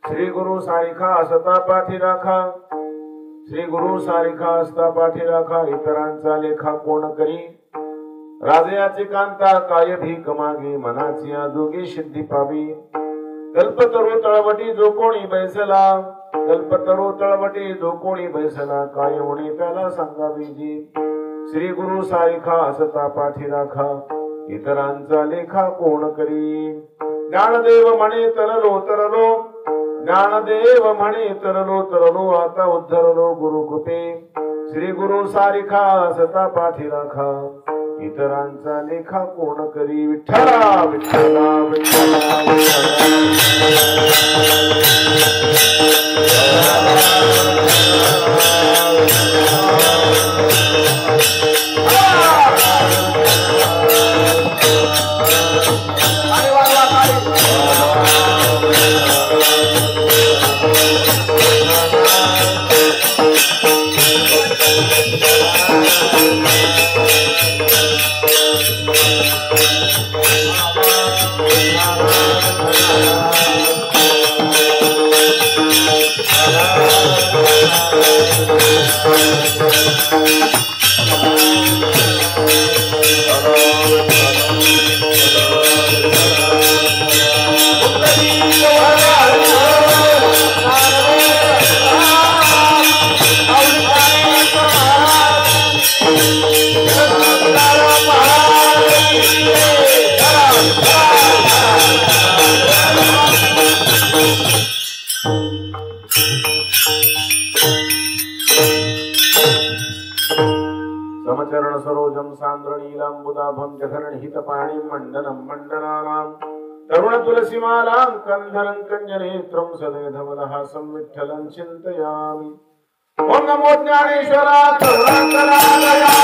श्री गुरु सारिखा असता पाठी राखा, श्री गुरु सारिखा असता पाठी राखा, इतरांचा लेखा कोण करी, राजयाचे कांता काय भीक मागे, मनाची आजोगी सिद्धी पावी, कल्पतरू तळवटी जो कोणी बैसला, कल्पतरू तळवटी जो कोणी बैसला, काय होणे त्याला सांगावी जी, श्री गुरु सारिखा असता पाठी राखा, इतरांचा लेखा कोण करी, ज्ञानदेव म्हणे तरलो तरलो, ज्ञानदेव म्हणे तरलो तरलो, आता उद्धरलो गुरु कृपे, श्री गुरु सारिखा असता पाठी राखा, इतरांचा लेखा कोण करी, विठ्ठला विठ्ठला विठ्ठला समचरण सरोजम सांद्र नीलांबुदाभं जघनहित पाणी मंडनं मंडनानां तरुण तुलसीमालां कंधरं कंजनेत्रं सदैधवलहासं विठ्ठलं चिन्तयामि। ओम नमो ज्ञानेश्वराय करुणाकरालया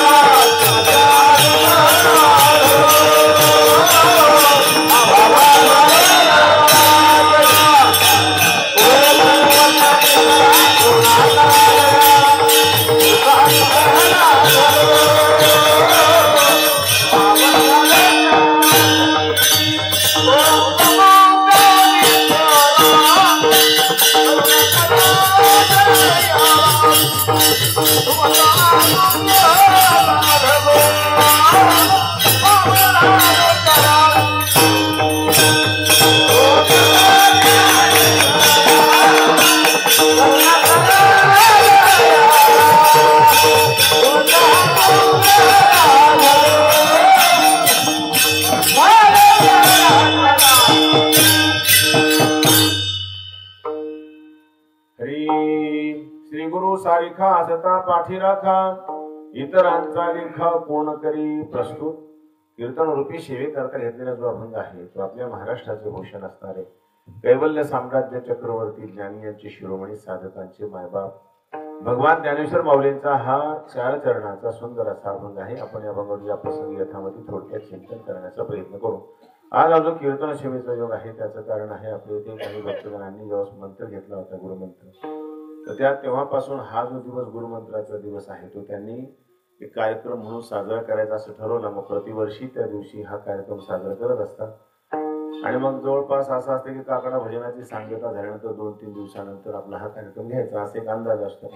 श्री गुरु सारिखा असता पाठी राखा, इतरांचा लेखा कोण करी। प्रस्तुत कीर्तन रूपी सेवेकरता घेतलेला जो अभंग आहे तो आपल्या महाराष्ट्राचे भूषण असणारे कैवल्य साम्राज्य चक्रवर्ती ज्ञानी यांचे शिरोमणी साधकांचे मायबाप भगवान ज्ञानेश्वर माऊलींचा हा 4 चरणाचा सुंदर असा अभंग आहे। आपण या अभंगावर या प्रसंगी यथामती थोडक्यात चिंतन करण्याचा प्रयत्न करू। आज जो कीर्तन सेवेचा योग आहे त्याचं कारण आहे आपले इथे काही भक्तजनांनी जेव्हा मंत्र घेतला होता गुरुमंत्र, तर त्या तेव्हापासून हा जो दिवस गुरुमंत्राचा दिवस आहे तो त्यांनी एक कार्यक्रम म्हणून साजरा करायचा असं ठरवलं। मग प्रतिवर्षी त्या दिवशी हा कार्यक्रम साजरा करत असतात आणि मग जवळपास असं असतं की काकडा भजनाची सांगता झाल्यानंतर 2-3 दिवसानंतर आपला हा कार्यक्रम घ्यायचा असा एक अंदाज असतो।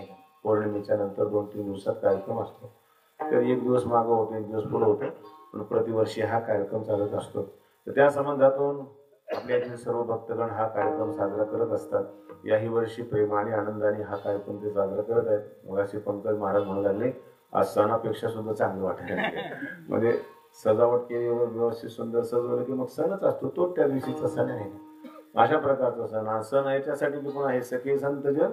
पौर्णिमेच्या नंतर 2-3 दिवसात कार्यक्रम असतो. तर एक दिवस मागं होतो, एक दिवस पुढे होतो, पण प्रतिवर्षी हा कार्यक्रम चालत असतो. तर त्या संबंधातून आपल्यातील सर्व भक्तगण हा कार्यक्रम साजरा करत असतात. याही वर्षी प्रेमाने आनंदाने हा कार्यक्रम ते साजरा करत आहेत. मगाशी पंकज महाराज म्हणू लागले आज सणापेक्षा सुद्धा चांगलं वाटायला म्हणजे सजावट केली व्यवस्थित सुंदर सजवलं की मग सणच असतो, तो त्या दिवशीचा सण आहे. अशा प्रकारचा सण हा सण याच्यासाठी की पण आहे सखे संत जन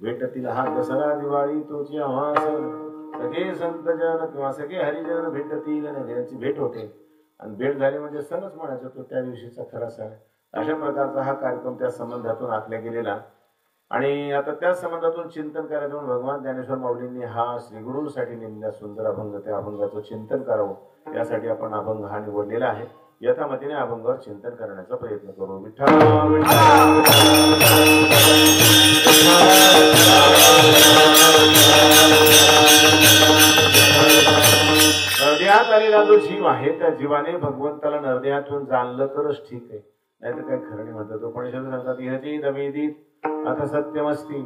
भेटतील. हा दसरा दिवाळी तोची आम्हा सण सगळे संत जन किंवा सगळे हरिजन भेटतील आणि त्यांची भेट होते आणि भेट झाली म्हणजे सणच म्हणायचा तो त्या दिवशीचा खरा सण. अशा प्रकारचा हा कार्यक्रम त्या संबंधातून आखला गेलेला. आणि आता त्या संबंधातून चिंतन करायचं म्हणून भगवान ज्ञानेश्वर माऊलींनी हा श्रीगुरूंसाठी नेमलेला सुंदर अभंग, त्या अभंगाचं चिंतन करावं यासाठी आपण अभंग हा निवडलेला आहे. यथामतीने अभंगावर चिंतन करण्याचा प्रयत्न करू. विठ्ठल नरदेहात आलेला जो जीव आहे त्या जीवाने भगवंताला नरदेहातून जाणलं तरच ठीक आहे, नाही तर काही खरं नाही. म्हणतात उपनिषद सांगतात इहचेद वेदीत अथ सत्यमस्ती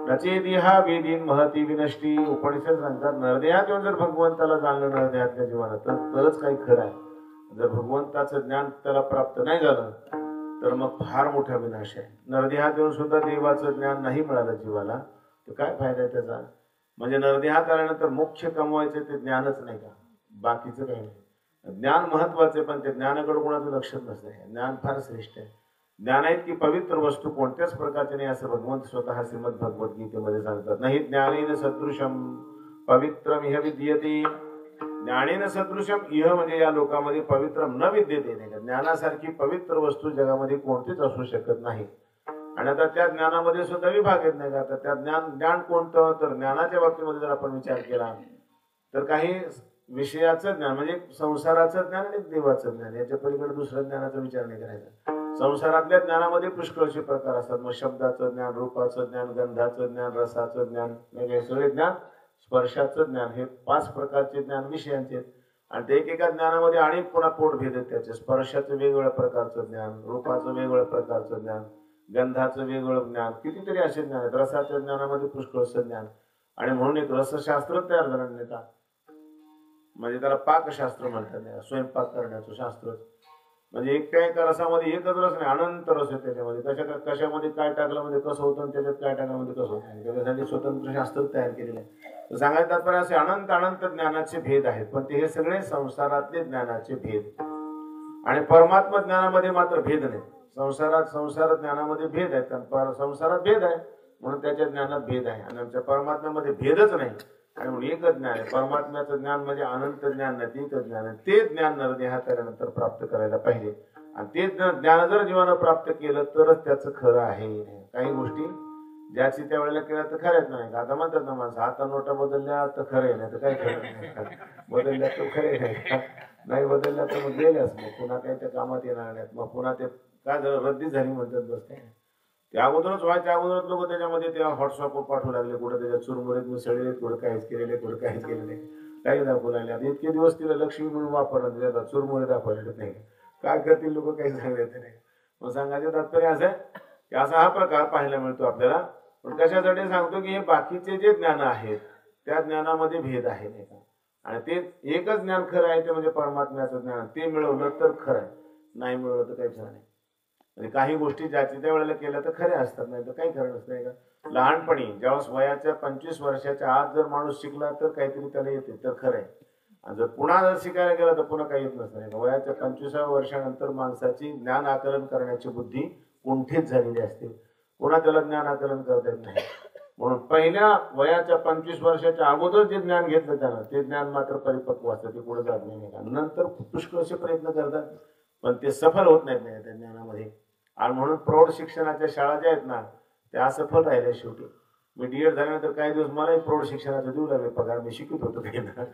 नचेदिहा वेदीन महती विनष्टी. उपनिषद सांगतात नरदेहात येऊन जर भगवंताला जाणलं नरदेहातल्या जीवानं तरच काही खरं आहे. जर भगवंताचं ज्ञान त्याला प्राप्त नाही झालं तर मग फार मोठा विनाश आहे. नरदेहात येऊन सुद्धा देवाचं ज्ञान नाही मिळालं जीवाला तर काय फायदा आहे त्याचा. म्हणजे नरदेहात आल्यानंतर मुख्य कमवायचे ते ज्ञानच नाही का, बाकीचं काही नाही. ज्ञान महत्वाचे पण ते ज्ञानाकडे कोणाचं लक्ष नसतं. ज्ञान फार श्रेष्ठ आहे. ज्ञान आहेत की पवित्र वस्तू कोणत्याच प्रकारचे नाही असं भगवंत स्वतः श्रीमद भगवद्गीतेमध्ये सांगतात. नाही ज्ञानेन सदृशम पवित्रम इह विद्यते. ज्ञानेन सदृशम इह म्हणजे या लोकांमध्ये पवित्रम न विद्यते. नाही का, ज्ञानासारखी पवित्र वस्तू जगामध्ये कोणतीच असू शकत नाही. आणि आता त्या ज्ञानामध्ये सुद्धा विभाग येत नाही का. आता त्या ज्ञान कोणतं, तर ज्ञानाच्या बाबतीमध्ये जर आपण विचार केला तर काही विषयाचं ज्ञान म्हणजे संसाराचं ज्ञान आणि देवाचं ज्ञान, याच्या पलीकडे दुसऱ्या ज्ञानाचा विचार नाही करायचा. संसारातल्या ज्ञानामध्ये पुष्कळचे प्रकार असतात. मग शब्दाचं ज्ञान, रूपाचं ज्ञान, गंधाचं ज्ञान, रसाचं ज्ञान, हे सगळे ज्ञान, स्पर्शाचं ज्ञान, हे 5 प्रकारचे ज्ञान विषयांचे. आणि ते एकेका ज्ञानामध्ये अनेक पुन्हा पोटभेद आहेत त्याचे. स्पर्शाचं वेगवेगळ्या प्रकारचं ज्ञान, रूपाचं वेगवेगळ्या प्रकारचं ज्ञान, गंधाचं वेगवेगळं ज्ञान, कितीतरी असे ज्ञान आहेत. रसाच्या ज्ञानामध्ये पुष्कळचं ज्ञान. आणि म्हणून एक रसशास्त्र तयार झालं नाही का, म्हणजे त्याला पाकशास्त्र म्हणतात. नाही, स्वयंपाक करण्याचं शास्त्र. म्हणजे एका रसामध्ये एकच रस नाही, अनंत रस आहे त्याच्यामध्ये. कशामध्ये काय टाकलं म्हणजे कसं होतं, त्याच्यात काय टाकल्यामध्ये कसं होतं, त्याच्यासाठी स्वतंत्र शास्त्र तयार केलेलं आहे. तर सांगायचं तात्पर्य असे अनंत अनंत ज्ञानाचे भेद आहेत, पण ते हे सगळे संसारातले ज्ञानाचे भेद. आणि परमात्मा ज्ञानामध्ये मात्र भेद नाही. संसार ज्ञानामध्ये भेद आहेत, कारण संसारात भेद आहे म्हणून त्याच्या ज्ञानात भेद आहे. आणि आमच्या परमात्म्यामध्ये भेदच नाही आणि म्हणून एकच ज्ञान आहे. परमात्म्याचं ज्ञान म्हणजे अनंत ज्ञान, नतीत ज्ञान आहे. ते ज्ञान नरदेहात आल्यानंतर प्राप्त करायला पाहिजे. आणि ते ज्ञान जर जीवानं प्राप्त केलं तरच त्याचं खरं आहे. काही गोष्टी ज्याची त्या वेळेला केल्या तर खऱ्याच नाही. आता म्हणतात ना माणसं, आता नोटा बदलल्या तर खरं नाही तर काही खरं नाही, बदलल्या तर खरे नाही, नाही बदलल्या तर मग गेल्याच मग पुन्हा काही त्या कामात येणार नाहीत. मग पुन्हा ते काय झालं, रद्दी झाली म्हणतात बसते. त्या अगोदरच व्हायच्या अगोदरच लोक त्याच्यामध्ये त्या व्हॉट्सअपवर पाठवू लागले, कुठं त्याच्या चुरमुरीत मिसळले, कुठं काहीच केलेले, कुठं काहीच केलेले, काही दाखवू लागले. आता इतके दिवस तिला लक्ष्मी म्हणून वापरलं, त्याला चुरमुरे दाखवलेले नाही. काय करतील लोक, काही सांगत नाही. मग सांगायचं तात्पर्य असं आहे की असा हा प्रकार पाहायला मिळतो आपल्याला. पण कशासाठी सांगतो की हे बाकीचे जे ज्ञान आहेत त्या ज्ञानामध्ये भेद आहे नाही का. आणि ते एकच ज्ञान खरं आहे ते म्हणजे परमात्म्याचं ज्ञान. ते मिळवलं तर खरं आहे, नाही मिळवलं तर काही खरं नाही. म्हणजे काही गोष्टी ज्याच्या त्या वेळेला केल्या तर खऱ्या असतात, नाही तर काही खरं नसतं का. लहानपणी ज्यावेळेस वयाच्या 25 वर्षाच्या आत जर माणूस शिकला तर काहीतरी त्याला येते तर खरं आहे. आणि जर पुन्हा जर शिकायला गेला तर पुन्हा काही येत नसतं. वयाच्या 25व्या वर्षानंतर माणसाची ज्ञान आकलन करण्याची बुद्धी कुंठित झालेली असते, पुन्हा त्याला ज्ञान आकलन करता येत नाही. म्हणून पहिल्या वयाच्या 25 वर्षाच्या अगोदर जे ज्ञान घेतलं त्यानं ते ज्ञान मात्र परिपक्व असतं, ते पुढे जात नाही का. नंतर पुष्कळसे प्रयत्न करतात पण ते सफल होत नाहीत नाही त्या ज्ञानामध्ये. आणि म्हणून प्रौढ शिक्षणाच्या शाळा ज्या आहेत ना त्या असफल राहिल्या शेवटी. मी डीएड झाल्यानंतर काही दिवस मलाही प्रौढ शिक्षणाचं देऊ लागले पगार, मी शिकत होतो काही ना.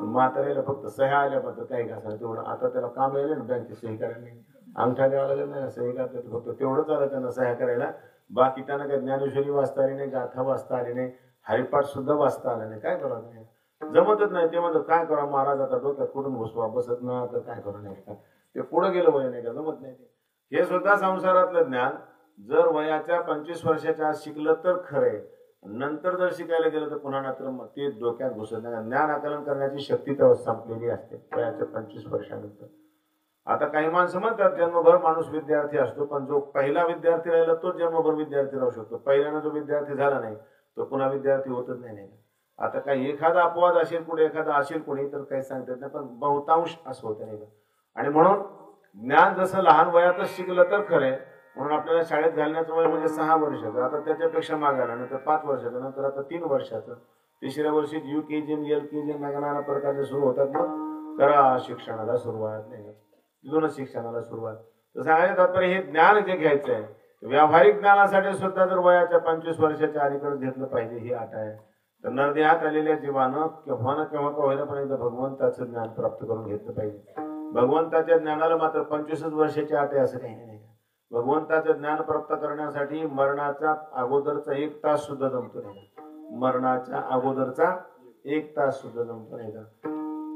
म्हाताऱ्याला फक्त सह्या आल्या मात्र काही घासा तेवढं. आता त्याला काम यायला ना बँकेत सही करायला नाही, अंगठा द्यावा लागेल नाही, सही करतात फक्त तेवढंच आलं त्यांना सह्या करायला. बाकी त्यांना काही ज्ञानेश्वरी वाचता आली नाही, गाथा वाचता आली नाही, हरिपाठ सुद्धा वाचता आला नाही. काय करा नाही, जमतच नाही. ते म्हणतात काय करा महाराज, आता डोक्यात कुठून घुसवा बसत ना तर काय करू नाही का. ते पुढे गेलं वय नाही का, जमत नाही. हे सुद्धा संसारातलं ज्ञान जर वयाच्या 25 वर्षाच्या आत शिकलं तर खरंय, नंतर जर शिकायला गेलं तर पुन्हा मात्र ते डोक्यात घुसत नाही. ज्ञान आकलन करण्याची शक्ती तर संपलेली असते वयाच्या 25 वर्षानंतर. आता काही माणसं म्हणतात जन्मभर माणूस विद्यार्थी असतो, पण जो पहिला विद्यार्थी राहिला तो जन्मभर विद्यार्थी राहू शकतो. पहिल्यानं जो विद्यार्थी झाला नाही तो पुन्हा विद्यार्थी होतच नाही. आता काही एखादा अपवाद असेल कुठे, एखादा असेल कुणी तर काही सांगतात नाही, पण बहुतांश असं होतं नाही. आणि म्हणून ज्ञान जसं लहान वयातच शिकलं तर खरंय. म्हणून आपल्याला शाळेत घालण्याचं वय म्हणजे 6 वर्षाचं, आता त्याच्यापेक्षा मागायला, नंतर 5 वर्षाचं, नंतर आता 3 वर्षाचं, तिसऱ्या वर्षी UKG LKG नाना प्रकारचे सुरू होतात. मग करा शिक्षणाला सुरुवात, नाही तिथूनच शिक्षणाला सुरुवात. तर सांगायचं तात्पर्य हे ज्ञान जे घ्यायचं आहे व्यावहारिक ज्ञानासाठी सुद्धा जर वयाच्या 25 वर्षाच्या अलीकडे घेतलं पाहिजे ही अट आहे. तर नरदेहात आलेल्या जीवानं केव्हा ना केव्हा का होईना पण एकदा भगवंताचं ज्ञान प्राप्त करून घेतलं पाहिजे. भगवंताच्या ज्ञानाला मात्र 25 वर्षाची अट आहे असं काही नाही. भगवंताचं ज्ञान प्राप्त करण्यासाठी मरणाचा अगोदरचा 1 तास सुद्धा जमतो नाही. मरणाच्या अगोदरचा 1 तास सुद्धा जमतो नाही.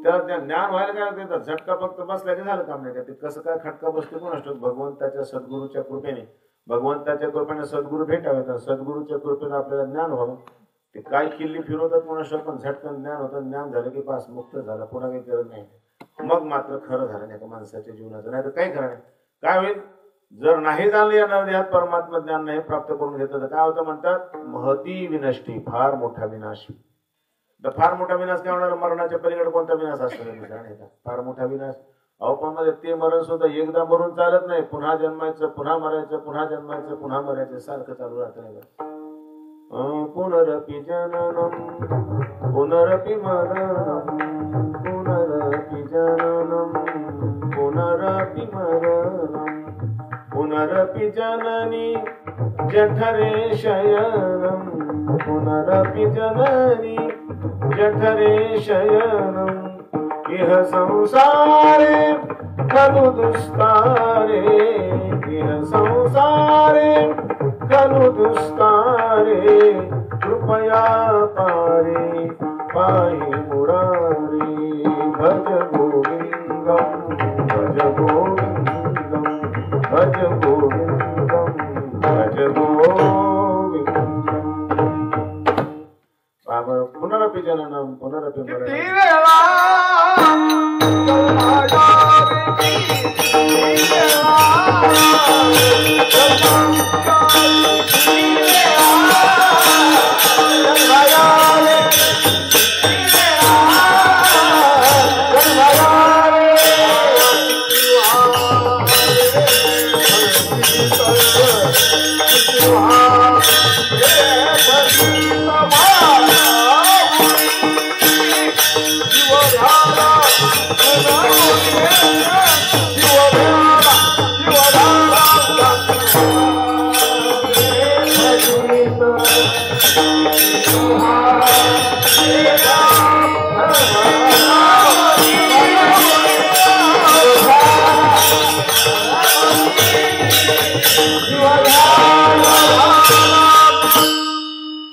त्याला ज्ञान व्हायला काय देतात, झटका फक्त बसला की झालं काम नाही का. ते कसं काय खटका बसतो कोण असतो, भगवंताच्या सद्गुरूच्या कृपेने. भगवंताच्या कृपेने सद्गुरू भेटावे, तर सद्गुरूच्या कृपेने आपल्याला ज्ञान व्हावं. ते काय किल्ली फिरवतात कोण असतो, पण झटकन ज्ञान होतं. ज्ञान झालं की पास मुक्त झाला, पुन्हा काही करत नाही. मग मात्र खरं झालं नाही का माणसाच्या जीवनाचं. नाही तर काही खरं नाही. काय होईल जर नाही झालं या नरदेहात परमात्मा ज्ञान नाही प्राप्त करून घेतलं तर काय होतं म्हणतात, महती विनष्टी, फार मोठा विनाश. तर फार मोठा विनाश काय होणार, मरणाच्या पलीकडे कोणता विनाश असतो फार मोठा विनाश. अवपण ते मरण सुद्धा एकदा मरून चालत नाही, पुन्हा जन्मायचं, पुन्हा मरायचं, पुन्हा जन्मायचं, पुन्हा मरायचं, सारखं चालू राहत नाही. पुनरपि जननम पुनरपि मरणम पुनरपि जननम पुनरपि मरणम पुनरपि जननी जठरे शयनम पुनरपि जननी जठरे शयनम इह संसारे खलु दुस्तारे इह संसारे खलु दुस्तारे कृपया पारे पाहि मुरारी भज गोविंदम भज गोविंदम भज गोविंदम भज गोविंदम. बाबा पुनरपि जननम पुनरपि मरणम.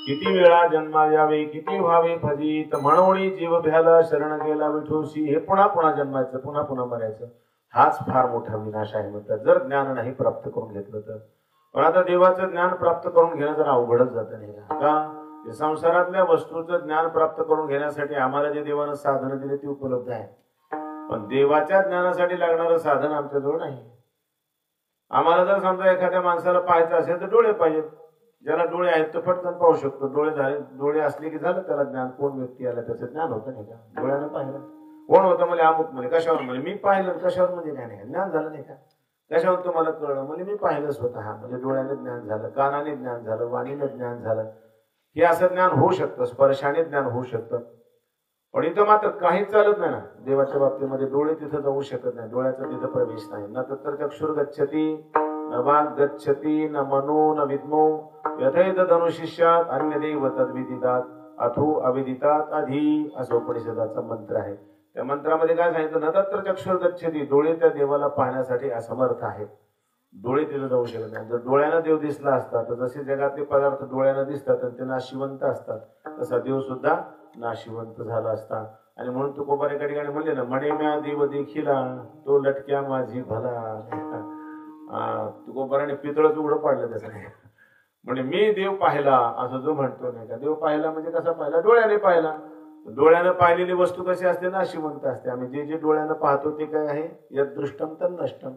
किती वेळा जन्मा यावे किती व्हावे फजित, म्हणोनी जीव भ्याला शरण गेला विठोशी. हे पुन्हा पुन्हा जन्मायचं, पुन्हा पुन्हा मरायचं, हाच फार मोठा विनाश आहे म्हणतात जर ज्ञान नाही प्राप्त करून घेतलं तर. पण आता देवाचं ज्ञान प्राप्त करून घेणं जरा अवघडच जातं नाही का. संसारातल्या वस्तूचं ज्ञान प्राप्त करून घेण्यासाठी आम्हाला जे देवानं साधनं दिले ती उपलब्ध आहे, पण देवाच्या ज्ञानासाठी लागणारं साधन आमच्याजवळ नाही. आम्हाला जर समजा एखाद्या माणसाला पाहायचं असेल तर डोळे पाहिजेत. ज्याला डोळे आहेत तो पटकन पाहू शकतो. डोळे असले की झालं त्याला ज्ञान. कोण व्यक्ती आला त्याचं ज्ञान होतं नाही का. डोळ्यानं पाहिलं कोण होतं म्हणजे अमुक म्हणजे कशावर म्हणजे मी पाहिलं, कशावर म्हणजे काय नाही ज्ञान झालं नाही का. कशावर तुम्हाला कळलं म्हणजे मी पाहिलं स्वतः, म्हणजे डोळ्याने ज्ञान झालं, कानाने ज्ञान झालं, वाणीने ज्ञान झालं. हे असं ज्ञान होऊ शकतं, स्पर्शाने ज्ञान होऊ शकतं. पण इथं मात्र काहीच चालत नाही ना देवाच्या बाबतीमध्ये. डोळे तिथं जाऊ शकत नाही, डोळ्याचा तिथं प्रवेश नाही. न तर चक्षुर गच्छती न वाग गच्छती न मनो न विद्मो यथैत धनुशिष्यात अन्य देव तद्विदितात अथो अविदितात अधि असं उपनिषदाचा मंत्र आहे. त्या मंत्रामध्ये काय सांगितलं, न तत्र चक्षुर गच्छती, डोळे त्या देवाला पाहण्यासाठी असमर्थ आहेत. डोळे तिला जाऊ शकत नाही. जर डोळ्यानं देव दिसला असता तर जसे जगातले पदार्थ डोळ्यानं दिसतात आणि ते नाशिवंत असतात, तसा देव सुद्धा नाशिवंत झाला असता. आणि म्हणून तुकोबा एका ठिकाणी म्हणले ना, म्हणे म्या देव देखिला तो लटक्या माझी भला. तुकोबाराने पितळच उघडं पाडलं त्याचं. म्हणजे मी देव पाहिला असं जो म्हणतो नाही का, देव पाहिला म्हणजे कसा पाहिला, डोळ्याने पाहिला. डोळ्यानं पाहिलेली वस्तू कशी असते ना, नाशिवंत असते. आम्ही जे जे डोळ्यानं पाहतो ते काय आहे, यद दृष्टम तर नष्टम.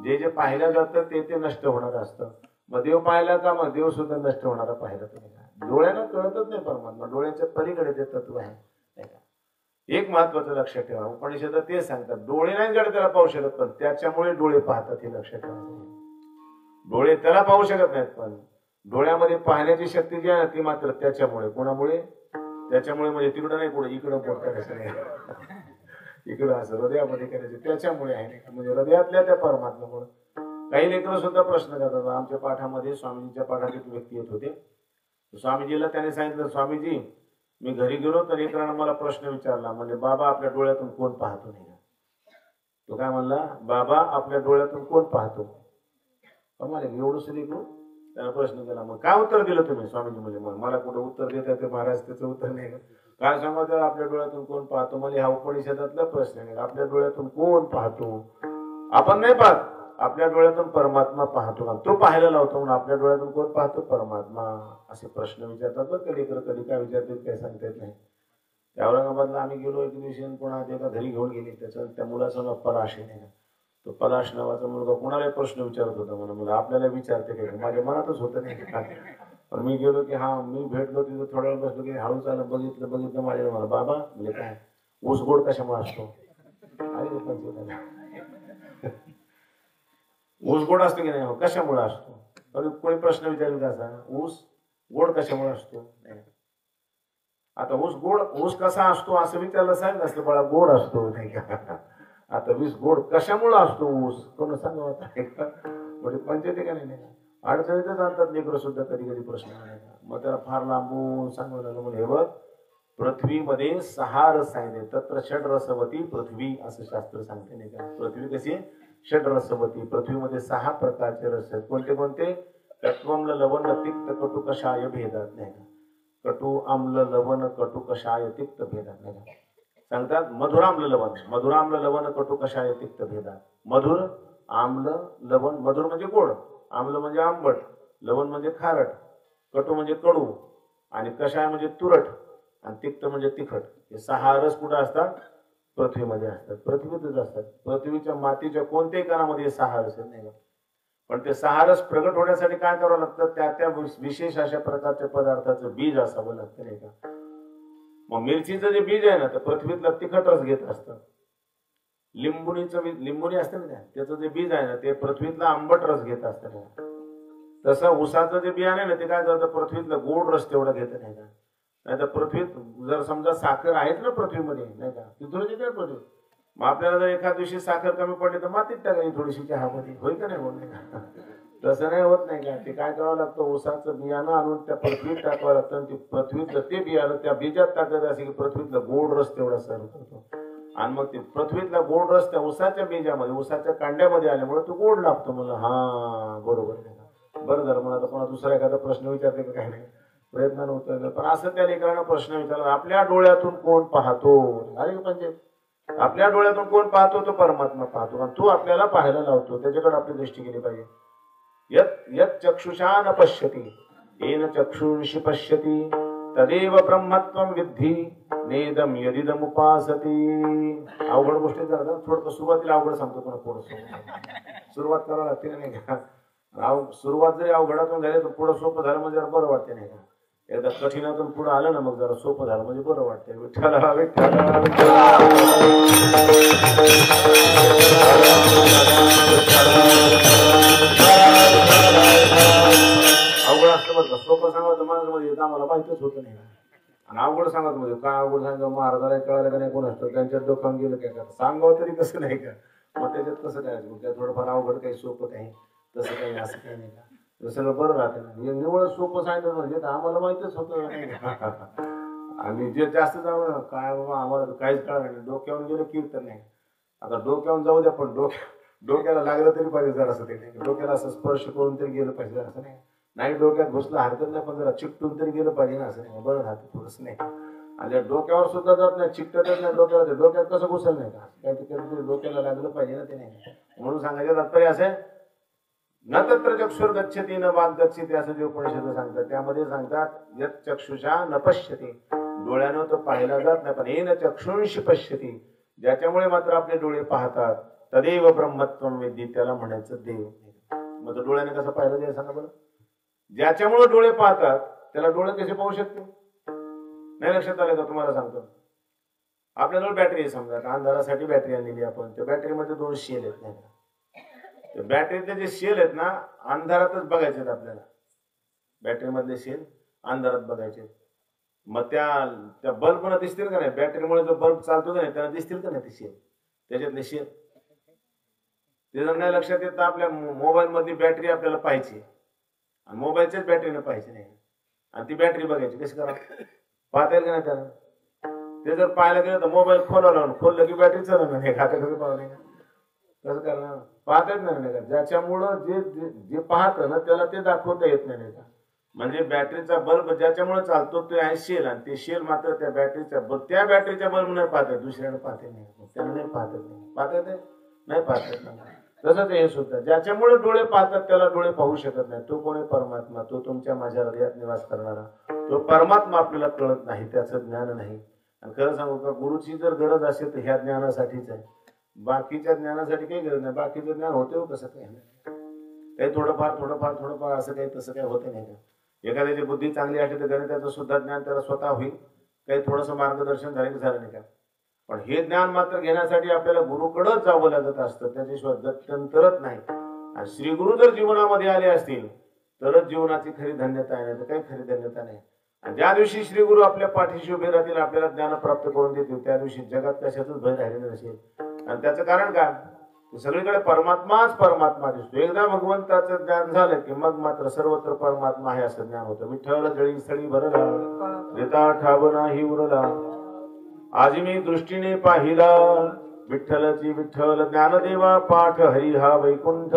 जे जे पाहिलं जातं ते ते नष्ट होणार असतं. मग देव पाहिला का, मग देव सुद्धा नष्ट होणारा पाहिला तुम्ही. डोळ्यानं कळतच नाही परमात्मा, डोळ्याच्या पलीकडे ते तत्व आहे नाही का. एक महत्वाचं लक्षात ठेवा, उपनिषद ते सांगतात डोळे नाही जड त्याला पाहू शकत, पण त्याच्यामुळे डोळे पाहतात हे लक्षात ठेवा. डोळे त्याला पाहू शकत नाहीत, पण डोळ्यामध्ये पाहण्याची शक्ती जी आहे ती मात्र त्याच्यामुळे. कोणामुळे? त्याच्यामुळे म्हणजे तिकडं नाही, पुढे इकडं बोट करायचं नाही, इकडं असं हृदयामध्ये करायचं, त्याच्यामुळे आहे. म्हणजे हृदयातल्या त्या परमात्म्यामुळे. काही लेकरं सुद्धा प्रश्न करतात. आमच्या पाठामध्ये स्वामीजीच्या पाठात एक व्यक्ती येत होते. स्वामीजीला त्याने सांगितलं, स्वामीजी मी घरी गेलो तर लेकरांना मला प्रश्न विचारला, म्हणजे बाबा आपल्या डोळ्यातून कोण पाहतो नाही का. तो काय म्हणला, बाबा आपल्या डोळ्यातून कोण पाहतो. मला एवढं लेकरू त्याला प्रश्न केला. मग काय उत्तर दिलं तुम्ही? स्वामीजी म्हणजे मला कुठं उत्तर देतात ते महाराज, त्याचं उत्तर नाही का. काय सांगा त्याला, आपल्या डोळ्यातून कोण पाहतो. मला हा उपनिषदातला प्रश्न आहे, आपल्या डोळ्यातून कोण पाहतो. आपण नाही पाहत, आपल्या डोळ्यातून परमात्मा पाहतो का, तो पाहायला लावतो. म्हणून आपल्या डोळ्यातून कोण पाहतो, परमात्मा. असे प्रश्न विचारतात बरं कधी कधी काय विचारतात काय सांगता येत नाही. त्या औरंगाबादला आम्ही गेलो एक दिवशी, पुन्हा एका घरी घेऊन गेले. त्याचं त्या मुलाचं नाव पलाश आहे नाही. तो पलाश नावाचा मुलगा कोणाला प्रश्न विचारत होता. मला आपल्याला विचारते काय, माझ्या मनातच होतं नाही का. पण मी गेलो की हा मी भेटलो तिथं, थोड्या वेळ बसलो की हळू चाललं, बघितलं माझ्या मला, बाबा म्हणजे काय ऊस गोड कशामुळे असतो. ऊस गोड असतो की नाही, कशामुळे असतो. पण कोणी प्रश्न विचारला कसा, ऊस गोड कशामुळे असतो. आता ऊस कसा असतो असं विचारलं सांगितलं असतं, बाळा गोड असतो नाही का. आता वीस गोड कशामुळे असतो ऊस, कोण सांगा होता म्हणजे पंचायती का नाही. अडचणीतच आणतात लेकरं सुद्धा कधी कधी प्रश्न. मग त्याला फार लांबून सांगावं लागलं. म्हणजे हे बघ, पृथ्वीमध्ये 6 रस सांगितले, तत्र षड रसवती पृथ्वी असं शास्त्र सांगते नाही का. पृथ्वी कशी षड रसवती, पृथ्वीमध्ये 6 प्रकारचे रस आहेत. कोणते कोणते? तत्वम्ल लवण तिक्त कटु कषाय भेदात नाही का. कटु आम्ल लवण कटु कषाय तिक्त भेदात नाही का. सांगतात मधुराम्ल लवण, मधुराम्ल लवण कटु कषाय तिक्त भेदात. मधुर, आम्ल, लवण. मधुर म्हणजे गोड, आम्ल म्हणजे आंबट, लवण म्हणजे खारट, कटु म्हणजे कडू, आणि कषाय म्हणजे तुरट, आणि तिक्त म्हणजे तिखट. हे 6 रस कुठे असतात? पृथ्वीमध्ये असतात, पृथ्वीतच असतात. पृथ्वीच्या मातीच्या कोणत्याही कणामध्ये 6 रस आहेत नाही का. पण ते 6 रस प्रगट होण्यासाठी काय करावं लागतं, त्या त्या विशेष अशा प्रकारच्या पदार्थाचं बीज असावं लागतं नाही का. मग मिरचीचं जे बीज आहे ना, तर पृथ्वीतला तिखट रस घेत असतं. लिंबुनी असतं ना त्याचं जे बीज आहे ना, ते पृथ्वीतला आंबट रस घेत असतं. तसं ऊसाचं जे बियाणं आहे ना, ते काय करतं, पृथ्वीतला गोड रस तेवढा घेत नाही का. नाही तर पृथ्वीत जर समजा साखर आहेच ना पृथ्वीमध्ये नाही का, तिथून येते पृथ्वी. मग आपल्याला जर एखाद दिवशी साखर कमी पडली तर मातीत टाकायची थोडीशी चहामध्ये, होय का नाही. होत तसं नाही होत नाही का. ते काय करावं लागतं, ऊसाचं बियाणं आणून त्या पृथ्वीत टाकावं लागतं, आणि ते पृथ्वीतलं ते बियाणं त्या बीजात टाकायचं असे की पृथ्वीतला गोड रस तेवढा सर्व करतो. आणि मग ते पृथ्वीतला गोड रस त्या ऊसाच्या बीजामध्ये, ऊसाच्या कांड्यामध्ये आल्यामुळे तो गोड लागतो. मला हा बरोबर नाही. बरं झालं, मला तर कोणा दुसरा एखादा प्रश्न विचारते का काय नाही, प्रयत्न नव्हतं. पण असं त्या लेकरांना प्रश्न विचारला, आपल्या डोळ्यातून कोण पाहतो. अरे म्हणजे आपल्या डोळ्यातून कोण पाहतो, तो परमात्मा पाहतो, आणि तो आपल्याला पाहायला लावतो. त्याच्याकडे आपली दृष्टी केली पाहिजे. यत् चक्षुषा न पश्यति येन चक्षुंषि पश्यति तदेव ब्रह्मत्वं विद्धि नेदम यदिदम उपासति. अवघड गोष्टी झाल्या थोडं सुरुवातीला अवघड सांगतो, पण थोडं सुरुवात करावं लागते नाही का. सुरुवात जरी अवघडातून झाली तर पुढं सोपं झालं म्हणजे बरं वाटते नाही का. एकदा कठीणातून पुढे आलं ना, मग जरा सोपं झालं म्हणजे बरं वाटतंय. विठ्ठला विठ्ठला अवघड असतं बरं का. सोपं सांगायचं माझ्यामध्ये आम्हाला माहितीच होतं नाही. आणि अवघड सांगत म्हणजे काय अवघड सांगा, महाराजाला कळालं का नाही कोण असतं, त्यांच्यात डोकान गेलं काय का, सांगावं तरी कसं नाही का. मग त्याच्यात कसं काय, त्या थोडंफार अवघड काही सोपं काही तसं काही असं काही नाही का. सगळं बरं राहतं ना. निवड सोपं सांगितलं म्हणजे आम्हाला माहितच होतं आणि जे जास्त जाऊ काय बाबा आम्हाला काहीच कळलं नाही. डोक्यावर गेलं कीर्तन नाही. आता डोक्यावर जाऊ द्या, पण डोक्याला लागलं तरी पाहिजे जरासं. ते नाही डोक्याला असं स्पर्श करून तरी गेलं पाहिजे असं नाही डोक्यात घुसलं हरकत नाही, पण जरा चिकटून तरी गेलं पाहिजे ना, असं नाही बरं राहतं थोडंच नाही. आणि डोक्यावर सुद्धा जात नाही, चिकटतच नाही डोक्यावर, डोक्यात कसं घुसल नाही का, काही डोक्याला लागलं पाहिजे ना ते नाही. म्हणून सांगायचं तात्पर्य असं न तत्र चक्षुर गच्छती न वाग गच्छती असं जे उपनिषद सांगतात त्यामध्ये सांगतात यत चक्षुषा न पश्यती, डोळ्यानं तो पाहिला जात नाही, पण येन चक्षुंशी पश्यती, ज्याच्यामुळे मात्र आपले डोळे पाहतात, तदेव ब्रह्मत्वम वेदी, त्याला म्हणायचं देव. मग तो डोळ्याने कसं पाहिलं जाईल सांगा बरं? ज्याच्यामुळे डोळे पाहतात त्याला डोळे कसे पाहू शकते? नाही लक्षात आलं का? तुम्हाला सांगतो, आपल्याजवळ बॅटरी आहे समजा, अंधारासाठी बॅटरी आणलेली आपण, त्या बॅटरीमध्ये 2 शेल आहेत नाही का? बॅटरीतले जे शेल आहेत ना अंधारातच बघायचे आपल्याला, बॅटरी मधले शेल अंधारात बघायचे. मग त्या बल्बना दिसतील का नाही? बॅटरीमुळे जो बल्ब चालतो का नाही त्याला दिसतील का नाही ते शेल, त्याच्यातले शेल? ते जर नाही लक्षात येत तर आपल्या मोबाईल मधली बॅटरी आपल्याला पाहायची आणि मोबाईलच्याच बॅटरीने पाहायची नाही, आणि ती बॅटरी बघायची कशी करा? पाहता येईल का नाही त्याला? ते जर पाहायला गेलं तर मोबाईल खोलवलं, खोललं की बॅटरी चालवणार नाही, खाता कसं पाहू? कसं करणार? पाहता येत नाही का? ज्याच्यामुळं जे पाहतं ना त्याला ते दाखवता येत नाही का? म्हणजे बॅटरीचा बल्ब ज्याच्यामुळे चालतो ते आहे शेल, आणि ते शेल मात्र त्या बॅटरीच्या बल्ब नाही पाहत, दुसऱ्याने पाहते नाही, त्याला नाही पाहत नाही. पाहता येते? नाही पाहत येत नाही. तसंच हे सुद्धा ज्याच्यामुळे डोळे पाहतात त्याला डोळे पाहू शकत नाही. तो कोणी परमात्मा, तो तुमच्या माझ्या हृदयात निवास करणारा तो परमात्मा आपल्याला कळत नाही, त्याचं ज्ञान नाही. आणि खरं सांगू का, गुरुची जर गरज असेल तर ह्या ज्ञानासाठीच आहे, बाकीच्या ज्ञानासाठी काही गरज नाही. बाकीचं ज्ञान होते हो कसं काही थोडंफार असं काही तसं काही होते नाही का? एखाद्याची बुद्धी चांगली असते तर गणिताचं सुद्धा ज्ञान त्याला स्वतः होईल, काही थोडंसं मार्गदर्शन झालं नाही का? पण हे ज्ञान मात्र घेण्यासाठी आपल्याला गुरुकडंच जावं लागत असतं, त्याच्याशिवाय गत्यंतरच नाही. आणि श्री गुरु जर जीवनामध्ये आले असतील तरच जीवनाची खरी धन्यता आहे, नाही तर काही खरी धन्यता नाही. आणि ज्या दिवशी श्री गुरु आपल्या पाठीशी उभे राहतील, आपल्याला ज्ञान प्राप्त करून देतील, त्या दिवशी जगात कशातच भय राहिलेलं नसेल. आणि त्याचं कारण काय? सगळीकडे परमात्माच परमात्मा दिसतो. एकदा भगवंताचं ज्ञान झालं की मग मात्र सर्वत्र परमात्मा आहे असं ज्ञान होतं. विठ्ठल जळी स्थळी भरला, रिता ठाव नाही उरला, आज मी दृष्टीने पाहिला, विठ्ठलची विठ्ठल ज्ञानदेवा पाठ, हरी हा वैकुंठ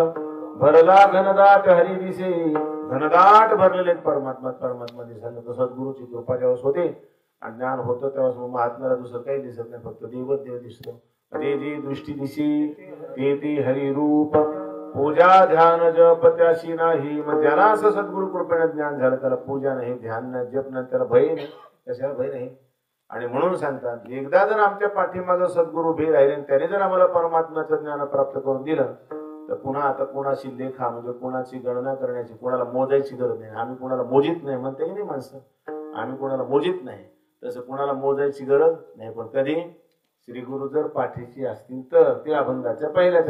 भरला घनदाट, हरी दिसे घनदाट भरलेले परमात्मा दिसायला. तसंच गुरुची कृपा जेव्हा होते आणि ज्ञान होतं तेव्हा महात्म्याला दुसरं काही दिसत नाही, फक्त देवच देव दिसतो. ते जी दृष्टी दिशी ते हरी रूप, पूजा ध्यान जप त्याशी नाही. मग ज्याला असं सद्गुरु कृपेने ज्ञान झालं त्याला पूजा नाही, ध्यान नाही, जप नाही, त्याला भय नाही, कशाला भय नाही. आणि म्हणून सांगतात, एकदा जर आमच्या पाठीमागं सद्गुरु उभे राहिले, त्याने जर आम्हाला परमात्म्याचं ज्ञान प्राप्त करून दिलं तर पुन्हा आता कोणाशी लेखा म्हणजे कोणाची गणना करण्याची, कोणाला मोजायची गरज नाही. आम्ही कोणाला मोजित नाही म्हणते की नाही माणसं, आम्ही कोणाला मोजित नाही, तसं कोणाला मोजायची गरज नाही. पण कधी श्री गुरु जर पाठीशी असतील तर ते अभंगाच्या पहिल्या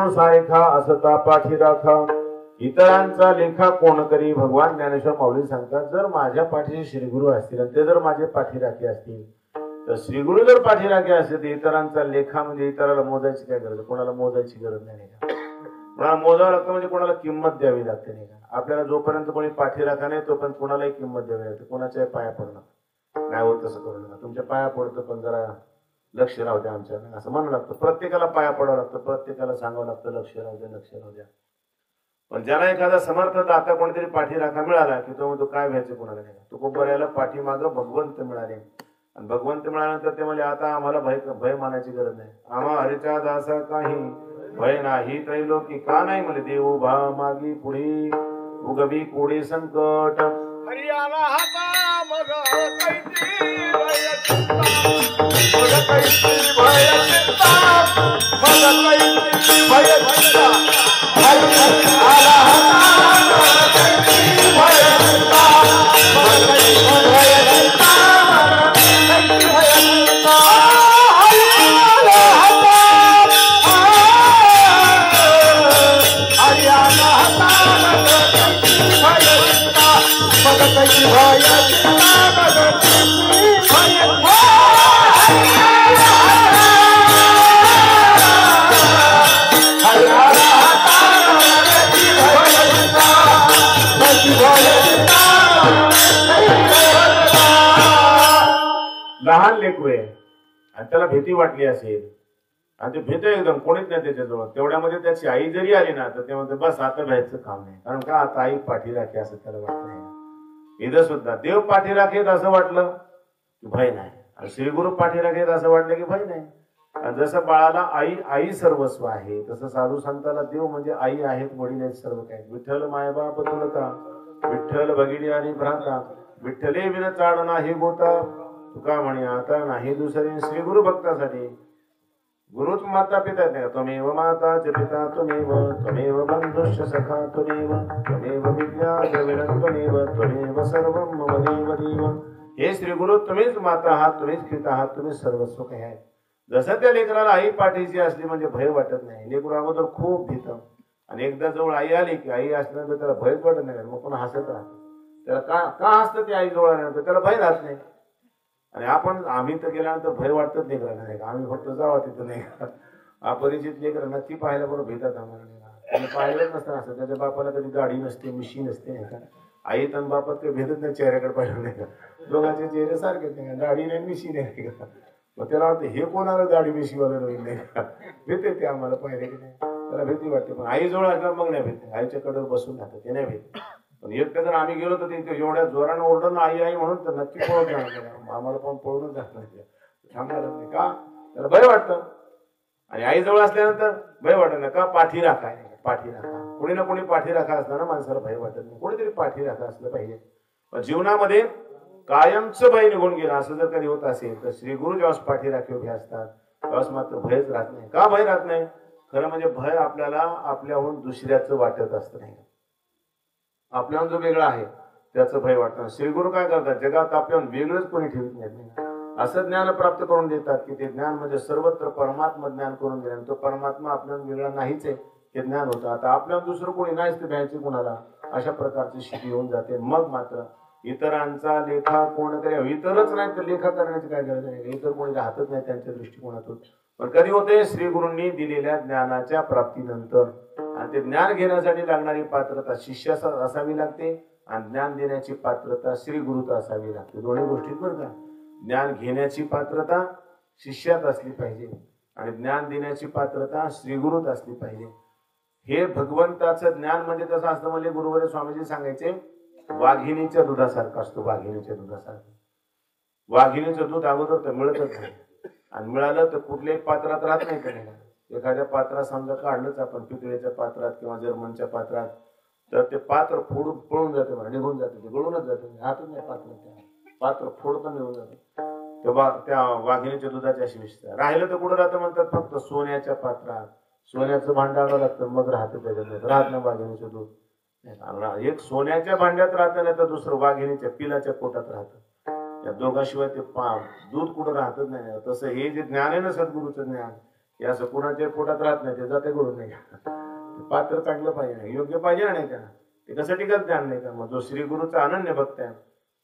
सारिखा असता पाठी राखा, इतरांचा लेखा कोण करी. भगवान ज्ञानेश्वर माऊली सांगतात, जर माझ्या पाठीशी श्रीगुरु असतील आणि ते जर माझे पाठीराखे असतील तर श्रीगुरु जर पाठीराखे असतील तर इतरांचा लेखा म्हणजे इतराला मोजायची काय गरज? कोणाला मोजायची गरज नाही का? कोणाला मोजावं लागतं म्हणजे कोणाला किंमत द्यावी लागते नाही का? आपल्याला जोपर्यंत कोणी पाठीराखा नाही तोपर्यंत कोणालाही किंमत द्यावी लागते. कोणाच्या पाया पडणं नाही होत, तसं करू नका. तुमच्या पाया पडतं पण जरा लक्ष राहू द्या आमच्या, असं म्हणावं लागतं. प्रत्येकाला पाया पडावं लागतं, प्रत्येकाला सांगावं लागतं लक्ष राहू द्या, लक्ष राहू द्या. पण ज्याला एखादा समर्थ दाता कोणीतरी पाठीराखा मिळाला की तो म्हणतो काय व्हायचं कोणाला नाही. तुकोबऱ्याला पाठीमागं भगवंत मिळाले आणि भगवंत मिळाल्यानंतर ते म्हणजे आता आम्हाला भय मानायची गरज नाही. आम्हा हरीच्या दासा काही भय नाही त्रैलोकी का नाही म्हणे देव भा मागी पुढे उगवी कोडे संकट हरियाणा हाता मग कैसी भय चिंता मग कैसी भय चिंता मग कैसी भय चिंता हरियाणा हाता मग कैसी भय चिंता मग कैसी भय चिंता मग कैसी भय चिंता हरियाणा हाता हरियाणा हाता मग कैसी भय चिंता मग कैसी भय चिंता मग कैसी भय हरियाणा हाता मग कैसी भय चिंता कैसी भय चिंता लहान लेकरू आहे आणि त्याला भीती वाटली असेल आणि ते भीत एकदम कोणीच नाही त्याच्याजवळ तेवढ्यामध्ये त्याची आई जरी आली ना तर ते म्हणते बस आता भ्यायचं काम नाही कारण का आता आई पाठी राखे असं त्याला वाटत नाही. इथं सुद्धा देव पाठी राखेत असं वाटलं की भय नाही आणि श्रीगुरु पाठी राखेत असं वाटलं की भय नाही. आणि जसं बाळाला आई आई सर्वस्व आहे तसं साधू संताला देव म्हणजे आई आहेत वडील आहेत सर्व काही. विठ्ठल मायबाप तुलता विठ्ठल भगिनी आणि भ्राता विठ्ठले विन चाड नाही गोता तुका म्हणे आता नाही दुसरे. श्री गुरु भक्तासाठी गुरुच माता पिता नाही त्वमेव माता च पिता त्वमेव बंधुश्च सखा त्वमेव विद्या द्रविणं त्वमेव सर्वं मम देव देव. हे श्री गुरु तुम्हीच माता आहात तुम्हीच पिता आहात तुम्ही सर्वस्व काही आहे. जसं त्या लेकराला आई पाठीची असली म्हणजे भय वाटत नाही. लेकरू अगोदर खूप भीत आणि एकदा जवळ आई आली की आई असल्यानंतर त्याला भयच वाटत नाही मग पुन्हा हसत राहत. त्याला का हसतं ते आई जवळ आल्यानंतर त्याला भय राहत नाही. आणि आम्ही तर गेल्यानंतर भय वाटतच लेकरांना नाही आम्ही फक्त जावा तिथं नाही अपरिचित लेकरांना ती पाहायला बरोबर भीतात आम्हाला पाहिलंच नसतं असं. त्याच्या बापाला कधी गाडी नसते मिशी नसते नाही का. आई तर बापात काही भेटत नाही चेहऱ्याकडे पाहिलं नाही का. दोघांचे चेहरे सारखेच नाही का गाडी नाही मिशी नाही का. मग त्याला वाटतं हे कोणाला गाडी मिशीवाला नाही का भेटते ते आम्हाला पाहिजे की नाही त्याला भीती वाटते. पण आई जवळ असल्यावर मग नाही भेटते आईच्या कडेवर बसून राहतं ते नाही भेटते. पण एकटं जर आम्ही गेलो तर तिथे एवढ्या जोरानं ओरडून आई आई म्हणून तर नक्की पळून जाणार आम्हाला पण पळूनच जात नाही थांबणारच नाही का त्याला भय वाटतं. आणि आई जवळ असल्यानंतर भय वाटत नाही का पाठी राखा पाठी राखा कोणी ना कोणी पाठी राखा असताना माणसाला भय वाटत नाही. कोणीतरी पाठी राखा असलं पाहिजे. पण जीवनामध्ये कायमचं भय निघून गेलं असं जर कधी होत असेल तर श्री गुरु जेव्हा पाठी राखीव उभे असतात तेव्हा मात्र भयच राहत नाही. का भय राहत नाही. खरं म्हणजे भय आपल्याला आपल्याहून दुसऱ्याचं वाटत असतं नाही. आपल्याहून जो वेगळा आहे त्याचं भय वाटतं. श्रीगुरु काय करतात जगात आपल्याहून वेगळंच कोणी ठेवत नाही. असं ज्ञान प्राप्त करून देतात की ते ज्ञान म्हणजे सर्वत्र परमात्मा ज्ञान करून दिले. तो परमात्मा आपल्याहून वेगळा नाहीच आहे हे ज्ञान होतं. आता आपल्याहून दुसरं कोणी नाहीच ते भ्यायचे कुणाला अशा प्रकारची स्थिती होऊन जाते. मग मात्र इतरांचा लेखा कोण करे इतरच नाही तर लेखा करण्याची काय गरज नाही. इतर कोणी राहतच नाही त्यांच्या दृष्टिकोनातून. पण कधी होते श्री गुरूंनी दिलेल्या ज्ञानाच्या प्राप्तीनंतर आणि ते ज्ञान घेण्यासाठी लागणारी पात्रता शिष्यास असावी लागते आणि ज्ञान देण्याची पात्रता श्री गुरुत असावी लागते. दोन्ही गोष्टी बरं का. ज्ञान घेण्याची पात्रता शिष्यात असली पाहिजे आणि ज्ञान देण्याची पात्रता श्री गुरुत असली पाहिजे. हे भगवंताचं ज्ञान म्हणजे कसं असतं म्हणजे गुरुवारी स्वामीजी सांगायचे वाघिणीच्या दुधासारखं असतो. वाघिणीच्या दुधासारखं. वाघिणीचं दूध अगोदर तर मिळतच नाही आणि मिळालं तर कुठल्याही पात्रात राहत नाही त्याने. एखाद्या पात्रात समजा काढलंच आपण पितळेच्या पात्रात किंवा जर्मनच्या पात्रात तर ते पात्र फोडून पळून जाते मला निघून जाते ते गळूनच जाते राहतच नाही पात्र फोडतं निघून जाते. तेव्हा त्या वाघिणीच्या दुधाची अशी विशेषता. राहिलं तर कुठं राहतं म्हणतात फक्त सोन्याच्या पात्रात सोन्याचं भांडावं लागतं मग राहतं त्याच्यात राहत नाही वाघिणीचं दूध. एक सोन्याच्या भांड्यात राहतं नाही तर दुसरं वाघिणीच्या पिलाच्या पोटात राहतं. या दोघांशिवाय ते दूध कुठं राहतच नाही. तसं हे जे ज्ञान आहे ना सद्गुरूचं ज्ञान हे असं कुणाच्या पोटात राहत नाही ते जाते गळून नाही. पात्र चांगलं पाहिजे योग्य पाहिजे ना नाही त्यांना ते कसं टिकत ज्ञान नाही का. मग जो श्री गुरुचा अनन्य भक्त आहे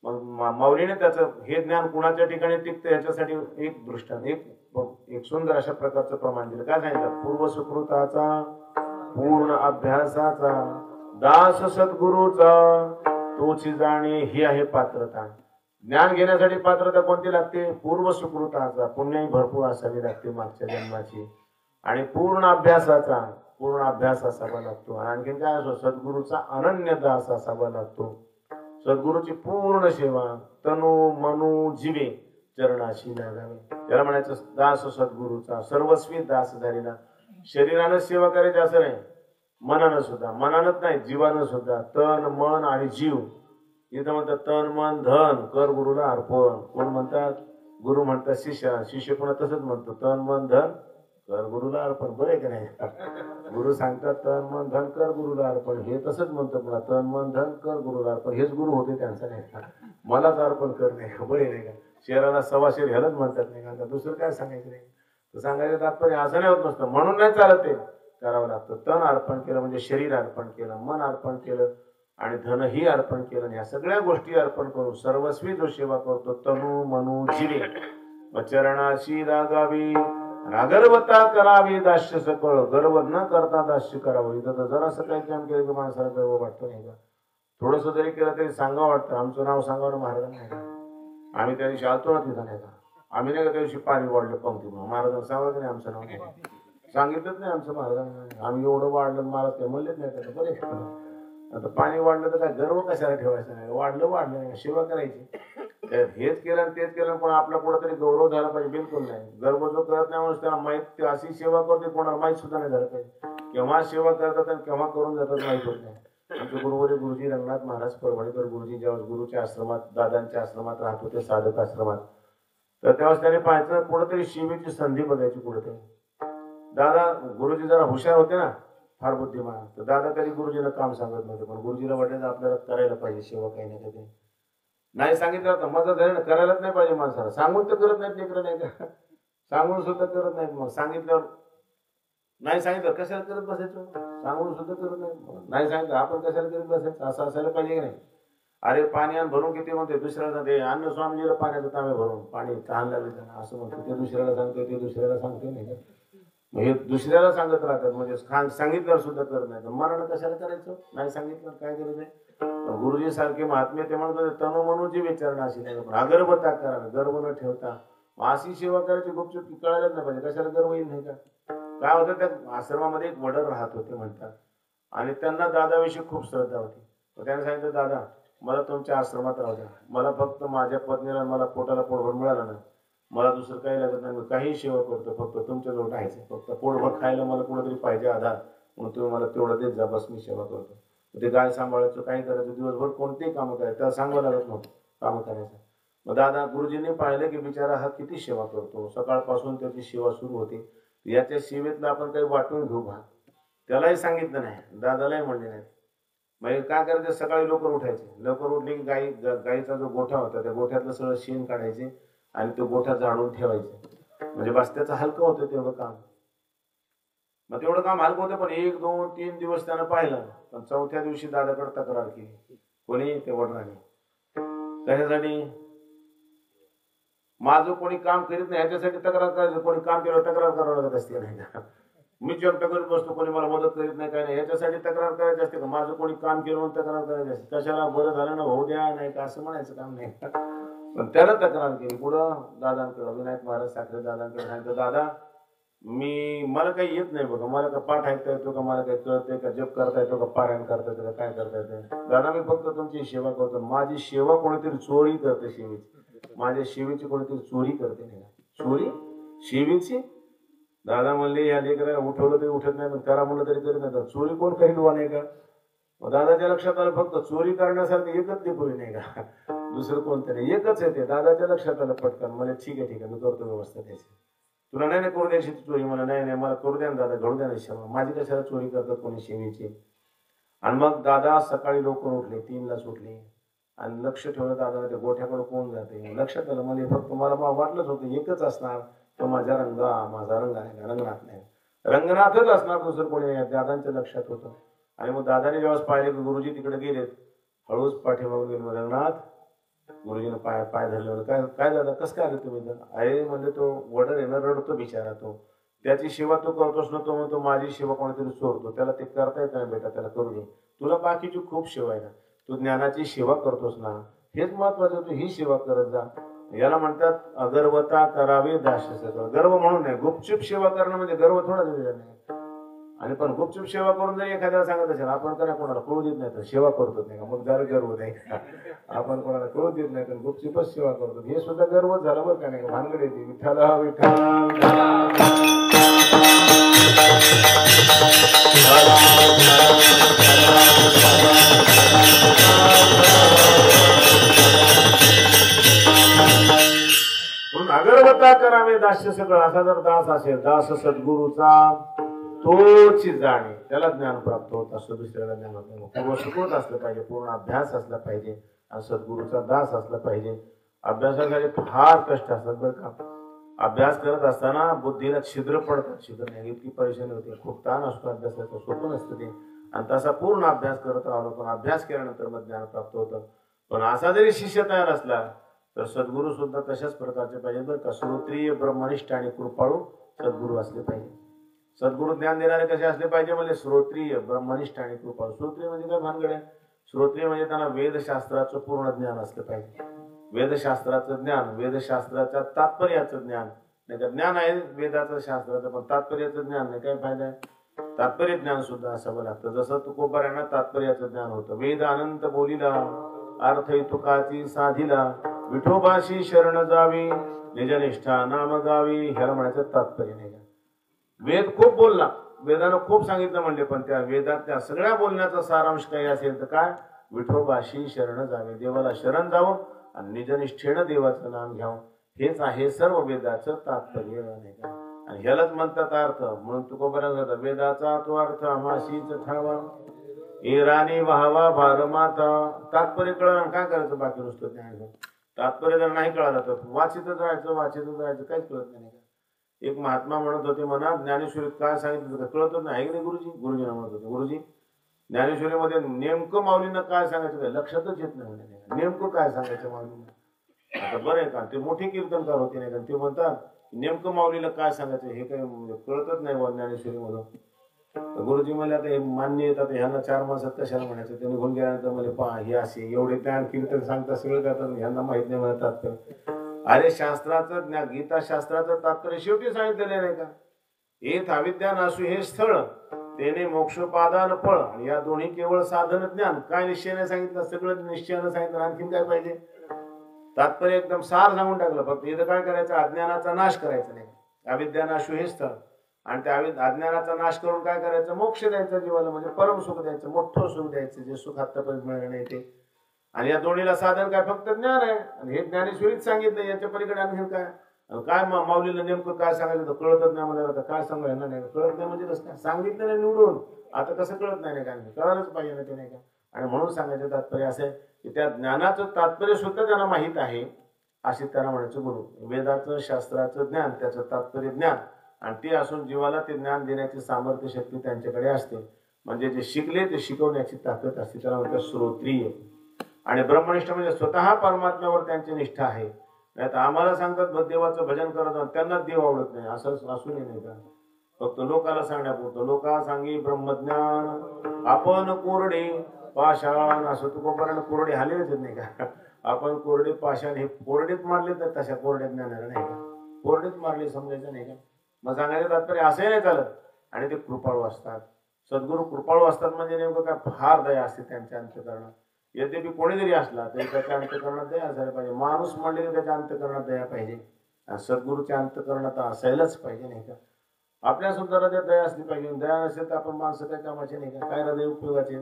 मग माऊलीने त्याचं हे ज्ञान कुणाच्या ठिकाणी टिकतं याच्यासाठी एक दृष्टांत एक सुंदर अशा प्रकारचं प्रमाण दिलं. काय सांगितलं पूर्व सुकृताचा पूर्ण अभ्यासाचा दास सद्गुरूचा तोची जाणे ही आहे पात्रता. ज्ञान घेण्यासाठी पात्रता कोणती लागते पूर्व सुकृताचा पुण्यही भरपूर असावी लागते मागच्या जन्माची आणि पूर्ण अभ्यास असावा लागतो. आणखीन काय असो सद्गुरूचा अनन्य दास असावा लागतो. सद्गुरूची पूर्ण सेवा तनु मनु जीवे चरणाशी लागावे. त्याला म्हणायचं दास सद्गुरूचा सर्वस्वी दास झालेला शरीरानं सेवा करायची असं नाही, मनानं सुद्धा, मनानच नाही जीवानं सुद्धा, तन मन आणि जीव. इथं म्हणतात तन मन धन कर गुरुला अर्पण. कोण म्हणतात? गुरु म्हणतात शिष्य, शिष्य पण तसंच म्हणतो तन मन धन कर गुरुला अर्पण. बरं आहे का नाही? गुरु सांगतात तन मन धन कर गुरुला अर्पण, हे तसंच म्हणतात मला तन मन धन कर गुरुला अर्पण. हेच गुरु होते त्यांचं नाही का, मलाच अर्पण करणे. बरे नाही का, शेराला सव्वा शेर ह्यालाच म्हणतात नाही का, दुसरं काय सांगायचं नाही. तर सांगायचं तात्पर्य असं नाही होत नसतं, म्हणून नाही चालत, ते करावं लागतं. तन अर्पण केलं म्हणजे शरीर अर्पण केलं, मन अर्पण केलं आणि धनही अर्पण केलं. या सगळ्या गोष्टी अर्पण करून सर्वस्वी जो सेवा करतो तनु मनु जिरे चरणाशी लागावी, रागर्वता करावी दास्य सकळ, गर्व न करता दास्य करावं. इथं तर जरासं काही काम केलं की माणसाला गर्व वाटतो नाही का, थोडंसं जरी केलं तरी सांगावं वाटतं. आमचं नाव सांगावं महाराज नाही का, आम्ही त्या दिवशी आलतो ना तिथं नाही का, आम्ही नाही का त्या दिवशी पाणी वाढलं पंक्ती म्हणून, महाराजांना सांगायचं नाही आमचं नाव नाही, सांगितलंच नाही आमचं महाराजांना. आम्ही एवढं वाढलं महाराज ते म्हणलेच नाही त्याचं. बरे आता पाणी वाढलं तर काय गर्व कशाला ठेवायचा नाही, वाढलं नाही, सेवा करायची. हेच केलं आणि तेच केलं पण आपला कुठेतरी गौरव झाला पाहिजे. बिलकुल नाही, गर्व जो करत नाही म्हणून त्याला माहित अशी सेवा करते कोणाला माहीत सुद्धा नाही झालं पाहिजे. केव्हा सेवा करतात आणि केव्हा करून जातात माहीत होत नाही. आमचे गुरुवरी गुरुजी रंगनाथ महाराज परभणीकर गुरुजी जेव्हा गुरुच्या आश्रमात दादांच्या आश्रमात राहत होते, साधक आश्रमात, तर तेव्हा त्याने पाहायचं कुठेतरी शिवेची संधी बघायची कुठेतरी. दादा गुरुजी जरा हुशार होते ना, फार बुद्धिमान, तर दादा कधी गुरुजीला काम सांगत नव्हते, पण गुरुजीला वाटायचं आपल्याला करायला पाहिजे सेवा काही नाही कधी. नाही सांगितलं तर मजा झाली ना, करायलाच नाही पाहिजे माणसाला. सांगून तर करत नाहीत लेकरं नाही का, सांगून सुद्धा करत नाहीत. मग सांगितल्यावर नाही सांगितलं कशाला करत बसायचं, सांगून सुद्धा करत नाही. नाही सांगितलं आपण कशाला करत बसायचं, असं असायला पाहिजे की नाही. अरे पाणी आण भरून किती म्हणते दुसऱ्याला, ते अन्न स्वामीजीला पाण्याचं तांबे भरून पाणी तहान लागले त्यांना असं म्हणतो, ते दुसऱ्याला सांगते, ते दुसऱ्याला सांगते नाही का. हे दुसऱ्याला सांगत राहतात, म्हणजे सांगितल्यावर सुद्धा करत नाही. मनानं कशाला करायचं, नाही सांगितलं काय गरज आहे. गुरुजी सारखे महात्मे ते म्हणतो तनु मनूची विचारणा अशी नाही, अगरबत्ता करा, गर्व न ठेवता अशी सेवा करायची. गुपचूप कळायलाच नाही पाहिजे, कशाला गर्व येईल नाही का. काय होतं त्या आश्रमामध्ये एक वडील राहत होते म्हणतात, आणि त्यांना दादाविषयी खूप श्रद्धा होती. त्याने सांगितलं दादा मला तुमच्या आश्रमात राहू द्या, मला फक्त माझ्या पत्नीला मला पोटाला पोटभर मिळालं ना, मला दुसरं काही लागत नाही, मी काही सेवा करतो, फक्त तुमच्याजवळ राहायचं, फक्त पोटभर खायला मला कुठेतरी पाहिजे आधार, म्हणून तुम्ही मला तेवढं देत जा, बस मी सेवा करतो. ते गाय सांभाळायचं, काही करायचं, दिवसभर कोणतेही कामं करायचं, त्याला सांगावं लागत नव्हतं कामं करायचं. मग दादा गुरुजींनी पाहिलं की बिचारा हा किती सेवा करतो, सकाळपासून त्याची सेवा सुरू होती, याच्या सेवेतला आपण काही वाटून घेऊ भाग. त्यालाही सांगितलं नाही, दादालाही म्हणले नाही. मग काय करायचं, सकाळी लवकर उठायचे, लवकर उठले की गाईचा जो गोठा होता त्या गोठ्यातलं सगळं शेण काढायचे आणि तो गोठा झाडून ठेवायचे, म्हणजे बस त्याचं हलकं होतं तेवढं काम. मग तेवढं काम हलकं होतं, पण 1, 2, 3 दिवस त्यानं पाहिलं, पण 4थ्या दिवशी दादाकडे तक्रार केली. कोणी? ते वडिलांनी. त्याच्यासाठी माझं कोणी काम करीत नाही ह्याच्यासाठी तक्रार करायचं, कोणी काम केलं तक्रार करावं लागत असते नाही का. मी एकटा करत बसतो, कोणी मला मदत करीत नाही काय नाही, याच्यासाठी तक्रार करायची असते का. माझं कोणी काम केलं म्हणून तक्रार करायची असते, कशाला बरं झालं ना होऊ द्या नाही का असं म्हणायचं काम नाही. पण त्याला तक्रार केली पुढं दादांकडे, विनायक महाराज साखरे दादांकडे. सांगितलं दादा मला काही येत नाही बघा, मला का पाठ ऐकता येतो का, मला काही कळतंय का, जप करता येतो का, पारायण करता येतो का, काय करता येतं. दादा मी फक्त तुमची सेवा करतो, माझी सेवा कोणीतरी चोरी करते, सेवेची माझ्या सेवेची कोणीतरी चोरी करते नाही. चोरी सेवेची? दादा म्हणले या लेकराला उठवलं तरी उठत नाही, पण करा म्हणलं तरी करत नाही, चोरी कोण करील वा नाही का. दादाच्या लक्षात आलं फक्त चोरी करण्यासारखं एकच लेकरू नाही का, दुसरं कोणतं नाही, एकच आहे ते. दादाच्या लक्षात आलं पटकन, म्हणजे ठीक आहे मी करतो व्यवस्था त्याची. तुला नाही करू द्यायची चोरी, मला नाही मला करू द्या ना दादा, घडू द्या ना सेवा, माझी कशाला चोरी करतात कोणी सेवेची. आणि मग दादा सकाळी लवकर उठले, 3ला उठले आणि लक्ष ठेवलं दादा त्या गोठ्याकडे कोण जाते. लक्षात आलं म्हणजे फक्त मला वाटलंच होतं एकच असणार, तो माझा रंग आहे, रंगनाथ नाही, रंगनाथच असणार, दुसरं कोणी नाही, दादांच्या लक्षात होतं. आणि मग दादाने जेव्हा पाहिले की गुरुजी तिकडे गेलेत, हळूच पाठीमागून गेले, रंगनाथ. गुरुजीने पाय धरले, काय दादा कसं काय आलं तुम्ही. अरे म्हणजे तो वडील आहे ना, रडतो बिचारा, तो त्याची सेवा तू करतोस ना, तो म्हणतो माझी सेवा कोणीतरी चोरतो, त्याला ते करता येत नाही बेटा, त्याला करू दे, तुला बाकीची खूप सेवा आहे ना, तू ज्ञानाची सेवा करतोस ना, हेच महत्वाचं, तू ही सेवा करत जा. याला म्हणतात अगर्वता करावी दास्य. गर्व म्हणून नाही, गुपचूप सेवा करणं म्हणजे गर्व थोडा दिलेला नाही. आणि पण गुपचूप सेवा करून जरी एखाद्याला सांगत असेल आपण काय कोणाला कळू देत नाही तर सेवा करतो नाही का, मग जरा गर्व नाही. आपण कोणाला कळू देत नाही तर गुपचूपच सेवा करतो, हे सुद्धा गर्वच झालं बरं का नाही का. भानगड येते विठ्ठला विठ्ठल. स्वतः करावे दास्य सगळं असा जर दास असेल, दास सद्गुरूचा तोच जाणे, त्याला ज्ञान प्राप्त होत असतं, दुसऱ्याला ज्ञान होत नाही. पूर्ण सुकृत असलं पाहिजे, पूर्ण अभ्यास असला पाहिजे आणि सद्गुरूचा दास असला पाहिजे. अभ्यासासाठी फार कष्ट असतात बरं का. अभ्यास करत असताना बुद्धीला छिद्र पडतात, छिद्र नाही इतकी परेशानी होते, खूप ताण असतो अभ्यासाचा, सोपं नसतं ते. आणि तसा पूर्ण अभ्यास करत राहिलो, पण अभ्यास केल्यानंतर मग ज्ञान प्राप्त होतं. पण असा जरी शिष्य तयार असला तर सद्गुरू सुद्धा तशाच प्रकारचे पाहिजे बरं का. श्रोत्रिय, ब्रह्मनिष्ठ आणि कृपाळू सद्गुरू असले पाहिजे. सद्गुरू ज्ञान देणारे कसे असले पाहिजे म्हणजे श्रोत्रिय, ब्रह्मनिष्ठ आणि कृपाळू. श्रोत्रिय म्हणजे काय भानगड आहे? श्रोत्रिय म्हणजे त्यांना वेदशास्त्राचं पूर्ण ज्ञान असलं पाहिजे. वेदशास्त्राचं ज्ञान, वेदशास्त्राच्या तात्पर्याचं ज्ञान. नाही का, ज्ञान आहे वेदाचं शास्त्राचं, पण तात्पर्याचं ज्ञान नाही, काय फायदा आहे? तात्पर्य ज्ञान सुद्धा असावं लागतं. जसं तुकोबाऱ्यांना तात्पर्याचं ज्ञान होतं. वेद अनंत बोलिला, अर्थ तुकाची साधिला, विठोबाशी शरण जावी, निजनिष्ठा नाम गावी. ह्याला म्हणायचं तात्पर्य नाही का. वेद खूप बोलला, वेदानं खूप सांगितलं म्हणले, पण त्या वेदातल्या सगळ्या बोलण्याचा सारांश काही असेल तर काय? विठोबाशी शरण जावे, देवाला शरण जावं आणि निजनिष्ठेनं देवाचं नाम घ्यावं. हेच आहे सर्व वेदाचं तात्पर्य नाही का. आणि ह्यालाच म्हणतात अर्थ. म्हणून तुकोबाऱ्यांना वेदाचा तो अर्थ आमाशीच ठावा, एराणी व्हावा भारमाता. तात्पर्य कळलं काय करायचं, बाकी नुसतं ज्ञान. तात्पर्य जर नाही कळालं तर वाचितच राहायचं, काहीच कळत नाही का. एक महात्मा म्हणत होते, म्हणा ज्ञानेश्वरीत काय सांगितलं कळतच नाही की गुरुजी. गुरुजींना म्हणत होते, गुरुजी ज्ञानेश्वरीमध्ये नेमकं माऊलीनं काय सांगायचं काय लक्षातच येत नाही म्हणे. नेमकं काय सांगायचं माऊलीनं? आता बरं आहे का, ते मोठे कीर्तनकार होते नाही का, ते म्हणतात नेमकं माऊलीला काय सांगायचं हे काही कळतच नाही ज्ञानेश्वरी मधून. गुरुजी मला आता हे मान्य येतात, ह्यांना 4 माणसात कशाला म्हणायचं. ते निघून गेल्यानंतर मला पहा हे असे एवढे ज्ञान कीर्तन सांगतात, सगळं करतात, ह्यांना माहित नाही मला तात्पर्य. अरे शास्त्राचं ज्ञान, गीता शास्त्राचं तात्पर्य शेवटी सांगितलेलं नाही का. एक अविद्यान असू हे स्थळ, तेने मोक्षोपादान फळ. आणि या दोन्ही केवळ साधन ज्ञान. काय निश्चयाने सांगितलं? सगळं निश्चयाने सांगितलं, आणखीन काय पाहिजे? तात्पर्य एकदम सार सांगून टाकलं. फक्त इथं काय करायचं? अज्ञानाचा नाश करायचा नाही. अविद्यानाशु हे स्थळ, आणि त्या अज्ञानाचा नाश करून काय करायचं? मोक्ष द्यायचा जीवाला, म्हणजे परम सुख द्यायचं, मोठं सुख द्यायचं, जे सुख आतापर्यंत मिळालं नाही ते. आणि या दोन्हीला साधन काय? फक्त ज्ञान आहे. आणि हे ज्ञानेश्वरीत सांगितलं, याच्या पलीकडे आणखी काय? काय माऊलीला नेमकं काय सांगायचं कळतच नाही मला. आता काय सांगू यांना नाही कळत नाही म्हणजे कसं काय? सांगितलं नाही निवडून, आता कसं कळत नाही काय? कळायलाच पाहिजे ना ते नाही का. आणि म्हणून सांगायचं तात्पर्य असं आहे की त्या ज्ञानाचं तात्पर्य सुद्धा त्यांना माहीत आहे, असे त्यांना म्हणायचं गुरु. वेदाचं शास्त्राचं ज्ञान, त्याचं तात्पर्य ज्ञान, आणि ते असून जीवाला ते ज्ञान देण्याची सामर्थ्य शक्ती त्यांच्याकडे असते. म्हणजे जे शिकले ते शिकवण्याची ताकद असते, त्याला म्हणतात श्रोत्रिय. आणि ब्रह्मनिष्ठ म्हणजे स्वतः परमात्म्यावर त्यांची निष्ठा आहे. नाही तर आम्हाला सांगतात देवाचं भजन करत, त्यांना देव आवडत नाही, असं असू नये नाही का. फक्त लोकाला सांगण्यापुरतं. लोका सांगी ब्रह्मज्ञान आपण कोरडे पाषाण, असं तुकोबाऱ्यांना कोरडे हालेच नाही का. आपण कोरडे पाषाण, हे कोरडेच मारले तर तशा कोरड्या ज्ञानाला नाही का, कोरडेच मारले समजायचं नाही का. मग सांगायचं तात्पर्य असंही नाही चालत. आणि ते कृपाळू असतात. सद्गुरू कृपाळू असतात म्हणजे नेमकं काय? फार दया असते त्यांच्या अंतःकरणात. यद्यपि कोणी जरी असला तरी त्याच्या अंतःकरणात दया असायला पाहिजे. माणूस म्हणले त्याच्या अंतःकरणात दया पाहिजे, आणि सद्गुरूच्या अंतःकरणात असायलाच पाहिजे नाही का. आपल्या सुद्धा हृदयात दया असली पाहिजे. दया नसेल तर आपण माणसं काय कामाचे नाही का. काय हृदय उपयोगाचे?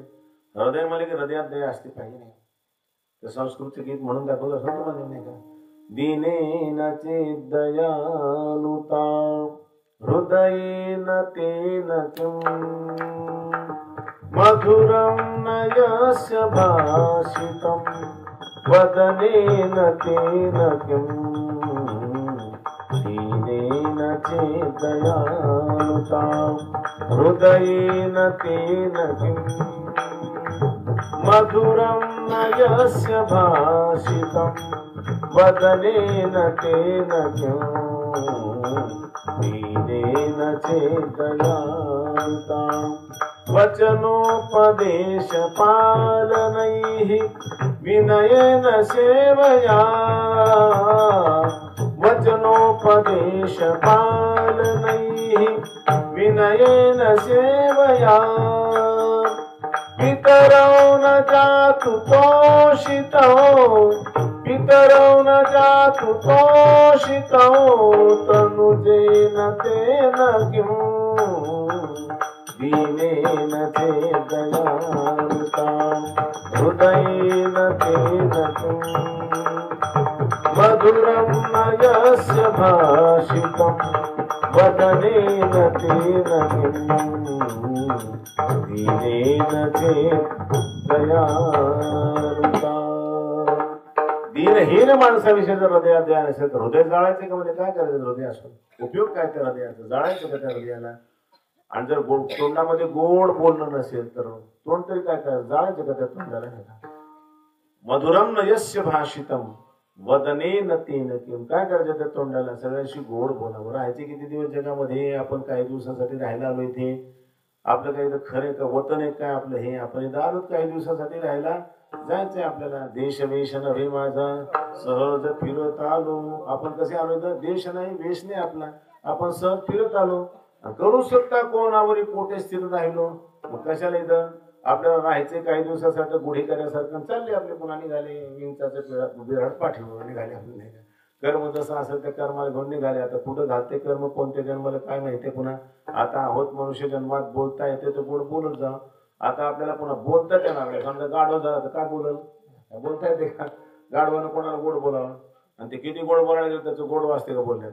हृदय म्हणले की हृदयात दया असली पाहिजे नाही. तर संस्कृतचे गीत म्हणून दाखवलं असं तुम्हाला नाही का. दीनेन चेत् दयानुता हृदयेन तेन किं मधुरं न यस्य भाषितं वदनेन तेन किं दीनेन चेत् दयानुता हृदयेन तेन किं मधुरं न यस्य भाषितं वदनेन तेन किं दीनेन चेत् दयानुता वचनोपदेश पालनैः विनयेन सेवया वचनोपदेश पालनैः विनयेन सेवया पितरौ न जातु तोषितौ पितरौ न जातु तोषितौ तनुजेन तेन किं दीनेन चेत् दयानुता हृदयेन तेन किं मधुरं यस्य भाषितं वदनेन तेन दीनेन चेत् दयालुता. दीनहीन माणसाविषयी जर हृदयात दया नसेल तर हृदय जाळायचे का? म्हणजे काय करायचं हृदय असून उपयोग काय त्या हृदयाचा? जाळायचं का त्या हृदयाला? आणि जर तोंडामध्ये गोड बोलणं नसेल तर तोंड तरी काय करायचं? जाळायचं का त्या तोंडाला? मधुरम यस्य भाषितम वदनेन तेन किम. काय करायचं त्या तोंडाला? सगळ्यांशी गोड बोलावं. राहायचे किती दिवस जगामध्ये? आपण काही दिवसासाठी राहायला आलो इथे. आपलं काही तर खरं का वतन आहे काय आपलं? हे आपण इथं आलो काही दिवसासाठी राहायला. जायचंय आपल्याला. देश वेश नव्हे माझा सहज फिरत आलो. आपण कसे आलो इथं? देश नाही वेश नाही आपला. आपण सहज फिरत आलो. करू शकता कोणावरी पोटे स्थिर राहिलो. मग कशाला इथं आपल्याला राहायचे काही दिवसासाठी गुढी करण्यासारखं चालले आपले. पुन्हा निघाले विंचाचं बिराड पाठीवर निघाले आपले. कर्म जसं असेल त्या कर्माला घेऊन निघाले. आता कुठं घालते कर्म कोणत्या जन्माला काय माहितीये. पुन्हा आता आहोत मनुष्य जन्मात बोलता येते तर गोड बोलत जा. आता आपल्याला पुन्हा बोलता येणार नाही. समजा गाढव झाला तर काय बोलल? बोलता येते का? गाढवानं कोणाला गोड बोलावं? आणि ते किती गोड बोलायला त्याचं गोड वाजते का बोलण्यात?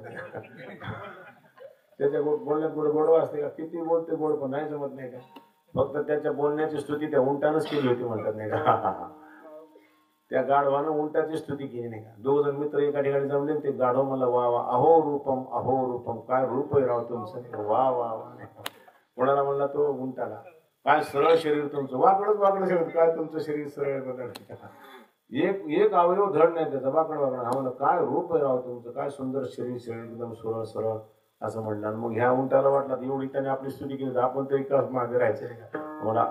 त्याच्या बोलण्यात गोड वाजते का? किती बोलते गोड पण नाही जमत नाही का? फक्त त्याच्या बोलण्याची स्तुती त्या उंटानच केली होती म्हणतात नाही का? त्या गाढवानं उंटाची स्तुती केली नाही का? दोघ जण मित्र एका ठिकाणी जमले. ते गाढव मला वा वा अहो रूपम काय रूप आहे राव तुमचं. वा वा वा. कोणाला म्हणला? तो उंटाला. काय सरळ शरीर तुमचं. वाकडं शरीर. काय तुमचं शरीर सरळ बघा. एक अवयव धड नाही त्याचा. वाकडं हा म्हणलं काय रूप आहे राव तुमचं. काय सुंदर शरीर एकदम सरळ सरळ असं म्हणलं. मग ह्या उंटाला वाटलं एवढी त्याने आपली स्तुती केली तर आपण तरी का मागे राहायचं का? मला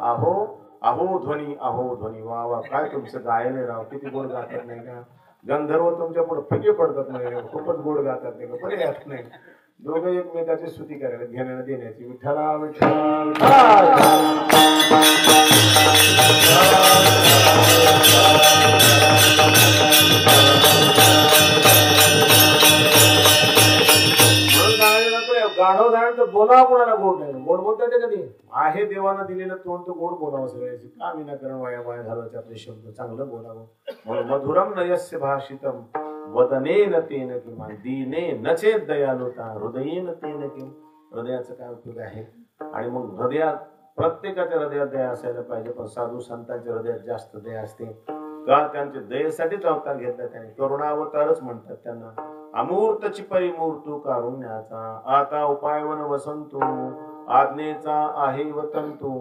अहो ध्वनी वा वा काय तुमचं गायन आहे राव. किती गोड गातात नाही का? गंधर्व तुमच्या पुढे फिके पडतात नाही. खूपच गोड गातात नाही का? बरे यात नाही. दोघं एकमेकाची स्तुती करायला घेण्याला देण्याची. विठ्ठला विठ्ठला. गाढव जाणार तर बोलावं कोणाला गोड नाही. गोड बोलता येते कधी? आहे देवानं दिलेलं तोंड तर गोड बोलावं सगळ्याची. का विनाकारण वाया घालवायचे आपले शब्द? चांगलं बोलावं. म्हणून मधुरम नयस्य भाषितम वदनेन तेन किमान दीनेन चेत् दयालुता हृदयेन तेन किम. हृदयाचा काय उपयोग आहे? आणि मग हृदयात प्रत्येकाच्या हृदयात दया असायला पाहिजे. पण साधू संतांच्या हृदयात जास्त दया असते का? त्यांच्या दयेसाठीच अवतार घेतला त्याने. करुणावतारच म्हणतात त्यांना. अमूर्तची परिमूर्तू कारुण्याचा आता उपायवन वसंतू आज्ञेचा आहे वतंतू.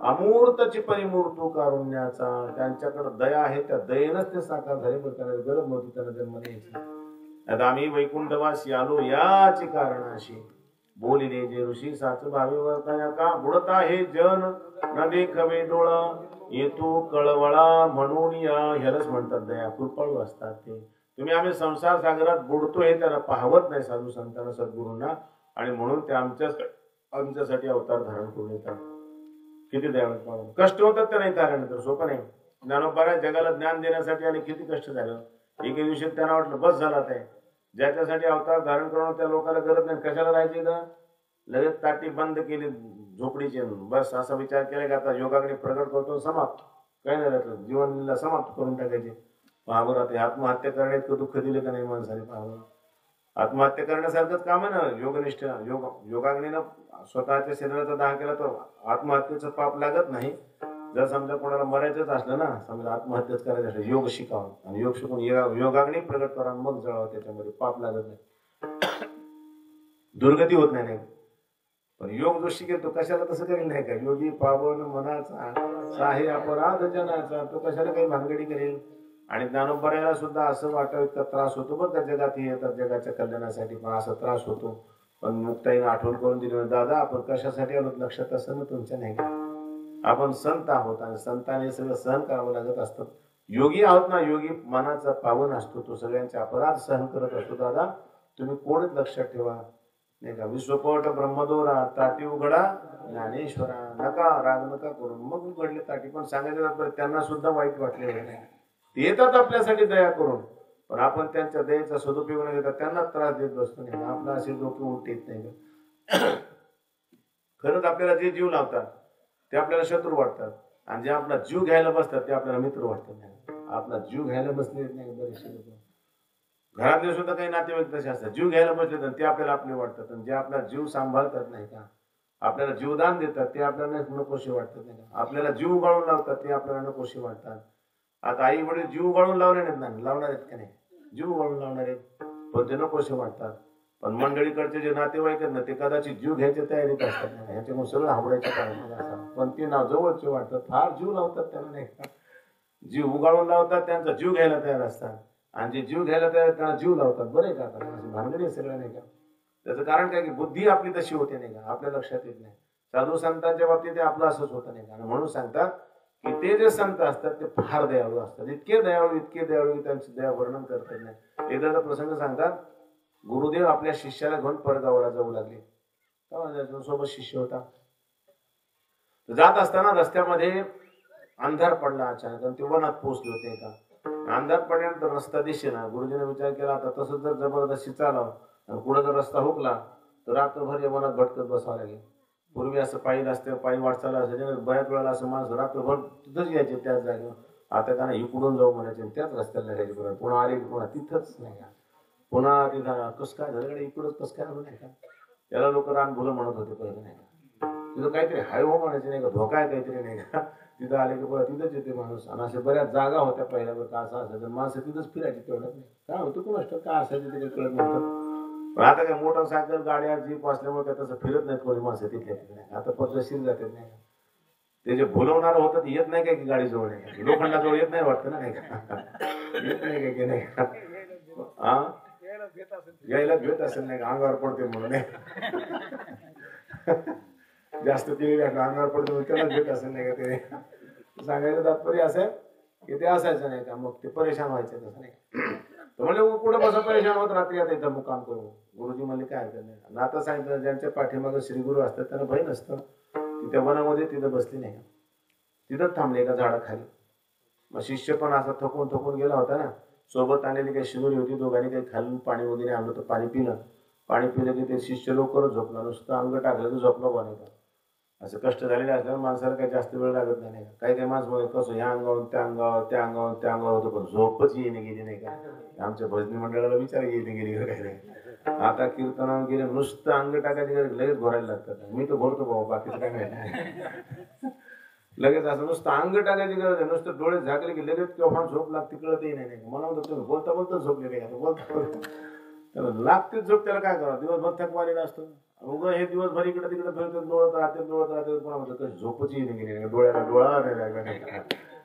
अमूर्तची परिमूर्तू कारुण्याचा. त्यांच्याकडे दया आहे. त्या दयेनच ते साकार झाले. पण त्यांना गरज नव्हती त्यांना जन्म द्यायची. आता आम्ही वैकुंठवासी आलो याची कारणाशी बोलिले जे ऋषी साच भावी वर्तया का बुडता हे जन न देखवे डोळा येतो कळवळा म्हणून या. ह्यालाच म्हणतात दया. कृपाळू असतात ते. तुम्ही आम्ही संसार सागरात बुडतोय त्याला पाहवत नाही साधू संतांना सद्गुरूंना. आणि म्हणून ते आमच्यासाठी अवतार धारण करून येतात. किती दयाळू. कष्ट होतात त्या नाही कारण तर सोपं नाही. ज्ञानोबाला जगाला ज्ञान देण्यासाठी आणि किती कष्ट झालं. एके दिवशी त्यांना वाटलं बस झाला ते. ज्याच्यासाठी अवतार धारण करणं त्या लोकांना गरज नाही. कशाला राहायचे ना? लगेच ताटी बंद केली झोपडीची. बस असा विचार केला की आता योगाकडे प्रगट करतो समाप्त. काही नाही राहतं. जीवनला समाप्त करून टाकायचे. पाहावर आता आत्महत्या करण्यात दुःख दिले का नाही माणसाने? पाहावं. आत्महत्या करण्यासारखंच काम आहे ना. योगनिष्ठ योगाग्नीनं स्वतःच्या शरीराचा दाह केला तर आत्महत्येचं पाप लागत नाही. जर समजा कोणाला मरायचंच असलं ना समजा आत्महत्याच करायचं असलं योग शिकावं आणि योग शिकून योगाग्नी प्रगट करा मग जळावं. त्याच्यामध्ये पाप लागत नाही. दुर्गती होत नाही. पण योग जो शिकेल तो कशाला तसं करेल नाही का? योगी पावन मनाचा साहे अपराध जनाचा. तो कशाला काही भानगडी करेल. आणि ज्ञानोबरायला सुद्धा असं वाटावं इतका त्रास होतो बरं. त्या जगात येतात जगाच्या कल्याणासाठी पण असा त्रास होतो. पण मुक्ताईने आठवण करून दिली दादा आपण कशासाठी आलो लक्षात असं ना तुमच्या नाही का? आपण संत आहोत आणि संतांनी सगळं सहन करावं लागत असतं. योगी आहोत ना. योगी मनाचा पावन असतो. तो सगळ्यांचे अपराध सहन करत असतो. दादा तुम्ही कोणच लक्षात ठेवा नाही का? विश्वपट ब्रह्मदोरा ताटी उघडा ज्ञानेश्वरा. नका राग नका करून. मग उघडले ताटी. पण सांगायचं त्यांना सुद्धा वाईट वाटले नाही. ते येतात आपल्यासाठी दया करून पण आपण त्यांच्या दयेचा सदुपयोग न घेता त्यांना त्रास देत बसतो नाही. आपला असे डोके उलटे येत नाही. खरंच आपल्याला जे जीव लावतात ते आपल्याला शत्रू वाटतात आणि जे आपला जीव घ्यायला बसतात ते आपल्याला मित्र वाटतात. आपला जीव घ्यायला बसले नाही बरेचसे लोक. घरातले सुद्धा काही नातेवाईक तसे असतात, जीव घ्यायला बसले तर ते आपल्याला आपले वाटतात, आणि जे आपला जीव सांभाळतात नाही का, आपल्याला जीवदान देतात ते आपल्याला नकोशी वाटतात नाही का, आपल्याला जीव गाळून लावतात ते आपल्याला नकोशी वाटतात. आता आई वडील जीव गाळून लावणार आहेत ना, लावणार आहेत का नाही, जीव गाळून लावणार आहेत, पण ते नकोशी वाटतात. पण मंडळीकडचे जे नातेवाईक आहेत ना ते कदाचित जीव घ्यायच्या तयारीत असतात नाही, ह्याच्यामुळे सगळं आवडायच्या काळामध्ये असतात, पण ते नाव जवळचे वाटतात, फार जीव लावतात त्यांना नाही का, जीव उगाळून लावतात, त्यांचा जीव घ्यायला तयार असतात, आणि जे जीव घ्यायला तयार त्यांना जीव लावतात. बरे का भानगडी सगळं नाही का. त्याचं कारण काय की बुद्धी आपली तशी होते नाही का, आपल्या लक्षात येत नाही. साधू संतांच्या बाबतीत आपलं असंच होतं नाही का, म्हणून सांगतात की ते जे संत असतात ते फार दयाळू असतात, इतके दयाळू त्यांचे दया वर्णन करतात नाही. एकदा प्रसंग सांगतात, गुरुदेव आपल्या शिष्याला घेऊन परगावाला जाऊ लागले. सोबत शिष्य होता. जात असताना रस्त्यामध्ये अंधार पडला अचानक, आणि ते वनात पोहोचले होते का. अंधार पडल्यानंतर रस्ता दिसेना. गुरुजीने विचार केला आता तसंच जर जबरदस्ती चालाव आणि पुढे जर रस्ता हुकला तर रात्रभर या वनात भटकत बसावं लागेल. पूर्वी असं पायी रस्ते पायी वाटचाल असायचे, बऱ्याच वेळेला असं माणसं रात्रभर तिथंच यायचे त्याच जागेवर. आता त्यांना इकडून जाऊ म्हणायचे, त्याच रस्त्याला लागायचे. बरोबर पुन्हा आले पुन्हा तिथंच नाही का, पुन्हा तिथं कस काय झालं इकडंच कस काय आलं नाही का. त्याला लोक रानभुलं म्हणत होते पहिलं नाही का, तिथं काहीतरी हाय हो म्हणायचे नाही का, धोका आहे काहीतरी नाही का. तिथं आले की बरं तिथंच येते माणूस. आणि अशा बऱ्याच जागा होत्या पहिल्या, बरं का असं असायचं माणसं तिथंच फिरायची, तेवढंच नाही काय होतं कोण काय असायचं ते काही कळत नव्हतं. पण आता काय मोटरसायकल गाड्या जीप असल्यामुळे काय तसं फिरत नाहीत कोणी माणसं तिथल्या तिथे. आता पद्धतशीर जातात नाही का. ते जे भुलवणार होतं येत नाही काय की गाडी जवळ नाही, लोखंडाजवळ येत नाही वाटतं ना नाही का, येत नाही काय की नाही का. हा यायला भेट असेल नाही का, अंगावर पडते म्हणून जास्त ते अंगावर पडते त्याला भेट असेल नाही का. ते सांगायचं तात्पर्य असं की ते असायचं नाही का, मग ते परेशान व्हायचं तसं नाही. तर म्हणजे पुढे बसा परेशान होत रात्री आता इथं मुक्काम करू. गुरुजी म्हणले काय हरकत नाही. आता सांगितलं ज्यांच्या पाठीमागे श्रीगुरु असतात त्यांना भय नसतं. त्या वनामध्ये तिथं बसली नाही, तिथंच थांबले एका झाडाखाली. मग शिष्य पण असा थकून गेला होता ना, सोबत आलेली काही शिदोरी होती, दोघांनी काही खाल्लं पाणी वगैरे आणलं तर पाणी पिलं की ते शिष्य लवकरच झोपला. नुसतं अंग टाकलं तर झोपलं बनायचं. असं कष्ट झालेलं असल्यावर माणसाला काही जास्त वेळ लागत नाही. काही माणसं कसं ह्या अंगावर त्या अंगावर होतं, पण झोपच येणे गेली नाही का. आमच्या भजनी मंडळाला विचार येणे गेली का काही नाही. आता कीर्तनावर गेले नुसतं अंग टाकायचे लगेच घोरायला लागतात. मी तर घोरतो बाबा, बाकीचं काय नाही. लगेच असं नुसतं अंग टाकायची गरज आहे. नुसतं डोळे झाकले की लगेच केव्हा झोप लागते कळतही नाही. मला म्हणतो बोलता बोलता झोपले नाही, बोलता लागते झोप. त्याला काय करावं, दिवसभर थकवालेला असतो. उगं हे दिवसभर इकडे तिकडे फिरतात, डोळत राहते पुन्हा म्हणतो कशी झोपच येणे गेली नाही, डोळ्याला डोळा नाही लागला नाही का.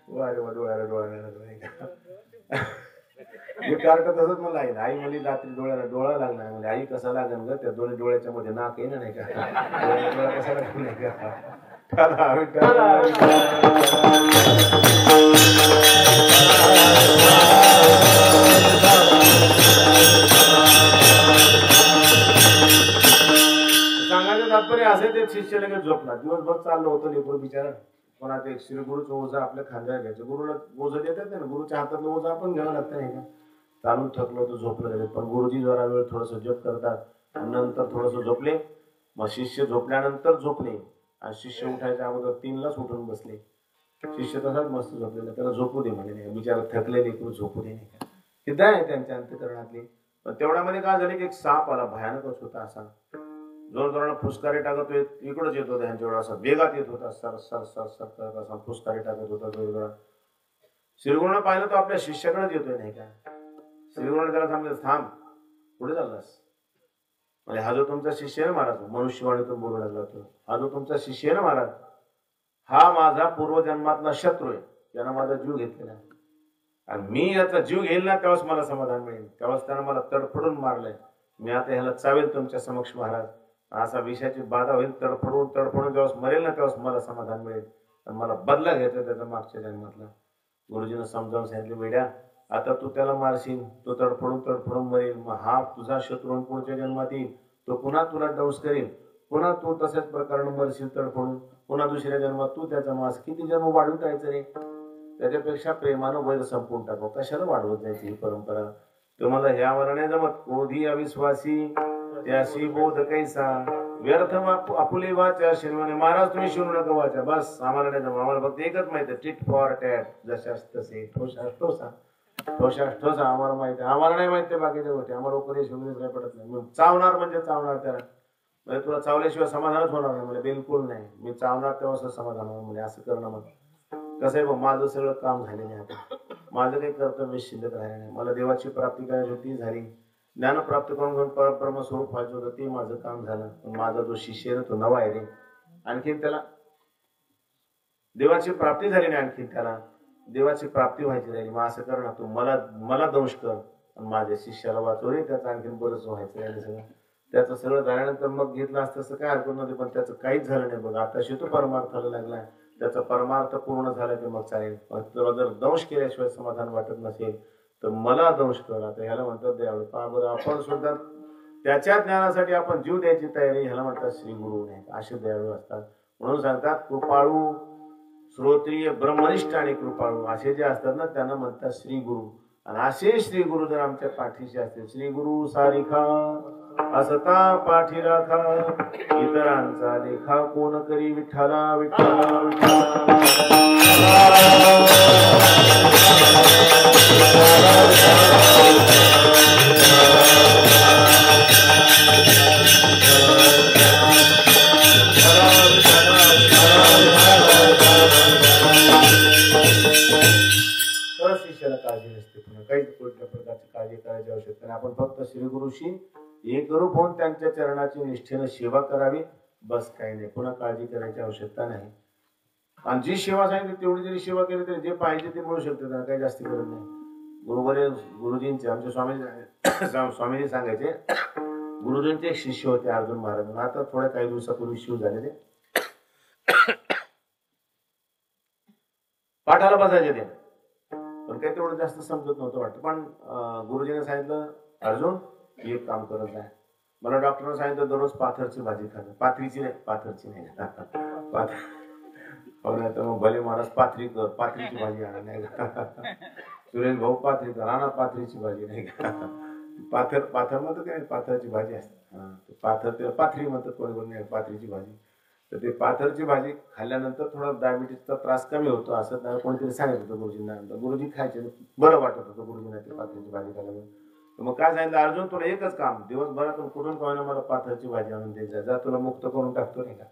वारे वा डोळ्याला डोळा नाही लागला नाही का. हे कार्ट तसंच मला आहे. आई म्हणली रात्री डोळ्याला डोळा लागला. म्हणजे आई कसा लागेल ग, त्या दोन्ही डोळ्याच्या मध्ये नाक येणं नाही का, डोळा कसा लागला नाही का. सांगायचं तात्पर्य असे ते शिष्य लगेच झोपला. दिवसभर चाललं होतं लेकरू बिचारा. पण आता एक श्री गुरुचं ओझं आपल्या खांद्यावर घ्यायचं. गुरुला ओझं देतात ना, गुरुच्या हातातलं ओझं आपण घ्यावं लागतं नाही का. चालून थकलो तर झोपलं लगेच. पण गुरुजी जरा वेळ थोडस जप करतात आणि नंतर थोडस झोपले. मग शिष्य झोपल्यानंतर झोपले आणि शिष्य उठायच्या अगोदर 3लाच उठून बसले. शिष्य तसाच मस्त झोपलेला, त्याला झोपू दे म्हणे नाही, बिचारा थकले लेकरू झोपू दे नाही का. हे दया आहे त्यांच्या अंतःकरणातली. पण तेवढ्यामध्ये काय झाले की एक साप आला, भयानकच होता. असा जोर जोरानं फुसकारे टाकत इकडंच येत होता ह्यांच्यावर, असा वेगात येत होता, सर सर सर सर करत असा फुसकारे टाकत होता जोर जोरात. श्रीगुरूंना पाहिलं तो आपल्या शिष्याकडेच येतोय नाही का. श्रीगुरूने त्याला सांगितलं थांब, पुढे चाललास म्हणजे हा जो तुमचा शिष्य आहे ना महाराज, मनुष्यवाणीतून बोलू लागला तो, हा जो तुमचा शिष्य आहे ना महाराज, हा माझा पूर्वजन्मातला शत्रू आहे, त्यानं माझा जीव घेतलेला आहे. आणि मी याचा जीव घेईल ना त्यावेळेस मला समाधान मिळेल. त्यावेळेस त्यानं मला तडफडून मारलंय. मी आता ह्याला चावेल तुमच्या समक्ष महाराज. असा विषयाची बाधा होईल, तडफडून ज्यावेळेस मरेल ना त्यावेळेस मला समाधान मिळेल. आणि मला बदला घ्यायचा त्याचा मागच्या जन्मातला. गुरुजीनं समजावून सांगितले, वेड्या आता तू त्याला मारशील, तो तडफडून मरेल, मग हा तुझा शत्रू पुढच्या जन्मात येईल, तो पुन्हा तुला दंश करेल, पुन्हा तू तशाच प्रकारे मरशील तडफडून, पुन्हा दुसऱ्या जन्मात तू त्याचा मास. किती जन्म वाढवून जायचं रे. त्याच्यापेक्षा प्रेमानं वैर संपून टाकू, कशाला वाढवत जायची ही परंपरा. तुम्हाला ह्यावर नाही जमत. कोधी अविश्वासी त्याशी बोध कैसा, व्यर्थ आपुले वाचा शिरवणे. महाराज तुम्ही शिरू नका वाचा, बस आम्हाला नाही जमत, आम्हाला फक्त एकच माहिती आहे, टिट फॉर टॅट, जशास तसे ठोसा ठोसा. ठोस आम्हाला माहिती, आम्हाला नाही माहिती बाकीच्या गोष्टी, आम्हाला उपदेश वगैरे काही पडत नाही. चावणार म्हणजे चावणार त्याला, म्हणजे तुला चावल्याशिवाय समाधानच होणार नाही म्हणजे बिलकुल नाही. मी चावणार तेव्हा समाधान होणार म्हणजे असं करणं. मग कसं आहे बघ, माझं सगळं काम झालेलं आहे. आता माझं काही कर्तव्य शिल्लक राहिलं नाही. मला देवाची प्राप्ती करायची होती, झाली. ज्ञान प्राप्त करून घेऊन परब्रह्म स्वरूप व्हायचं होतं, ते माझं काम झालं. पण माझा जो शिष्य आहे तो नवा आहे रे, आणखीन त्याला देवाची प्राप्ती झाली नाही, आणखीन त्याला देवाची प्राप्ती व्हायची राहिली. मग असं कर ना, तू मला दंश कर आणि माझ्या शिष्याला वाचव रे, त्याचं आणखीन बरंच व्हायचं राहिलं सगळं. त्याचं सगळं झाल्यानंतर मग घेतलं असतं असं काय हरकत नव्हती, पण त्याचं काहीच झालं नाही. बघ आता तो परमार्थाला लागलाय, त्याचा परमार्थ पूर्ण झाला की मग चालेल. पण तुला जर दंश केल्याशिवाय समाधान वाटत नसेल तर मला दंश कर. आता ह्याला म्हणतात दयाळू. पहा बरं, आपण सुद्धा त्याच्या ज्ञानासाठी आपण जीव द्यायची तयारी, ह्याला म्हणतात श्री गुरु नाही. असे दयाळू असतात. म्हणून सांगतात कृपाळू, श्रोत्रिय, ब्रह्मनिष्ठ आणि कृपाळू असे जे असतात ना, त्यांना म्हणतात श्री गुरु. आणि असे श्री गुरु जर आमच्या पाठीशी असतील, श्री गुरु सारिखा असता पाठी राखा, इतरांचा लेखा कोण करी, विठ्ठला विठ्ठला विठ्ठला. शिष्याला काळजी नसते, पुन्हा काहीच कुठल्या प्रकारची काळजी करायची आवश्यकता नाही. आपण फक्त श्री गुरुशी एक रूप होऊन त्यांच्या चरणाची निष्ठेनं सेवा करावी, बस काही नाही. पुन्हा काळजी करायची आवश्यकता नाही. आणि जी सेवा सांगितली तेवढी जरी सेवा केली तरी जे पाहिजे ते मिळू शकते, त्यांना काही जास्ती करत नाही. बरोबर गुरुजींचे आमचे स्वामीजी सांगायचे, गुरुजींचे एक शिष्य होते अर्जुन महाराज. आता थोड्या काही दिवसापूर्वी शिव झाले. ते पाठाला बसायचे ते, पण काही तेवढं जास्त समजत नव्हतं वाटतं. पण गुरुजीने सांगितलं, अर्जुन एक काम करत आहे. मला डॉक्टरने सांगितलं दररोज पाथरची भाजी खाणं. पाथरीची नाही, पाथरची नाही. तर मग भले महाराज पाथरी कर, पाथरीची भाजी आणा नाही का. सुरेश भाऊ पाथरी कर, आणा पाथरीची भाजी नाही का. पाथर म्हणतात काय, पाथरची भाजी असते. पाथर त्याला पाथरी म्हणतात, कोणी नाही पाथरीची भाजी. तर ते पाथरची भाजी खाल्ल्यानंतर थोडा डायबिटीसचा त्रास कमी होतो असं कोणीतरी सांगितलं होतं गुरुजींना. गुरुजी खायचे, बरं वाटत होतं गुरुजींना ते पाथरीची भाजी खाल्ल्यामुळे. मग काय सांगितलं, अर्जुन तुला एकच काम, दिवसभरातून कुठून का मला पाथरची भाजी आणून द्यायचं, जा तुला मुक्त करून टाकतो नाही का.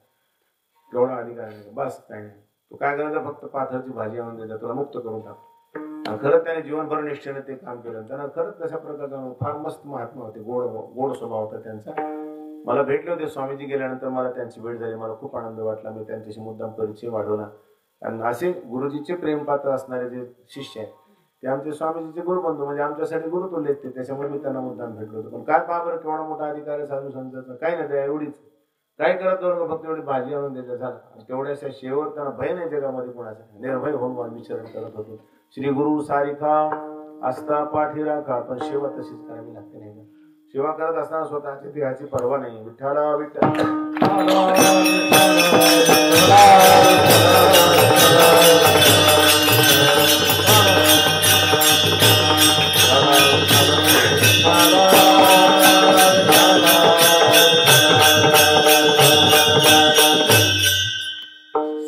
तेवढा अधिकार नाही, बस काय नाही. तू काय करायचं, फक्त पाथरची भाजी आणून द्यायचा, तुला मुक्त करून टाकतो. आणि खरंच त्याने जीवनभर निष्ठेने ते काम केलं. त्यांना खरंच तशा प्रकारचा फार मस्त महात्मा होते, गोड स्वभाव होता त्यांचा. मला भेटले होते स्वामीजी गेल्यानंतर, मला त्यांची भेट झाली, मला खूप आनंद वाटला. मी त्यांच्याशी मुद्दाम परिचय वाढवला. आणि असे गुरुजीचे प्रेमपात्र असणारे जे शिष्य आहेत ते आमचे स्वामीजीचे गुरुबंधू, म्हणजे आमच्यासाठी गुरु तुल्य ते. त्याच्यामुळे मी त्यांना मुद्दाम भेटलो होतो. पण काय पहा बरं, केवढा मोठा अधिकार आहे साधू संतांचा. काही नाही, त्या एवढीच काय करत जाऊ, फक्त एवढी भाजी आणून द्यायचं झालं. तेवढ्याशा शेवर त्यांना भय नाही जगामध्ये कोणाचा, निर्भय होऊन विचारण करत होतो. श्री गुरु सारिखा असता पाठी राखा. पण सेवा तशीच करावी लागते नाही का. सेवा करत असताना स्वतःची देहाची पर्वा नाही. विठ्ठला विठ्ठला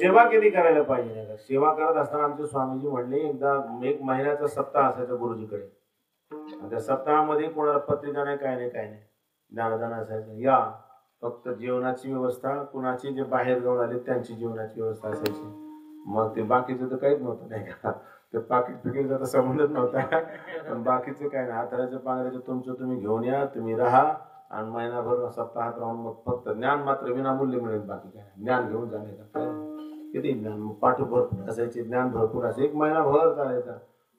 सेवा किती करायला पाहिजे नाही का. सेवा करत असताना आमचे स्वामीजी म्हणले, एकदा एक महिन्याचा सप्ताह असायचा गुरुजीकडे. त्या सप्ताहामध्ये कोणाला पत्रिका नाही, काय नाही, काय नाही, ज्ञानदान असायचं. या फक्त जेवणाची व्यवस्था, कुणाची जे बाहेर जाऊन आले त्यांची जेवणाची व्यवस्था असायची. मग ते बाकीचं तर काहीच नव्हतं नाही का. ते पाकिट पिकिटचा तर संबंधच नव्हता. पण बाकीचं काय नाही, हाताळायचं पांघरायचं तुमचं तुम्ही घेऊन या, तुम्ही राहा आणि महिनाभर सप्ताहात राहून मग फक्त ज्ञान मात्र विनामूल्य मिळेल. बाकी काय ज्ञान घेऊन जाणे का, किती ज्ञान, पाठ भरपूर असायचे, ज्ञान भरपूर असायचे. एक महिनाभर चालायचा.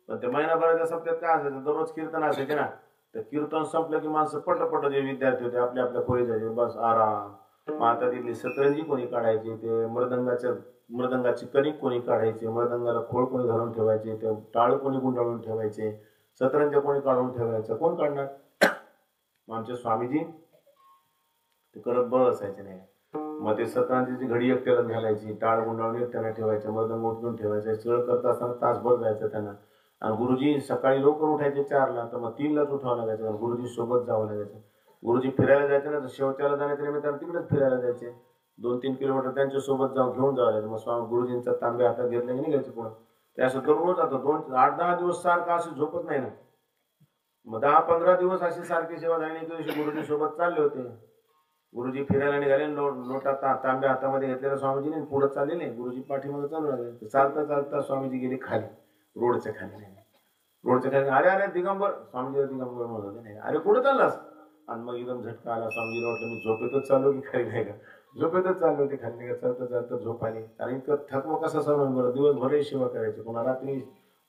पण त्या महिनाभराच्या सप्त्यात काय असायचं, दररोज कीर्तन असायचे ना. तर कीर्तन संपलं की माणसं पट जे विद्यार्थी होते आपल्या आपल्या खोली जायचे, बस आराम. मग आता तिथली सतरंजी कोणी काढायची, ते मृदंगाची कणिक कोणी काढायचे, मृदंगाला खोळ कोणी घालून ठेवायचे, ते टाळ कोणी गुंडाळून ठेवायचे, सतरंज कोणी काढून ठेवायचं, कोण काढणार. मग आमचे स्वामीजी ते करत बसायचे नाही. मग ते सतरंजीची घडी एकट्याला घालायची, टाळ गुंडाळून एकट्याला ठेवायचं, मृदंग उठून ठेवायचं. सगळं करत असताना तासभर जायचं त्यांना. आणि गुरुजी सकाळी लवकर उठायचे 4ला, तर मग 3लाच उठावं लागायचं. गुरुजी सोबत जावं लागायचं. गुरुजी फिरायला जायचे ना, तर शौचाला जाण्याच्या निमित्तानं तिकडेच फिरायला जायचे. 2-3 किलोमीटर त्यांच्या सोबत घेऊन जावं लागायचं. मग स्वामी गुरुजींचा तांबे हातात घेतला की निघायचे पुढं. ते असं दररोज आता 8-10 दिवस सारखं असं झोपत नाही ना. मग 10-15 दिवस अशी सारखी सेवा झाली. एक दिवशी गुरुजी सोबत चालले होते. गुरुजी फिरायला निघाले. लोटा तांब्या हातामध्ये घेतलेला स्वामीजीने पुढे चाललेले. गुरुजी पाठीमागे चालू लागले. चालता चालता स्वामीजी गेले खाली, रोडच्या खाली. रोडच्या खाली अरे अरे दिगंबर, स्वामीजी दिगंबर म्हणत नाही. अरे कुठं चाललास? आणि मग एकदम झटका आला. स्वामीजीला वाटलं मी झोपेतच चाललो की खाली नाही का. झोपेतच चाललो होते खाली नाही का. चालता चालता झोप आली. आणि इतकं थकवा कसा सहन बरं. दिवसभरही सेवा करायची. पुन्हा रात्री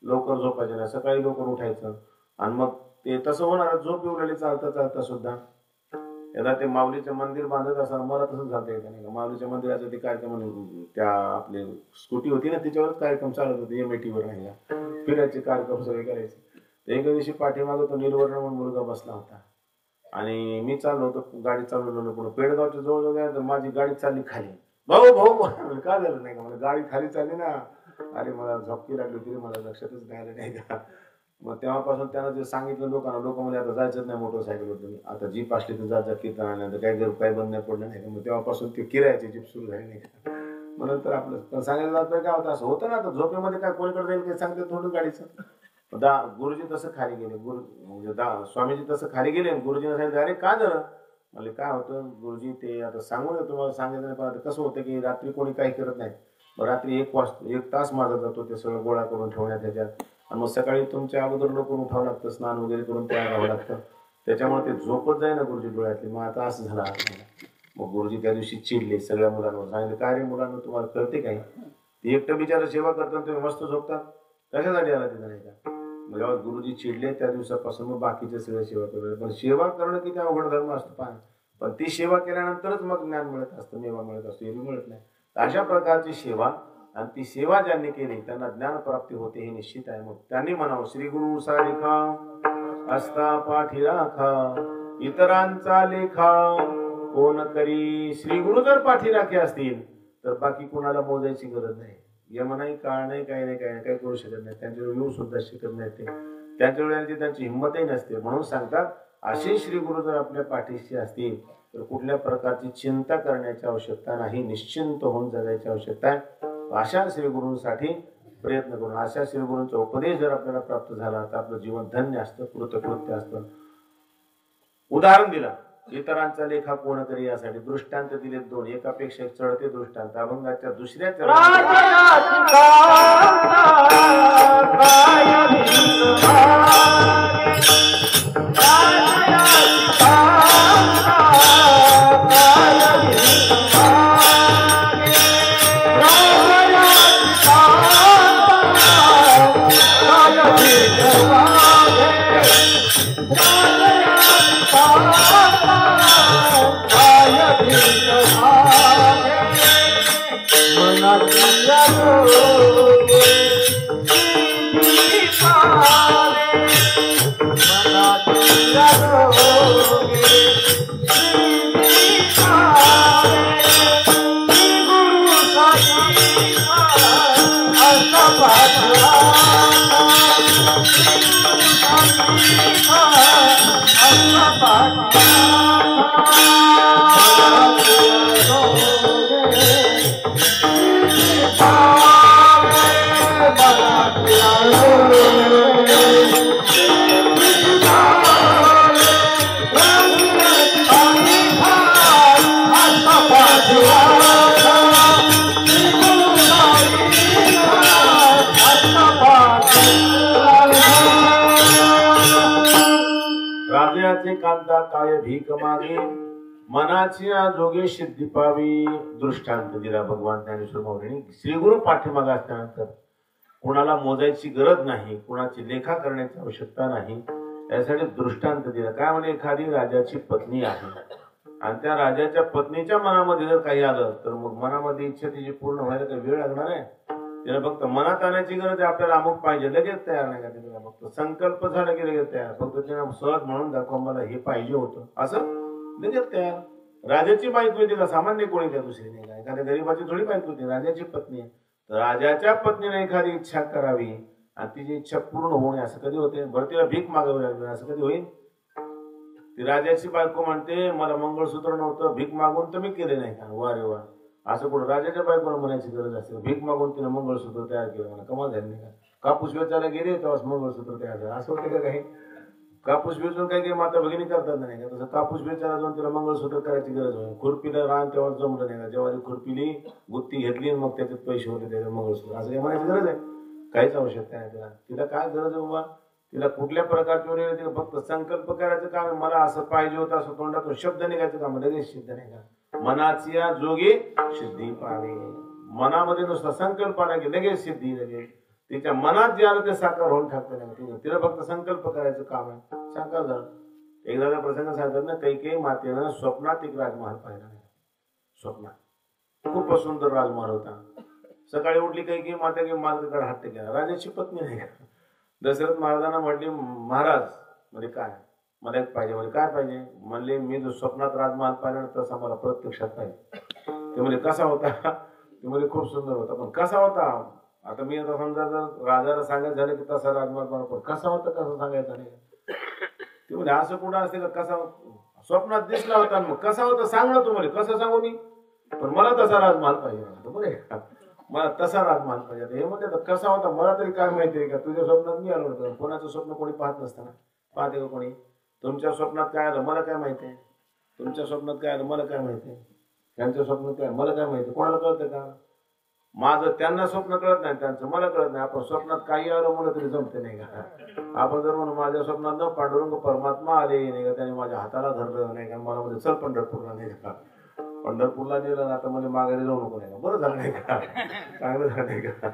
लवकर झोपायचे नाही, सकाळी लवकर उठायचं. आणि मग ते तसं होणार. झोप येऊ लागली चालता चालता सुद्धा. एकदा ते माऊलीचं मंदिर बांधत असताना मला तसंच झालं येतं नाही का. माऊलीच्या मंदिराचा ते कार्यक्रम, त्या आपली स्कूटी होती ना त्याच्यावरच कार्यक्रम चालत होते. MIT वर नाही का, फिरायचे कार्यक्रम सगळे करायचे. एका दिवशी पाठीमागं तो निलवर्ण म्हणून मुलगा बसला होता. आणि मी चाललो होतो, गाडी चालवलो पुढे पेडगावच्या जवळ गेला तर माझी गाडी चालली खाली. भाऊ भाऊ काय झालं नाही का, मला गाडी खाली चालली ना. अरे मला झपकी लागली होती, मला लक्षातच नाही आलं नाही का. मग तेव्हापासून त्यानं जे सांगितलं लोकांना, लोक म्हणजे आता जायचंच नाही मोटरसायकल तुम्ही, आता जीप असली तर जात जा कीर्तन आणल्यानंतर काही बंद नाही पडलं नाही का. मग तेव्हापासून ते किरायाची जीप सुरू झाली नाही का. म्हणून तर आपलं सांगायला जात काय होतं, असं होतं ना. आता झोपेमध्ये काय कोणीकडे जाईल काही सांगते थोडं गाडीचं. गुरुजी तसं खाली गेले. म्हणजे स्वामीजी तसं खाली गेले. गुरुजीने सांगितलं अरे काय झालं. म्हणजे काय होतं गुरुजी, ते आता सांगू नये तुम्हाला सांगितलं नाही, पण आता कसं होतं की रात्री कोणी काही करत नाही. रात्री 1 तास माझा जातो ते सगळं गोळा करून ठेवण्यात त्याच्यात. आणि मग सकाळी तुमच्या अगोदर लवकर उठावं लागतं, स्नान वगैरे करून तयार राहावं लागतं. त्याच्यामुळे ते झोपत जाई ना गुरुजी डोळ्यातली. मग आता असं झालं. मग गुरुजी त्या दिवशी चिडले सगळ्या मुलांवर. सांगितलं काय रे मुलांना तुम्हाला कळते काय, ते एकटं बिचारा सेवा करतात तुम्ही मस्त झोपतात, कशासाठी आला तिथं नाही का. मग जेव्हा गुरुजी चिडले त्या दिवसापासून मग बाकीचे सगळे सेवा करतात. पण सेवा करणं किती अवघड धर्म असतो पण ती सेवा केल्यानंतरच मग ज्ञान मिळत असतं, मेवा मिळत असतो, हे मिळत नाही. अशा प्रकारची सेवा, आणि ती सेवा ज्यांनी केली त्यांना ज्ञान प्राप्ती होते हे निश्चित आहे. मग त्यांनी म्हणावं श्री गुरु सारिखा असता पाठी राखा, इतरांचा लेखा कोण करी. श्री गुरु जर पाठी राखे असतील तर बाकी कोणाला मोजायची गरज नाही. यम नाही, काळ नाही, काही नाही, काही करू शकत नाही. त्यांच्यावर येऊ सुद्धा शिकत नाही ते. त्यांच्यावर त्यांची हिंमतही नसते. म्हणून सांगतात असे श्री गुरु जर आपल्या पाठीशी असतील तर कुठल्या प्रकारची चिंता करण्याची आवश्यकता नाही, निश्चिंत होऊन जगायची आवश्यकता आहे. अशा श्री गुरूंसाठी प्रयत्न करून, अशा श्री गुरूंचा उपदेश जर आपल्याला प्राप्त झाला तर आपलं जीवन धन्य असतं, कृतकृत्य असतं. उदाहरण दिलं, इतरांचा लेखा कोण करी यासाठी दृष्टांत दिले 2, एकापेक्षा एक चढते दृष्टांत. अभंगाच्या दुसऱ्या कांता काय भीक मागे मनाची जोगे सिद्धी पावी. दृष्टांत दिला भगवान ज्ञानेश्वर माऊलींनी. श्री गुरु पाठीमागे असल्यानंतर कुणाला मोजायची गरज नाही, कुणाची लेखा करण्याची आवश्यकता नाही, यासाठी दृष्टांत दिला. काय म्हणजे एखादी राजाची पत्नी आहे आणि त्या राजाच्या पत्नीच्या मनामध्ये जर काही आलं तर मग मनामध्ये इच्छा तिची पूर्ण व्हायला काही वेळ लागणार आहे. तिला फक्त मनात आणायची गरज आहे. आपल्याला अमुक पाहिजे लगेच तयार नाही का. तिला फक्त संकल्प झाला की लगेच तयार. फक्त तिला सहज म्हणून दाखवा मला हे पाहिजे होतं असं लगेच तयार. राजाची बायको तिला सामान्य कोणी त्या दुसरी नाही का, एखाद्या गरीबाची थोडी बायको होती, राजाची पत्नी. तर राजाच्या पत्नीने एखादी इच्छा करावी आणि तिची इच्छा पूर्ण होणे असं कधी होते. बरं तिला भीक मागावी लागली असं कधी होईल. ती राजाची बायको म्हणते मला मंगळसूत्र नव्हतं, भीक मागून तर मी केले नाही का. वा रे वा, असं कुठं राजाच्या बायकोला म्हणायची गरज असते? भीक मागून तिने मंगळसूत्र तयार केलं म्हणा, कमाल झाली नाही का? कापूस वेचायला गेले तेव्हाच मंगळसूत्र तयार झालं असं होतं का काही? कापूस वेचून काही काही माता भगिनी करतात नाही का? तसं कापूस वेचायला जाऊन तिला मंगळसूत्र करायची गरज नाही. खुरपीला रान तेव्हा जमलं नाही का? जेव्हा खुरपीली गुत्ती घेतली मग त्याच्यात पैसे होते त्याचं मंगळसूत्र, असं काही म्हणायची गरज आहे? काहीच आवश्यकता नाही तिला. तिला काय गरज आहे बाबा? तिला कुठल्या प्रकारची वेळ? तिला फक्त संकल्प करायचं काम आहे, मला असं पाहिजे होतं, असं तोंडातून शब्द निघायचं काम, लगेच सिद्ध नाही का? मनाची जोगी सिद्धी पावे. मनामध्ये नुसता संकल्प आला की लगेच सिद्धी, लगेच तिच्या मनात जे आलं ते साकार होऊन टाकतं नाही. तिला फक्त संकल्प करायचं काम आहे, साकार झालं. एकदा प्रसंग सांगतात ना, काही मातेनं स्वप्नात एक राजमहाल पाहिला नाही. स्वप्नात खूप सुंदर राजमहाल होता. सकाळी उठली काही माता की मालकाकडे हट्ट केला. राजाची पत्नी नाही का? दशरथ महाराजांना म्हटली, महाराज म्हणजे काय, मला एक पाहिजे. म्हणजे काय पाहिजे? म्हणले, मी जो स्वप्नात राजमहाल पाहिला तसा मला प्रत्यक्षात पाहिजे. ते म्हणजे कसा होता? ते म्हणजे खूप सुंदर होता, पण कसा होता? आता मी आता समजा जर राजाला सांगायचं झालं की तसा राजमहाल मला, पण कसा होता कसं सांगायचं नाही. ते म्हणजे असं कुठं असते का? कसा स्वप्नात दिसला होता, मग कसा होता सांग ना. तुम्हाला कसं सांगू मी? पण मला तसा राजमहाल पाहिजे. बरोबर, मला तसा राजमहाल पाहिजे. हे म्हणते कसा होता मला तरी काय माहितीये का? तुझ्या स्वप्नात मी आलो होतो. कोणाचं स्वप्न कोणी पाहत नसताना पाहते का कोणी? तुमच्या स्वप्नात काय आलं मला काय माहितीये? तुमच्या स्वप्नात काय आलं मला काय माहितीये? त्यांच्या स्वप्नात काय मला काय माहिती? कोणाला कळतं का? माझं त्यांना स्वप्न कळत नाही, त्यांचं मला कळत नाही. आपण स्वप्नात काही आलं म्हणलं तरी जमते नाही का? आपण जर म्हणून माझ्या स्वप्नात न पांडुरंग परमात्मा आले नाही का, त्याने माझ्या हाताला धरलं नाही का, मला म्हणजे चल पंढरपूरला नाही का, पंढरपूरला नेलं ना, आता म्हणजे माघारी जाऊ नको नाही का? बरं झालं नाही का? चांगलं झालं नाही का?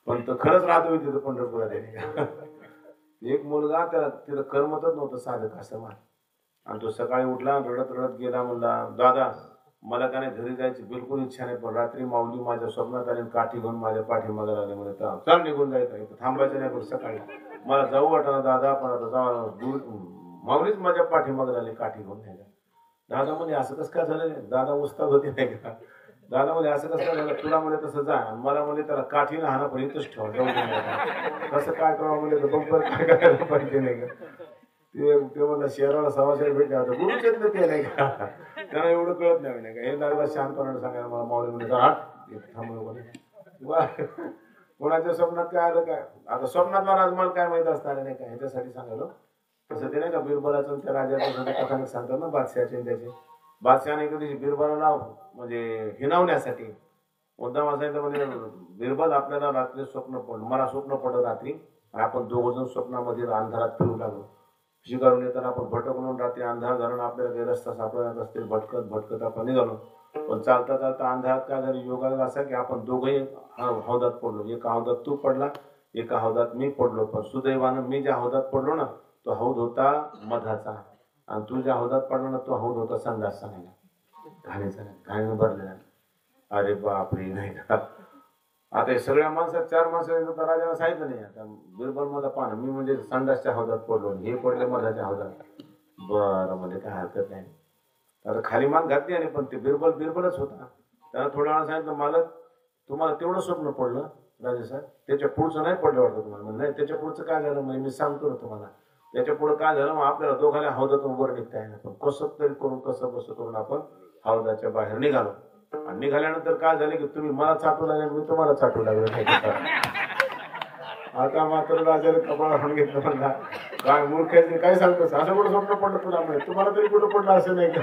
पण तो खरंच राहतो तिथं पंढरपूरला नाही का? एक मुलगा त्याला तिथं करमतच नव्हतं साधक असं मान, आणि तो सकाळी उठला रडत रडत गेला. म्हणला, दादा मला काय नाही घरी जायची बिलकुल इच्छा नाही, पण रात्री माऊली माझ्या स्वप्नात आली, काठी घेऊन माझ्या पाठीमागे आले. म्हणजे चल निघून जायचं, इथं थांबायचं नाही. पण सकाळी मला जाऊ वाटलं दादा, पण आता जाऊ दूर, माऊलीच माझ्या पाठीमागे आली काठी घेऊन. नाही दादा म्हणजे असं कसं काय झालं? दादा उस्ताद होते नाही का? दादा म्हणजे असं कसं काय झालं? तुला म्हणजे तसं जा, मला म्हणजे त्याला काठीनं हाना पण इथंच ठेवा, जाऊ दे. कसं काय करावं म्हणजे बंपर काय करायला पाहिजे नाही का? ते म्हणलं शहराला सव्वाशे भेटले होते, गुरुच येत नाही ते नाही का? त्यांना एवढं कळत नाही का? हे लागला शांतपणाने सांगायला मला माऊली म्हणजे थांबलो कोणाच्या स्वप्नात काय आलं काय? आता स्वप्नातला राजमाल काय माहित असणार नाही का? ह्याच्यासाठी सांगायलो. तसं ते नाही का बिरबलाचं त्या राजाचं कथानक सांगतात ना, बादशहाचे त्याचे. बादशहाने एका दिवशी बिरबलाला म्हणजे हिनावण्यासाठी मुद्दाम असायचं म्हणजे, बिरबल आपल्याला रात्री स्वप्न पडलं, मला स्वप्न पडलं रात्री, आपण दोघ जण स्वप्नामध्ये अंधारात फिरू लागलो. शिकारून येताना आपण भटकून रात्री अंधार घालून आपल्याला रस्ता सापडला, रस्ते भटकत भटकत आपण निघालो. पण चालता चालता अंधारात काय झालं? योगा असा की आपण दोघंही हौदात पडलो. एका हौदात तू पडला, एका हौदात मी पडलो. पण सुदैवानं मी ज्या हौदात पडलो ना, तो हौद होता मधाचा, आणि तू ज्या हौदात पडला ना, तो हौद होता संडासचा नाही घाणीचा, घाणीनं भरलेला. अरे बापरे नाही का? आता हे सगळ्या माणसात 4 माणसं राजाला सांगितलं नाही. आता बिरबल मला पाहणं, मी म्हणजे संडासच्या हौदात पडलो, हे पडले मधाच्या हौदात. बरं म्हणजे काय हरकत नाही. आता खाली मान घातली, आणि पण ते बिरबलच होता. त्याला थोड्या वेळा सांगितलं, मालक तुम्हाला तेवढं स्वप्न पडलं राजा साहेब, त्याच्या पुढचं नाही पडलं वाटतं तुम्हाला? म्हणजे नाही, त्याच्या पुढचं काय झालं म्हणजे मी सांगतो ना तुम्हाला. त्याच्या पुढे काय झालं, मग आपल्याला दोघांना हौदातून वर निघता येणार. पण कसं तरी करून कसं बसं करून आपण हौदाच्या बाहेर निघालो. आणि निघाल्यानंतर काय झालं की तुम्ही मला चाटू लागले, मी तुम्हाला चाटू लागलो. आता मात्र राजाने कपाळ हाणून घेतलं. म्हणला, काय मूर्ख आहे, काय सांगतोस? असं कुठं स्वप्न पडलं तुला? म्हणजे तुम्हाला तरी कुठं पडलं असं नाही का?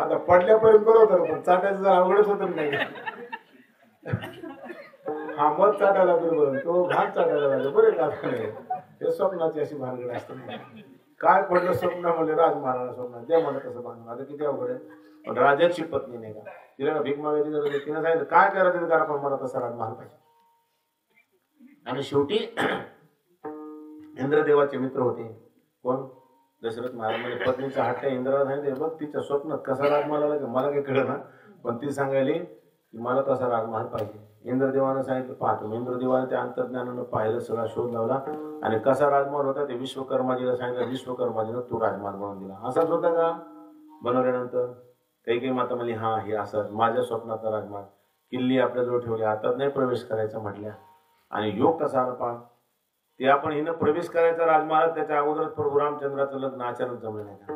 आता पडल्यापर्यंत बरं होतं, पण चाटायचं जर अवघडच होतं नाही का? हा मत चाटायला बरोबर, तो भाग चाटायला लागला. बरे का नाही? हे स्वप्नाची अशी भानगड असते. काय पडलं स्वप्नामध्ये? राजमहाराला स्वप्नात द्या मला कसं बांधून. आता किती अवघड आहे. पण राजाची पत्नी नाही का, तिला भीक मागायची गरज आहे. तिने सांगितलं काय करायचं करा, पण मला तसा राजमहाल पाहिजे. आणि शेवटी इंद्रदेवाचे मित्र होते कोण? दशरथ महाराज. म्हणजे पत्नीचा हट्ट इंद्राला सांगितलं, बघ तिच्या स्वप्नात कसा राजमहाल आला की मला काही कळलं ना, पण ती सांगायली की मला तसा राजमहाल पाहिजे. इंद्रदेवानं सांगितलं पाहतो. इंद्रदेवाने त्या अंतर्ज्ञानानं पाहिलं, सगळा शोध लावला, आणि कसा राजमहाल होता ते विश्वकर्माजीला सांगितलं. विश्वकर्माजीनं तो राजमहाल बनवून दिला. असाच होता का? बनवल्यानंतर काही माता म्हणली, हा हे असं माझ्या स्वप्नातला राजमहाल. किल्ली आपल्याजवळ ठेवली, हातात नाही प्रवेश करायचा म्हटल्या. आणि योग कसा आला पहा, ते आपण हिनं प्रवेश करायचा राजमहाल. त्याच्या अगोदरच प्रभू रामचंद्राचं लग्न अचानक जमलं नाही का?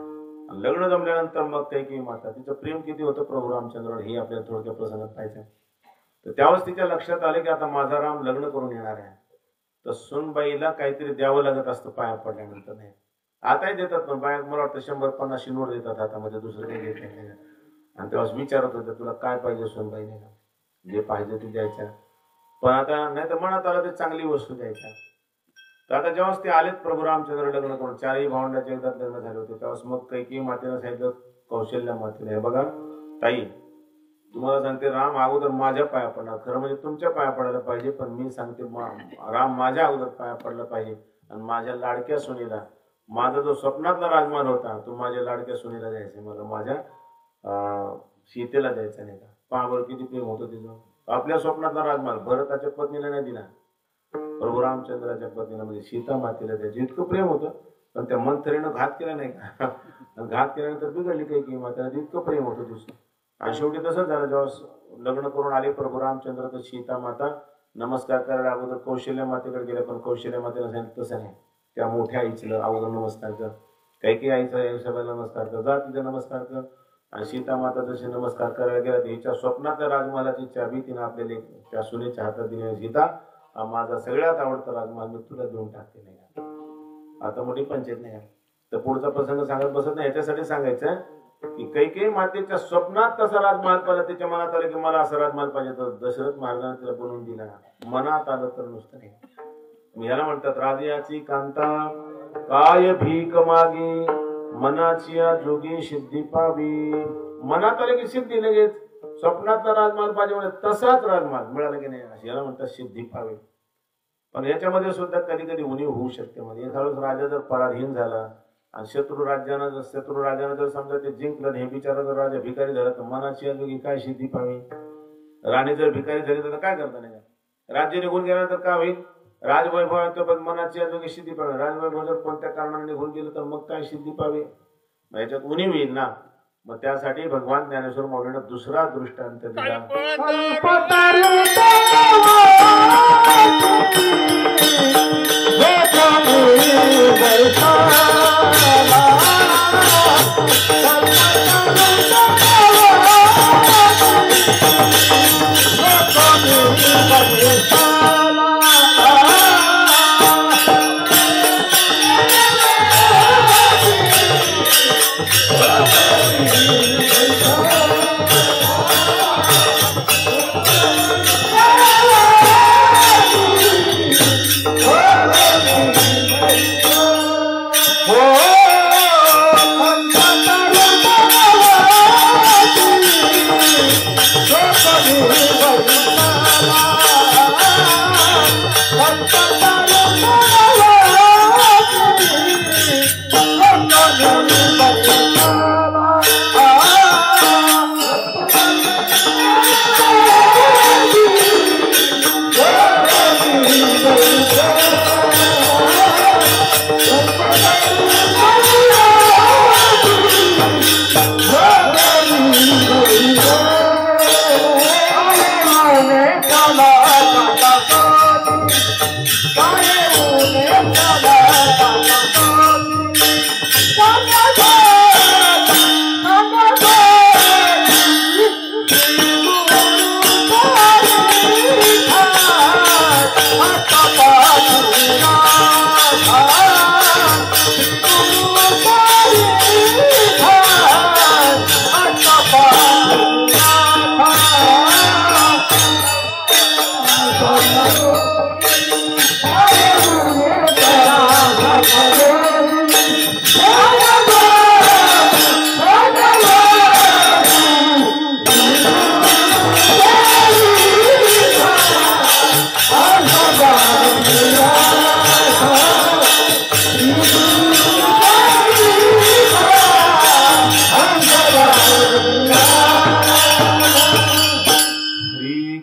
लग्न जमल्यानंतर मग कैकेयी माता तिचं प्रेम किती होतं प्रभू रामचंद्रावर हे आपल्याला थोडक्या प्रसंगात पाहायचं. तर त्यावेळेस तिच्या लक्षात आले की आता माझा राम लग्न करून येणार आहे. तर सुनबाईला काहीतरी द्यावं लागत असतं पाया पडल्यानंतर. नाही आताही देतात, पण बाया मला वाटतं 100-50 नोट देतात हातामध्ये, दुसरं काही देत नाही. आणि तेव्हा विचारत होते तुला काय पाहिजे सुनबाईने, जे पाहिजे ते द्यायच्या. पण आता नाही तर मनात आलं ते चांगली वस्तू द्यायच्या. तर आता जेव्हा ते आलेत प्रभू रामचंद्र लग्न करून, चारही भावंडाचे एकदा लग्न झाले होते, तेव्हा मग कैकेयी मातेनं सांगितलं कौशल्या मातेने, हे बघा ताई तुम्हाला सांगते राम अगोदर माझ्या पाया पडणार. खरं म्हणजे तुमच्या पाया पडायला पाहिजे, पण मी सांगते राम माझ्या अगोदर पाया पडला पाहिजे. आणि माझ्या लाडक्या सुनीला, माझा जो स्वप्नातला राजमाल होता तो माझ्या लाडक्या सुनीला द्यायचा, मला माझ्या सीतेला द्यायचा नाही का. पाहावर किती प्रेम होतं तिचं. आपल्या स्वप्नातला राजमाल भरताच्या पत्नीला नाही दिला, प्रभू रामचंद्राच्या पत्नीला म्हणजे सीता मातेला द्यायचं. इतकं प्रेम होतं. पण त्या मंथरेनं घात केला नाही का. घात केल्यानंतर बिघडली कैकेयी मातेला, इतकं प्रेम होतं तिचं. आणि शेवटी तसंच झालं. जेव्हा लग्न करून आले प्रभू रामचंद्र, तर सीता माता नमस्कार करायला अगोदर कौशल्या मातेकडे गेल्या, पण कौशल्या मातेला सांगितलं तसं नाही, त्या मोठ्या आईचं अगोदर नमस्कार कर, कैकेयी आईचा सगळ्याला नमस्कार कर, जा तिथे नमस्कार कर. आणि सीता माता जसे नमस्कार करायला गेल्या, हिच्या स्वप्नातल्या राजमहालाची चाबी तिने आपल्याला त्या सुनेच्या हातात दिली. सीता माझा सगळ्यात आवडता राजमहाल मी तुला देऊन टाकते. नाही का आता मोठी पंचायत नाही. तर पुढचा प्रसंग सांगत बसत नाही, याच्यासाठी सांगायचं की कैकेयी मातेच्या स्वप्नात तसा राजमहाल पाहिला, त्याच्या मनात आलं की मला असा राजमहाल पाहिजे. तर दशरथ महाराजांनी तिला बनवून दिला. मनात आलं तर नुसतं नाही. याला म्हणतात राजाची कांता काय भीक मागी, मनाची जोगी सिद्धी पावी. मनात आलं की सिद्धी लगेच. स्वप्नातला राजमहाल पाहिजे म्हणजे तसाच राजमहाल मिळाला की नाही, याला म्हणतात सिद्धी पावी. पण याच्यामध्ये सुद्धा कधी कधी उणीव होऊ शकते. म्हणजे एखादा राजा जर पराधीन झाला आणि शत्रू राजानं जर समजा ते जिंकलं, हे बिचारा जर राजा भिकारी झाला, तर मनाची जोगी काय सिद्धी पावी. राणी जर भिकारी झाली तर काय करता नाही. राज्य निघून गेल्यानंतर काय होईल, राजवैभव, पण मनाची जोगी सिद्धी पावी. राजवैभव जर कोणत्या कारणाने निघून गेलं तर मग काय सिद्धी पावी, याच्यात उणीव येईल ना. मग त्यासाठी भगवान ज्ञानेश्वर माऊलीनं दुसरा दृष्टांत दिला.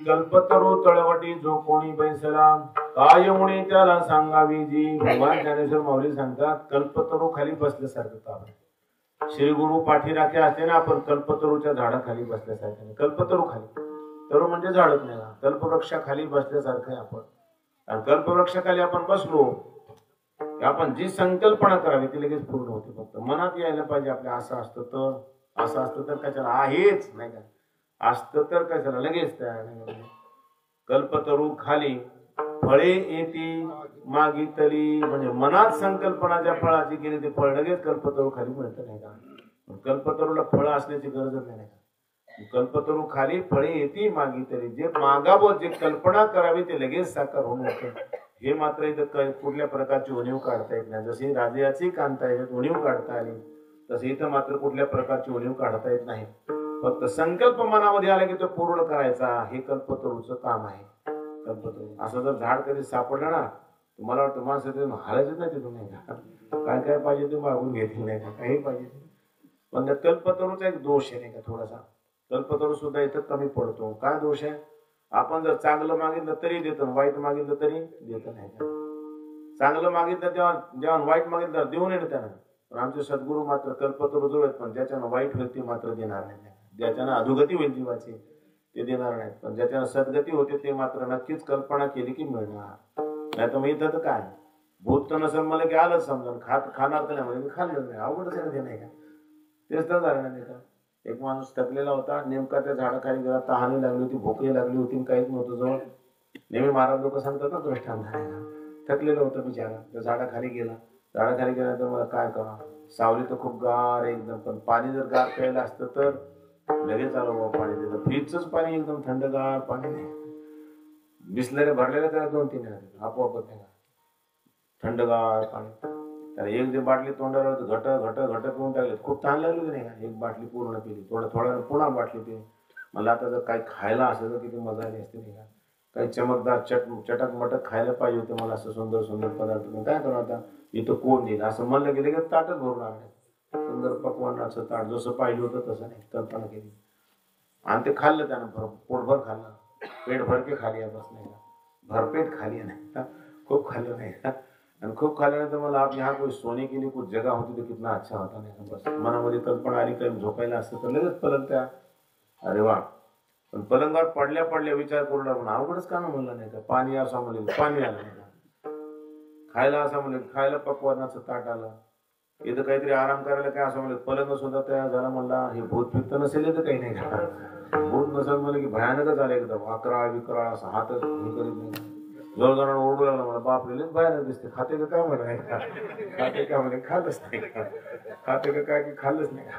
कल्पतरू तळवटी जो कोणी बैसला, काय मुळे त्याला सांगावी जी. भगवान ज्ञानेश्वर माऊली सांगतात कल्पतरू खाली बसल्यासारखं काम. श्री गुरु पाठीराखे असते ना, आपण कल्पतरूच्या झाडाखाली बसल्यासारखं. कल्पतरू खाली, तरू म्हणजे झाडच नाही ना, कल्पवृक्षाखाली बसल्यासारखं आहे आपण. आणि कल्पवृक्षाखाली आपण बसलो आपण जी संकल्पना करावी ती लगेच पूर्ण होते. फक्त मनात यायला पाहिजे आपल्या असं असतं तर, असं असतं तर कशाला, आहेच नाही का, असतं तर कशाला, लगेच तयार नाही. कल्पतरू खाली फळे येती मागितली, म्हणजे मनात संकल्पना ज्या फळाची केली ते फळ लगेच कल्पतरू खाली मिळतं नाही का. कल्पतरूला फळं असण्याची गरजच नाही का. कल्पतरू खाली फळे येती मागितली, जे मागावं जे कल्पना करावी ते लगेच साकार होऊन होतं. हे मात्र इथं कुठल्या प्रकारची उणीव काढता येत नाही. जशी राजयाची कांता येत उणीव काढता आली तसे इथं मात्र कुठल्या प्रकारची उणीव काढता येत नाही. फक्त संकल्प मनामध्ये आला की तो पूर्ण करायचा, हे कल्पतरूचं काम आहे. कल्पतरू असं जर झाड कधी सापडलं ना, तुम्हाला वाटतं माणसं तिथून हालायचंच नाही, तिथून नाही का, काय काय पाहिजे ते मागून घेतील नाही का, काही पाहिजे. पण त्या कल्पतरूचा एक दोष आहे नाही का थोडासा. कल्पतरू सुद्धा इथं कमी पडतो. काय दोष आहे, आपण जर चांगलं मागितलं तरी देतो, वाईट मागितलं तरी देत नाही. चांगलं मागितलं तेव्हा जेव्हा वाईट मागितलं देऊ नये त्यानं. पण आमचे सद्गुरू मात्र कल्पतरू जो आहेत, पण ज्याच्यानं वाईट होईल ते मात्र देणार नाही. ज्याच्यानं अधोगती होईल जीवाची ते देणार नाहीत, पण ज्याच्यानं सद्गती होते ते मात्र नक्कीच कल्पना केली की मिळणार. नाही तर मग इथं तर काय, भूत तर नसेल मला की आलंच समजा, खाणार तर नाही म्हणजे खाल्लं नाही, अवघडच आहे नाही का. तेच तर झालं नाही का. एक माणूस थकलेला होता, नेमका त्या झाडाखाली गेला, तहानी लागली होती, भूकही लागली होती, काहीच नव्हतं जवळ. नेहमी महाराज लोक सांगतात ना दृष्टांत, थकलेलं होतं बिचारा, त्या झाडाखाली गेला. झाडाखाली गेल्यानंतर मला काय करा, सावली तर खूप गार एकदम, पण पाणी जर गार प्यायला असतं तर लगेच आलं बाबा पाणी देतं. फ्रीजच पाणी एकदम थंडगार पाणी नाही, बिसलेले भरलेलं त्याला 2-3 आपोआप थंडगार पाणी. त्याला एक जे बाटली तोंडाला घट घट घट करून टाकले, खूप तहान लागली नाही का, एक बाटली पूर्ण पिली, थोड्या पुन्हा बाटली पिली. मला आता जर काही खायला असेल तर किती मजा आली असते नाही का. काही चमकदार चटक मटक खायला पाहिजे होते मला, असं सुंदर सुंदर पदार्थ. काय करू आता, इथं कोण देईल असं म्हणलं की लगेच ताटच भरून आणलं, सुंदर पकवानाचं ताट, जसं पाहिजे होतं तसं नाही, कल्पना केली आणि ते खाल्लं त्यानं. पोटभर खाल्लं, पेट भर के खाली आहे, बस नाही का, भरपेट खाली नाही, खूप खाल्लं नाही. आणि खूप खाल्ल्यानंतर मला आप यहाँ कोई सोने के लिए कुछ जगह होती तो कितना अच्छा होता नाही. बस मनामध्ये कल्पना आली, काही झोपायला असतं तर लगेच पलंग त्या, अरे वा. पण पलंगावर पडल्या पडल्या विचार करू लागून अवघडच का म्हणलं नाही का. पाणी असं म्हणलं पाणी आलं नाही का, खायला असं म्हणलं खायला पकवानाचं ताट आलं, इथं काहीतरी आराम करायला काय असं म्हणलं पलंग सुद्धा तयार झाला. म्हणला हे भूत फिरत नसेल तर काही नाही का, भूत नसेल म्हणलं की भयानकच आलं एकदम, अकराळ विकराळ असं हातच हे करीत नाही. जवळ ओरडू लागला, मला बापरे बाहेर दिसते, खाते का काय म्हणे, खाते का म्हणे, खाल्लंच नाही का, खाते का काय की खाल्लंच नाही का,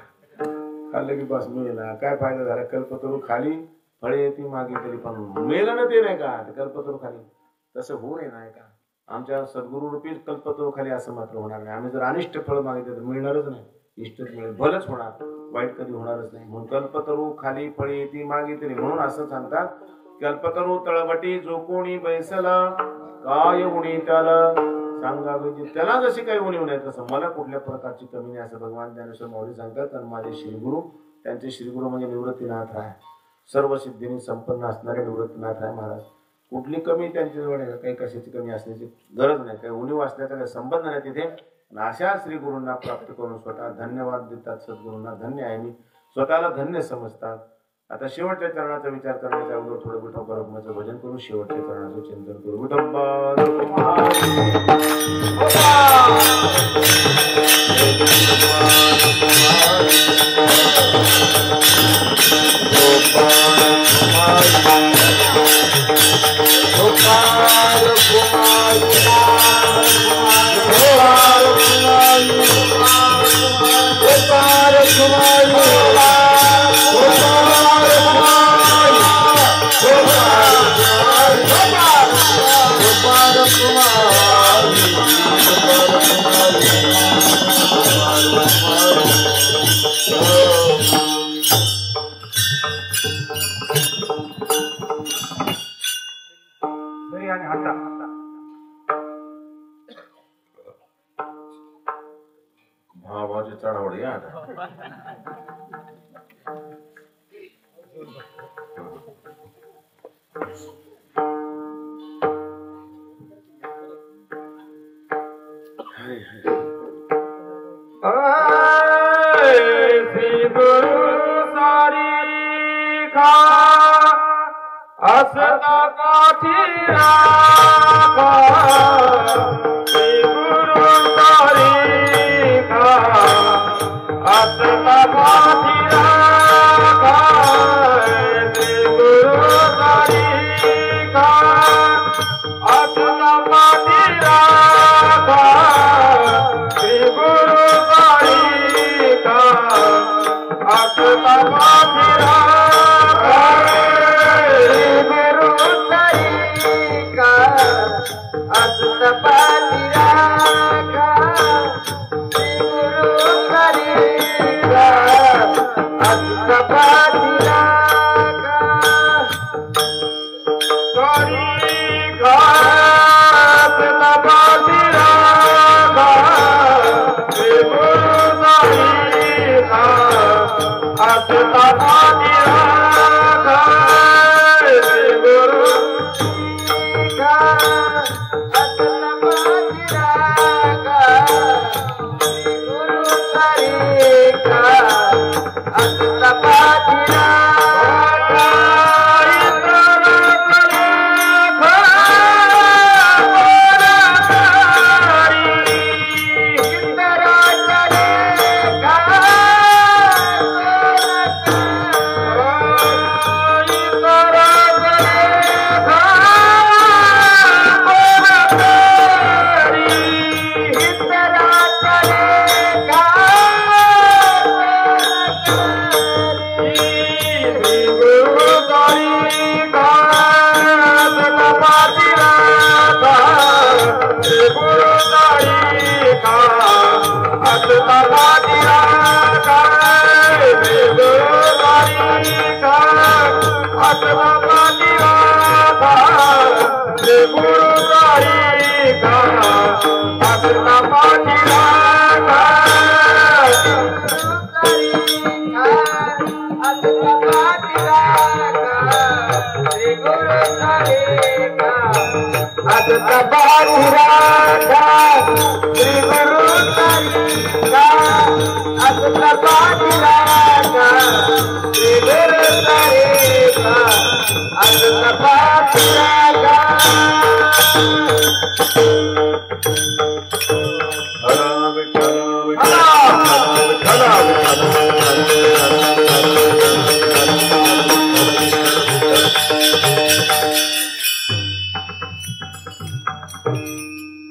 खाल्लं की बस मिळेला काय फायदा झाला. कल्पतरू खाली फळे येते मागे तरी, पण मेलं ना ते नाही का कल्पतरू खाली, तसं होऊ नये नाही का. आमच्या सद्गुरु रूपी कल्पतरू खाली असं मात्र होणार नाही. आम्ही जर अनिष्ट फळ मागितलं तर मिळणारच नाही, इष्टच मिळेल, भलंच होणार, वाईट कधी होणारच नाही. म्हणून कल्पतरू खाली फळे येते मागे तरी, म्हणून असं सांगतात कल्पतरू तळवटी जो कोणी बैसला, काय उणी त्याला सांगावी, त्याला जशी काही उणीव नाही तसं मला कुठल्या प्रकारची कमी नाही, असं भगवान ज्ञानेश्वर माऊली सांगतात. आणि माझे श्रीगुरु, त्यांचे श्रीगुरु म्हणजे निवृत्तीनाथ राय, सर्व सिद्धीने संपन्न असणारे निवृत्तीनाथ राय महाराज. कुठली कमी त्यांच्याजवळ आहे, काही कशाची कमी असण्याची गरज नाही, काही उणीव असण्याचा काही संबंध नाही तिथे. अशा श्रीगुरूंना प्राप्त करून स्वतः धन्यवाद देतात. सद्गुरूंना धन्य आहे मी, स्वतःला धन्य समजतात. आता शेवटच्या चरणाचा विचार करण्याच्या अगोदर थोडं विठोबा रखुमाईचं भजन करू, शेवटच्या चरणाचं चिंतन करू. विठोबा भावाची चढावडी आता श्री गुरु सारी खा असता काठी राखा, श्री गुरु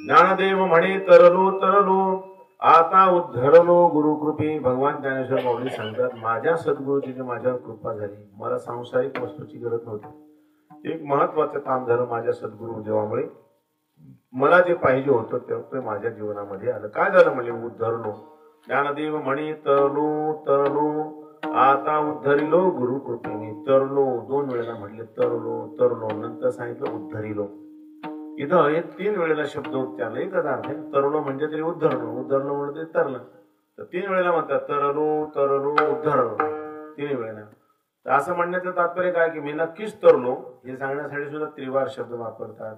ज्ञानदेव म्हणे तरलो तरलो आता उद्धरलो गुरुकृपी. भगवान ज्ञानेश्वर माऊली सांगतात माझ्या सद्गुरूची माझ्यावर कृपा झाली. मला सांसारिक वस्तूची गरज नव्हती. एक महत्वाचं काम झालं माझ्या सद्गुरु देवामुळे. मला जे पाहिजे होतं ते माझ्या जीवनामध्ये आलं. काय झालं म्हणजे उद्धरलो. ज्ञानदेव म्हणे तरलो तरलो आता उद्धरिलो गुरुकृपेने. तरलो दोन वेळेला म्हटले तरलो तरलो नंतर सांगितलं उद्धरिलो. इथं हे तीन वेळेला शब्द उच्चारले. एकच अर्थ आहे. तरलो म्हणजे तरी उद्धरलो, उद्धरलो म्हणजे तरी तरलं. तर तीन वेळेला म्हणतात तरलो तरलो उद्धरलो तीन वेळेला. तर असं म्हणण्याचं तात्पर्य काय की मी नक्कीच तरलो हे सांगण्यासाठी सुद्धा त्रिवार शब्द वापरतात.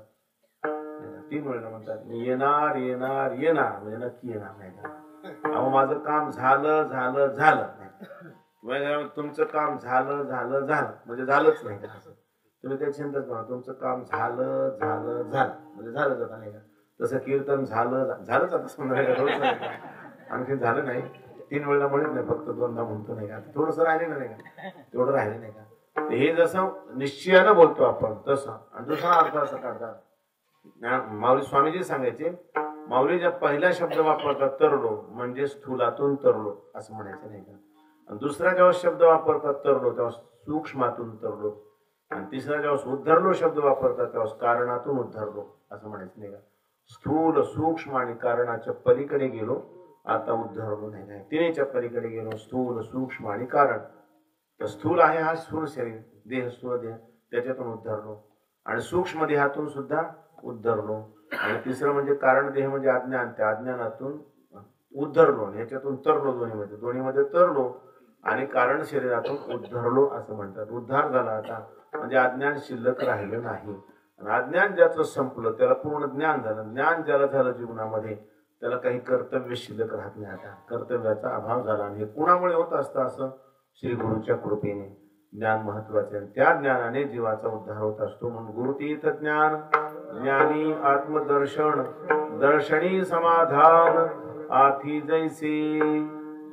तीन वेळेला म्हणतात मी येणार येणार येणार म्हणजे नक्की येणार नाही का. अहो माझं काम झालं झालं झालं नाही. तुमचं काम झालं झालं झालं म्हणजे झालंच नाही का. तुम्ही त्या चिंताच म्हणा तुमचं काम झालं झालं झालं म्हणजे झालं जात नाही का. तसं कीर्तन झालं झालंच आता समजा आणखी झालं नाही. तीन वेळेला म्हणत नाही फक्त दोनदा म्हणतो नाही का. थोडस राहिलेलं नाही का. तेवढं राहिलं नाही का. हे जसं निश्चयानं बोलतो आपण तसं. आणि दुसरा अर्थ असं काढतात माऊली स्वामीजी सांगायचे. माऊलीच्या पहिला शब्द वापरतात तरलो म्हणजे स्थूलातून तरलो असं म्हणायचं नाही का. आणि दुसरा जेव्हा शब्द वापरतात तरलो तेव्हा सूक्ष्मातून तरलो. आणि तिसरा जेव्हा उद्धरलो शब्द वापरतात तेव्हा कारणातून उद्धरलो असं म्हणायचं नाही का. स्थूल सूक्ष्म आणि कारणाच्या पलीकडे गेलो आता उद्धरलो नाही काय. तिन्हीच्या पलीकडे गेलो स्थूल सूक्ष्म आणि कारण. तर स्थूल आहे हा स्थूल शरीर देह स्थूल देह त्याच्यातून उद्धरलो. आणि सूक्ष्म देहातून सुद्धा उद्धरलो. आणि तिसरं म्हणजे कारण देह म्हणजे अज्ञान त्या अज्ञानातून उद्धरलो. ह्याच्यातून तरलो दोन्हीमध्ये तरलो. आणि कारण शरीरातून उद्धरलो असं म्हणतात. उद्धार झाला आता म्हणजे अज्ञान शिल्लक राहिलं नाही. आणि अज्ञान ज्याचं संपलं त्याला पूर्ण ज्ञान झालं. ज्ञान ज्याला झालं जीवनामध्ये त्याला काही कर्तव्य शिल्लक राहत नाही. आता कर्तव्याचा अभाव झाला. आणि हे कुणामुळे होत असतं असं श्री गुरुच्या कृपेने. ज्ञान महत्वाचे आणि त्या ज्ञानाने जीवाचा उद्धार होत असतो. म्हणून गुरुतीर्थ ज्ञान ज्ञानी आत्मदर्शन दर्शनी समाधान आथी जैसे.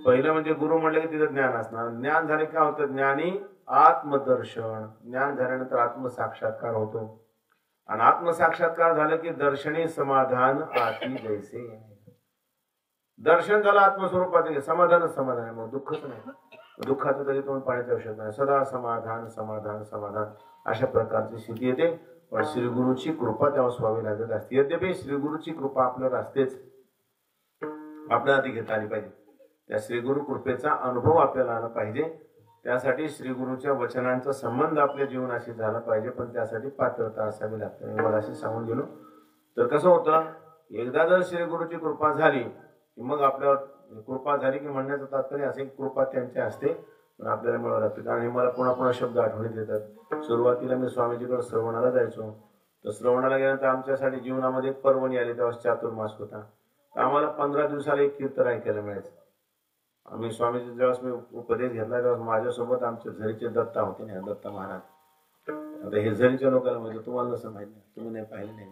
पहिलं म्हणजे गुरु म्हणलं की तिथं ज्ञान असणार. ज्ञान झाले काय होतं ज्ञानी आत्मदर्शन. ज्ञान झाल्यानंतर आत्मसाक्षात्कार होतो. आणि आत्मसाक्षात्कार झालं की दर्शनी समाधान आती जैसे. दर्शन झालं आत्मस्वरूपाचे समाधानच समाधान आहे. मग दुःखच नाही. दुःखाचं तरी तोंड पाण्याची आवश्यक नाही. सदा समाधान समाधान समाधान अशा प्रकारची स्थिती येते. पण श्री गुरुची कृपा तेव्हा स्वावी लागत असते. यद्यपि श्री गुरुची कृपा आपल्यावर असतेच आपल्याला ती घेता आली पाहिजे. त्या श्री गुरु कृपेचा अनुभव आपल्याला आला पाहिजे. त्यासाठी श्री गुरुच्या वचनांचा संबंध आपल्या जीवनाशी झाला पाहिजे, पण त्यासाठी पात्रता असावी लागते. मी मला अशी सांगून गेलो तर कसं होतं, एकदा जर श्री गुरुची कृपा झाली की मग आपल्यावर कृपा झाली की म्हणण्याचं तात्पर्य असे की कृपा त्यांच्या असते पण आपल्याला मिळावं लागते. आणि मला पुन्हा पुन्हा शब्द आठवणीत येतात. सुरुवातीला मी स्वामीजीकडे श्रवणाला जायचो, तर श्रवणाला गेल्यानंतर आमच्यासाठी जीवनामध्ये एक पर्वणी आली, तेव्हा चातुर्मास होता. तर आम्हाला 15 दिवसाला एक कीर्तन ऐकायला मिळायचं. आम्ही स्वामीजी ज्यावेळेस मी उपदेश घेतला तेव्हा माझ्यासोबत आमच्या झरीचे दत्ता होते ना, दत्ता महाराज. आता हे झरीच्या लोकांना म्हणजे तुम्हाला नसं माहिती नाही, तुम्ही नाही पाहिले नाही,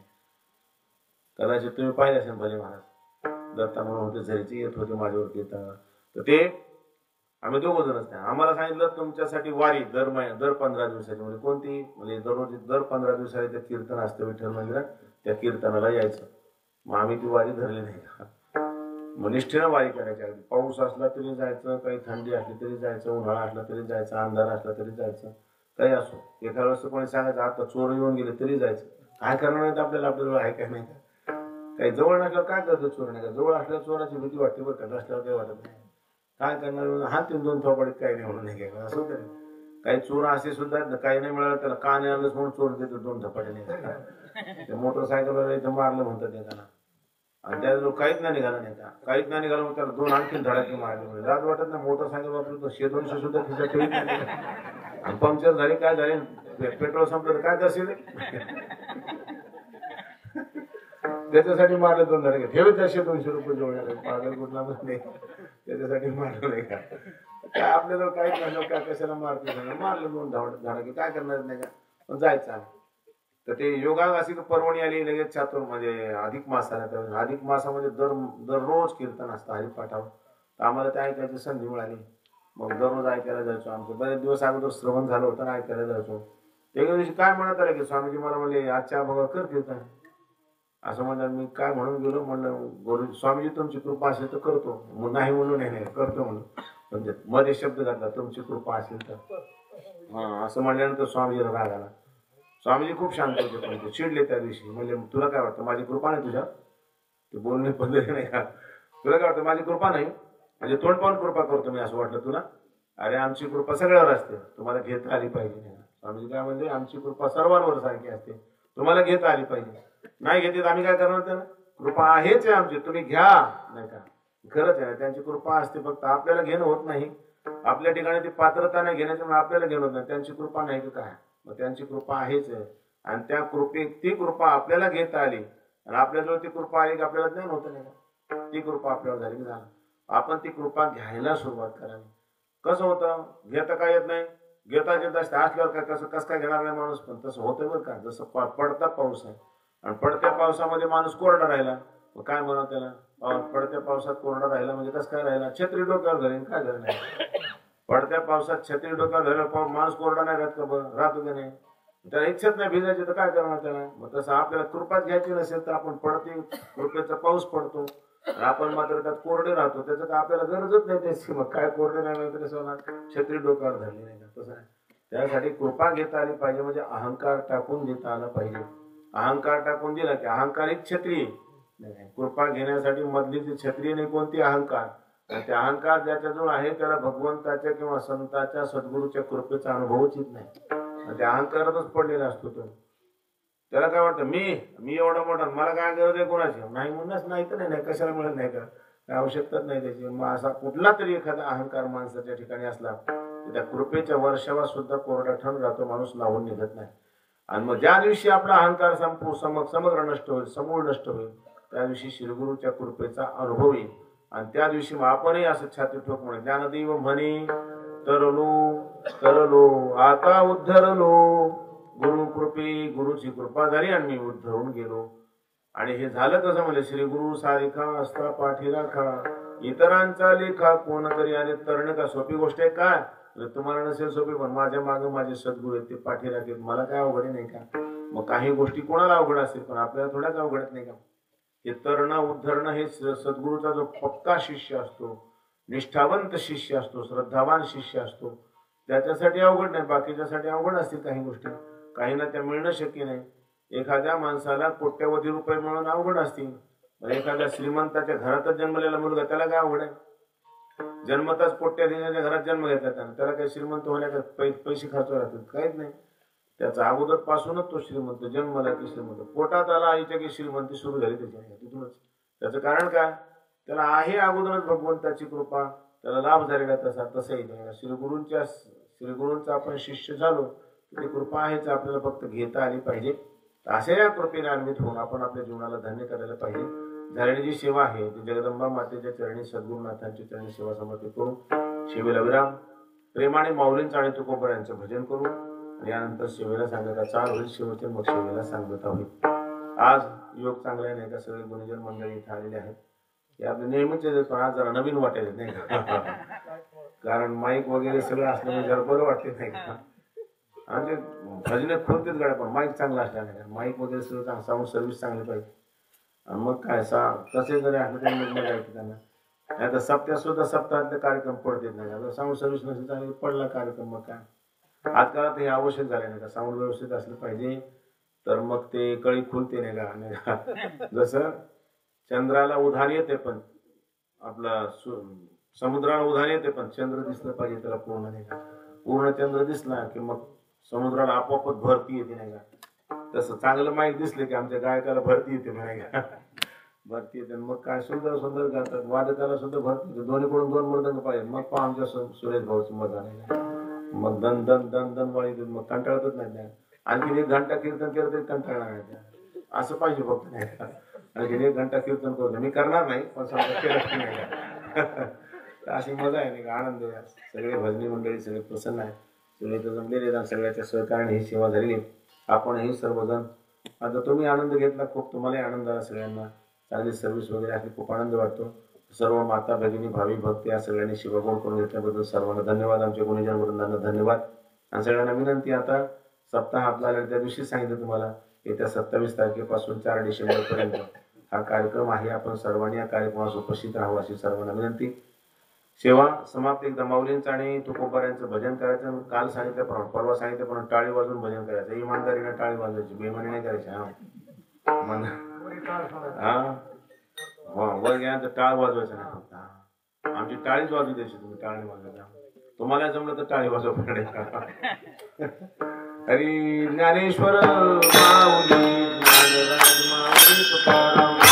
कदाचित तुम्ही पाहिले असेल भले महाराज. दत्ता म्हणून होते, झरीचे येत होते माझ्यावर कीर्तन. तर ते आम्ही दोघं जणच नाही. आम्हाला सांगितलं तुमच्यासाठी वारी दर 15 दिवसाची, म्हणजे कोणती म्हणजे दर 15 दिवसाला ते कीर्तन असतं विठ्ठल मंदिरात, त्या कीर्तनाला यायचं. मग आम्ही ती वारी धरली नाही का, मग निष्ठेनं वारी करायची. अगदी पाऊस असला तरी जायचं, काही थंडी असली तरी जायचं, उन्हाळा असला तरी जायचं, अंधार असला तरी जायचं, काही असो. एका वेळेस कोणी सांगायचं आता चोर येऊन गेले तरी जायचं. काय करणार नाही आपल्याला, आपल्याजवळ आहे काय नाही का. काही जवळ नसल्यावर काय करतो चोर नाही का, जवळ असल्यावर चोराची भीती वाटते बरं का, नसल्यावर काही वाटत नाही. काय करणार, हा 3-2 थोपाडीत काही नाही म्हणून नाही काय असं होतं. काही चोर असे सुद्धा काही नाही मिळालं त्याला का नाही आलंच म्हणून चोर देतो 2 थपाडे नाही. ते मोटरसायकलवर इथं मारलं म्हणतात एकाला, आणि त्या काहीच नाही निघालं नाही का, काहीच नाही निघालं मग त्याला 2 आणखीन धडाके मारले. म्हणजे लाज वाटत नाही, मोटरसायकल वापरतो 100-200 सुद्धा खिशात ठेवत नाही. आणि पंक्चर झाले काय झाले, पेट्रोल संपलं तर काय करशील, त्याच्यासाठी मारले 2 धडाके. ठेवत 100-200 रुपये जोडले, पागल कुठला म्हणजे त्याच्यासाठी मारलं नाही का. काय आपल्याला काहीच नाही, काय कशाला मारते, मारलं 2 धडाके, काय करणार नाही का, पण जायचं. तर ते योगा अशी पर्वणी आली लगेच चातुर्मास अधिक मास आला. तर अधिक मासामध्ये दररोज कीर्तन असतं हरिपाठावर. तर आम्हाला ते ऐकायची संधी मिळाली, मग दररोज ऐकायला जायचो. आमचं बरेच दिवस अगोदर श्रवण झालं होतं, ऐकायला जायचो. एका दिवशी काय म्हणत आलं की स्वामीजी मला म्हणले आजच्या बघा कर कीर्तन, असं म्हणलं. मी काय म्हणून गेलो, म्हणलं गुरु स्वामीजी तुमची कृपा असेल तर करतो. मग नाही म्हणून नाही करतो म्हणलं, म्हणजे मध्ये शब्द घातला तुमची कृपा असेल तर. हा असं म्हणल्यानंतर स्वामीजीला राग आला. स्वामीजी खूप शांत होते, पण ते चिडले त्या दिवशी. म्हणजे तुला काय वाटतं माझी कृपा नाही तुझ्या, ते बोलणे पद्धती नाही का, तुला काय वाटतं माझी कृपा नाही, म्हणजे तोंड पाहून कृपा करतो मी असं वाटलं तुला. अरे आमची कृपा सगळ्यावर असते, तुम्हाला घेता आली पाहिजे. स्वामीजी काय म्हणजे आमची कृपा सर्वांवर सारखी असते, तुम्हाला घेता आली पाहिजे. नाही घेते आम्ही काय करणार, त्याला कृपा आहेच आहे आमची, तुम्ही घ्या नाही का. खरंच आहे, त्यांची कृपा असते, फक्त आपल्याला घेणं होत नाही. आपल्या ठिकाणी ती पात्रता नाही घेण्याच्यामुळे आपल्याला घेणं होत नाही. त्यांची कृपा नाही की काय, मग त्यांची कृपा आहेच आहे. आणि त्या ती कृपा आपल्याला घेता आली, आणि आपल्याजवळ ती कृपा आली की आपल्याला ज्ञान होतं नाही का. ती कृपा आपल्यावर झाली की झालं, आपण ती कृपा घ्यायला सुरुवात करावी. कसं होतं, घेता काय येत नाही, घेता येत असल्यावर काय कसं काय घेणार नाही माणूस, पण तसं होतं बरं का. जसं पडता पाऊस आहे, आणि पडत्या पावसामध्ये माणूस कोरडा राहिला, मग काय म्हणा त्याला, पडत्या पावसात कोरडा राहिला म्हणजे कसं काय राहिला, छत्री डोक्यावर धरेन काय झालं नाही. पडत्या पावसात छत्री डोक्यावर धरलं माणूस कोरडा नाही राहत का, बरं राहतो की नाही. त्याला इच्छाच नाही भिजायची तर काय करणार त्याला. मग तसं आपल्याला कृपाच घ्यायची नसेल तर आपण पडते कृपेचा पाऊस पडतो, आपण मात्र त्यात कोरडे राहतो, त्याचं काय आपल्याला गरजच नाही त्याची. मग काय कोरडे राहणार तर कसं होणार, छत्री डोक्यावर धरली नाही का, तसं आहे. त्यासाठी कृपा घेता आली पाहिजे, म्हणजे अहंकार टाकून घेता आला पाहिजे. अहंकार टाकून दिला की अहंकार एक छत्री नाही, कृपा घेण्यासाठी मधली जी छत्री नाही कोणती, अहंकार. आणि ते अहंकार ज्याच्याजवळ आहे त्याला भगवंताच्या किंवा संतांच्या सद्गुरूच्या कृपेचा अनुभवच येत नाही, आणि त्या अहंकारातच पडलेला असतो तो. त्याला काय वाटतं मी एवढा मोठा, मला काय गरज आहे कोणाची, नाही म्हणूनच नाही तर नाही, कशाला मिळत नाही का, काय आवश्यकताच नाही त्याची. मग असा कुठला तरी एखादा अहंकार माणसाच्या ठिकाणी असला तर त्या कृपेच्या वर्षावा सुद्धा कोरडा ठण राहतो, माणूस लावून निघत नाही. आणि मग ज्या दिवशी आपला अहंकार समग्र नष्ट होईल, समूळ नष्ट होईल, त्या दिवशी श्रीगुरूच्या कृपेचा अनुभव येईल. आणि त्या दिवशी मग आपणही असं छाती ठोक म्हणे, ज्ञानदेव म्हणे तरलो आता उद्धरलो, गुरु कृपे गुरुची कृपा झाली आणि मी उद्धरून गेलो. आणि हे झालं कसं म्हणजे, श्री गुरु सारिखा असता पाठी राखा, इतरांचा लेखा कोण तरी. आणि तरण का सोपी गोष्ट आहे काय, तुम्हाला नसेल सोपी, पण माझ्या मागे माझे सद्गुरू आहेत, ते पाठी राखतील, मला काय अवघड नाही का. मग काही गोष्टी कोणाला अवघड असतील, पण आपल्याला थोड्याच अवघडत नाही का. हे तरणं उद्धरणं हे सद्गुरूचा जो पक्का शिष्य असतो, निष्ठावंत शिष्य असतो, श्रद्धावान शिष्य असतो, त्याच्यासाठी अवघड नाही. बाकीच्यासाठी अवघड असतील काही गोष्टी, काहींना त्या मिळणं शक्य नाही. एखाद्या माणसाला कोट्यवधी रुपये मिळून अवघड असतील, एखाद्या श्रीमंताच्या घरातच जन्मलेला मुलगा त्याला काय अवघड आहे. जन्मताच कोट्याधीशाच्या घरात जन्म घेतला त्याला काही श्रीमंत होण्याचा पैसे खर्च राहतात काहीच नाही. त्याचा अगोदर पासूनच तो श्रीमंत जन्मला की श्रीमंत, पोटात आला आईच्या की श्रीमंती सुरू झाली त्याच्या तिथूनच. त्याचं कारण काय, त्याला आहे अगोदरच भगवंताची कृपा, त्याला लाभ झालेला तसाही नाही. श्रीगुरूंचा आपण शिष्य झालो ती कृपा आहेच, आपल्याला फक्त घेता आली पाहिजे. अशा या कृपेने अन्वित होऊन आपण आपल्या जीवनाला धन्य करायला पाहिजे. झालेली जी सेवा आहे ती जगदंबा मातेच्या चरणी सद्गुरुनाथांच्या चरणी सेवा समर्पित करून शिवेला विराम, प्रेमाने माऊलींचं आणि तुकोबऱ्यांचं भजन करू आणि यानंतर शिवेला सांगता चाल होईल. शेवटचे मग शिवेला सांगता होईल. आज योग चांगला नाही का, सगळे गुणीजन मंडळी इथे आलेले आहेत. हे आपले नेहमीचे पण आज जरा नवीन वाटेल नाही का, कारण माईक वगैरे सगळं असल्यामुळे जरा बरं वाटते नाही का. आमचे भजने खुलतेच गाड्या, पण माईक चांगला असला नाही का, माईक वगैरे सगळं साऊंड सर्व्हिस चांगली पाहिजे. आणि मग काय कसे जरी असलं तरी मग ऐकते त्यांना. नाही तर सप्त्यात सुद्धा सप्ताहातले कार्यक्रम पडतेच नाही का, साऊंड सर्व्हिस नसेल चांगली पडला कार्यक्रम मग काय. आजकालात हे आवश्यक झाले नाही का, साऊंड व्यवस्थित असलं पाहिजे तर मग ते कळी खुलते नाही का. जसं चंद्राला उधार येते पण आपला समुद्राला उधार येते, पण चंद्र दिसलं पाहिजे त्याला पूर्ण नाही का. पूर्ण चंद्र दिसला की मग समुद्राला आपोआपच भरती येते नाही का. तसं चांगलं माहीत दिसले की आमच्या गायकाला भरती येते नाही का, भरती येते. मग काय सुंदर सुंदर गातात, वादकाला सुद्धा भरती येते. दोन्हीकडून दोन मृदंग पाहिजे, मग पहा आमच्या सुरेश भाऊची मजा नाही. मग दन दन दन दन वाळी मग कंटाळतच नाही. आणखी 1 घंटा कीर्तन केलं तरी कंटाळणार नाही, असं पाहिजे फक्त नाही का. आणखी 1 घंटा कीर्तन करतो, मी करणार नाही पण समजा केलं नाही. अशी मजा आहे नाही का, आनंद आहे. सगळे भजनी मंडळी सगळे प्रसन्न आहे, सगळे तर जमलेले, सगळ्याच्या सहकार्याने ही सेवा झालेली. आपणही सर्वजण आता तुम्ही आनंद घेतला, खूप तुम्हालाही आनंद आला. सगळ्यांना चांगली सर्व्हिस वगैरे असली खूप आनंद वाटतो. सर्व माता भगिनी भावी भक्त या सगळ्यांनी शिवगुण करून घेतल्याबद्दल सर्वांना धन्यवाद. आमच्या गुणीजन वृंदांना धन्यवाद. आणि सगळ्यांना विनंती, आता सप्ताह आपला त्या दिवशी सांगितलं तुम्हाला, येत्या 27 तारखेपासून 4 डिसेंबर पर्यंत हा कार्यक्रम आहे. आपण सर्वांनी या कार्यक्रमास उपस्थित राहावं अशी सर्वांना विनंती. सेवा समाप्त एकदा माऊलींचं आणि तुकोबाऱ्यांचं भजन करायचं. काल सांगितल्याप्रमाणे, परवा सांगितल्याप्रमाणे टाळी वाजून भजन करायचं. इमानदारीने टाळी वाजवायची, बेमानी नाही करायची. वर गेल्यानंतर टाळ वाजवायचं नाही फक्त. आमची टाळीच वाजू द्यायची, तुम्ही टाळी वाजवायचा. तुम्हाला जमलं तर टाळी वाजवा पडेल. हरी ज्ञानेश्वर माऊली, ज्ञानराज माऊली तुकाराम.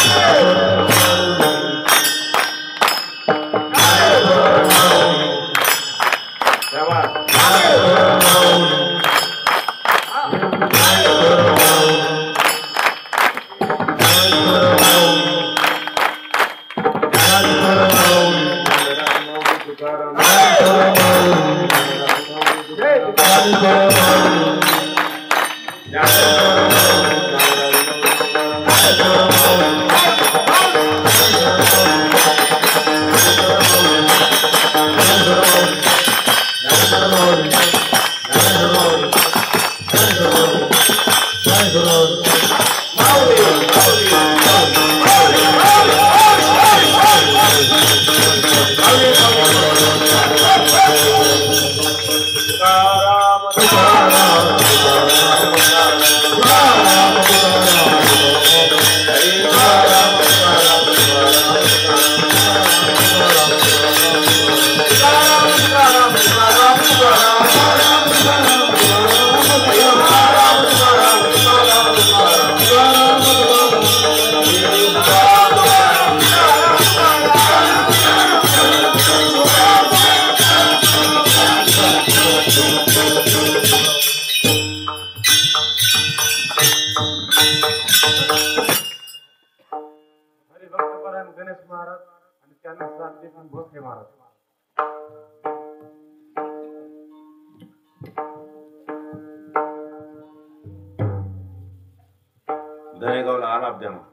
धनेगावला आलाप द्या मग.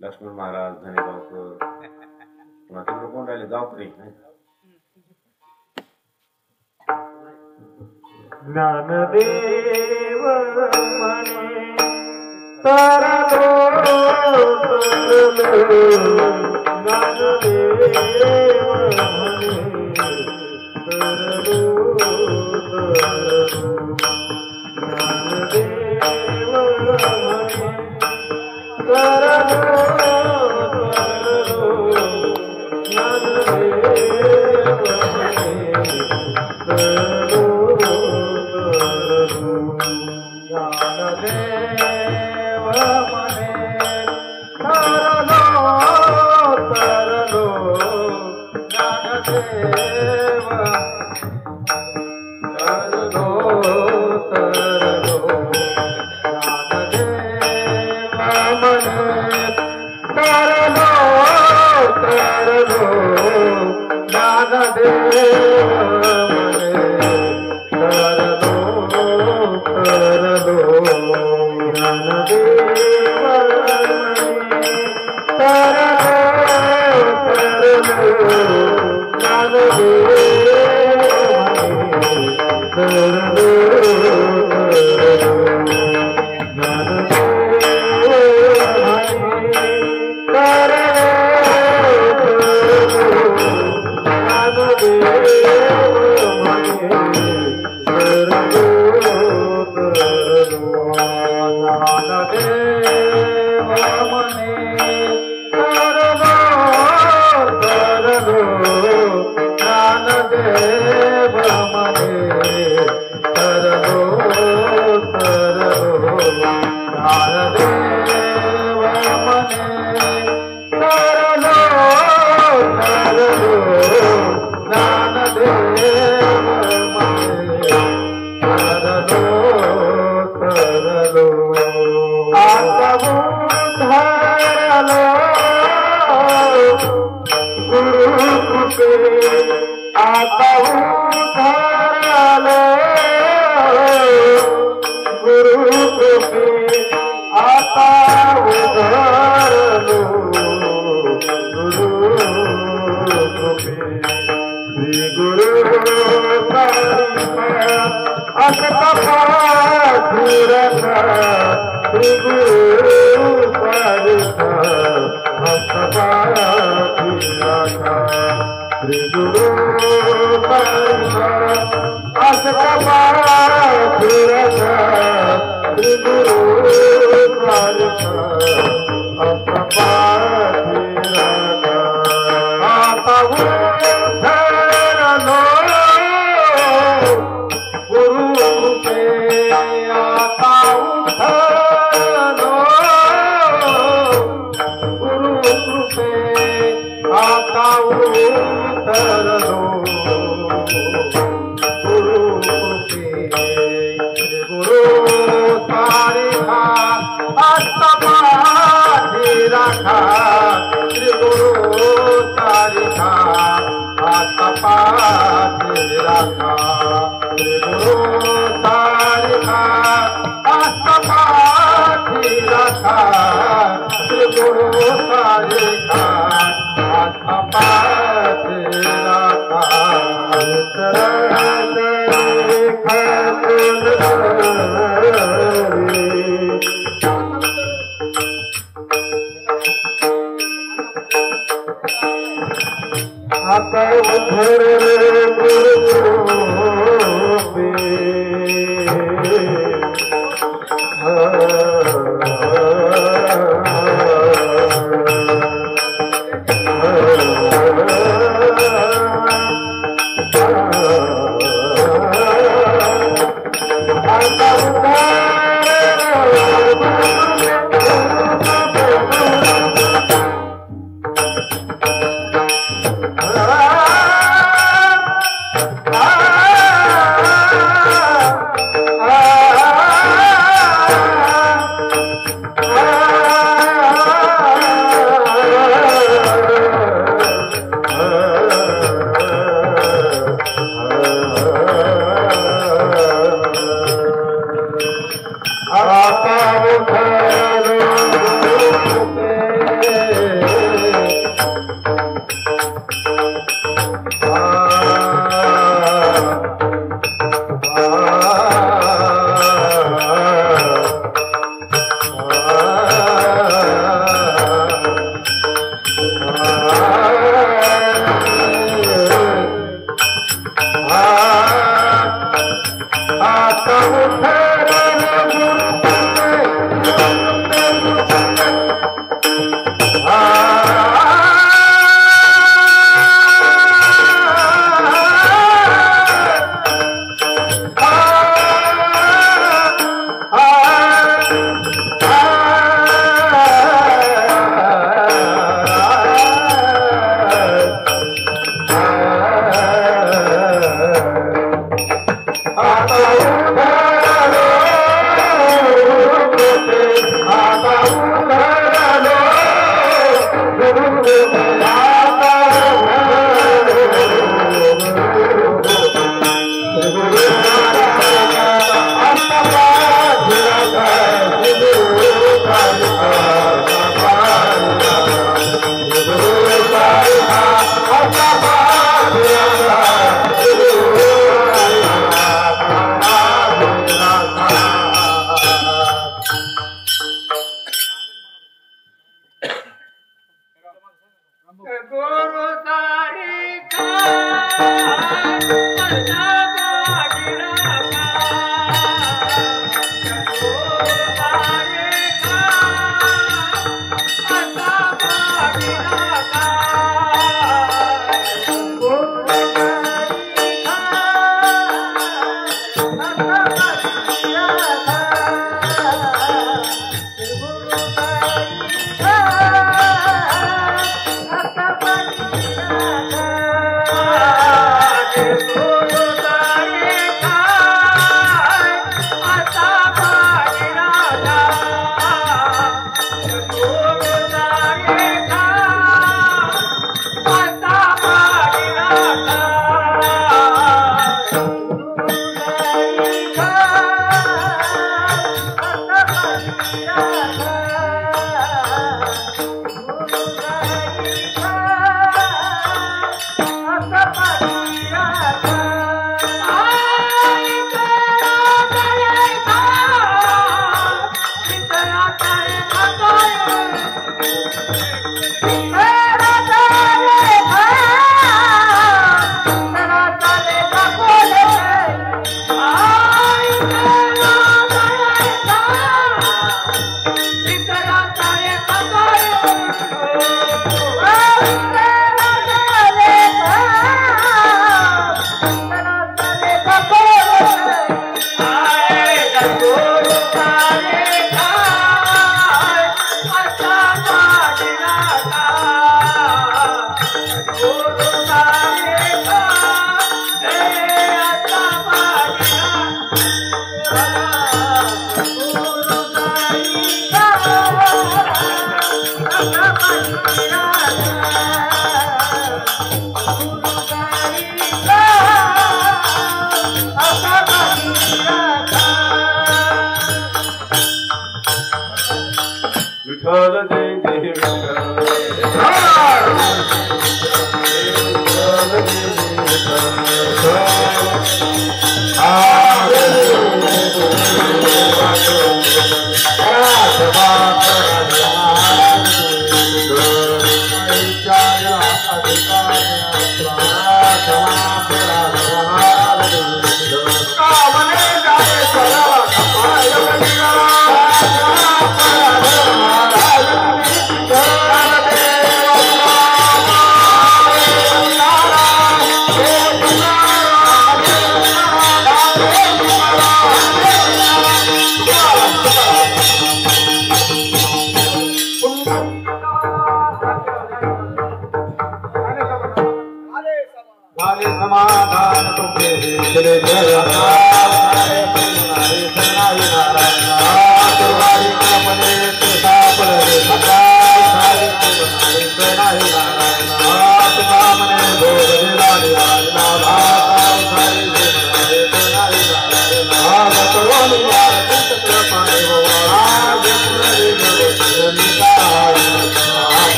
लक्ष्मण महाराज धनेगावकर, पुन्हा तिकडे कोण राहिले गावकरी. ज्ञानदेव म्हणे तरलो ज्ञानदेव म्हणे तरलो ज्ञानदेव म्हणे तरलो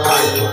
Hare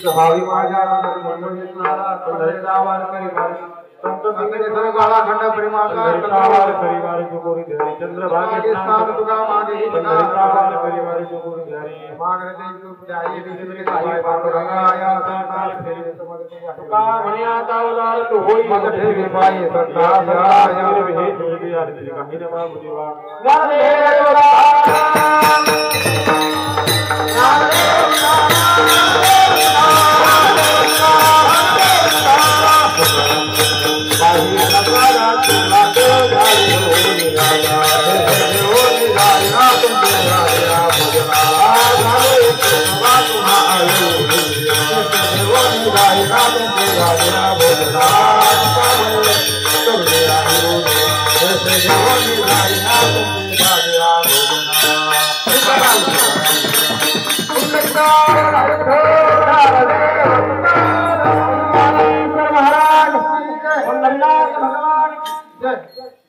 भावी माझ्या मंडळींना पंढरीदावार करी संत संगीत गाळा खंड परिमाकार परिवार जो कोरी ध्यारी चंद्रभागे स्नान तुका मागे पंढरीदावार परिवार जो कोरी ध्यारी मागरे देव जाई दिसरे काही पांडुरंगाया संकाल फेरी तुका म्हणे आता उदार तू होई मग ठेवी पाई सत्ता या हे जोगी आरती काही नमा बुजीवा गाणे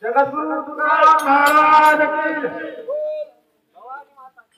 जगद्गुरु तुकाराम महाराज की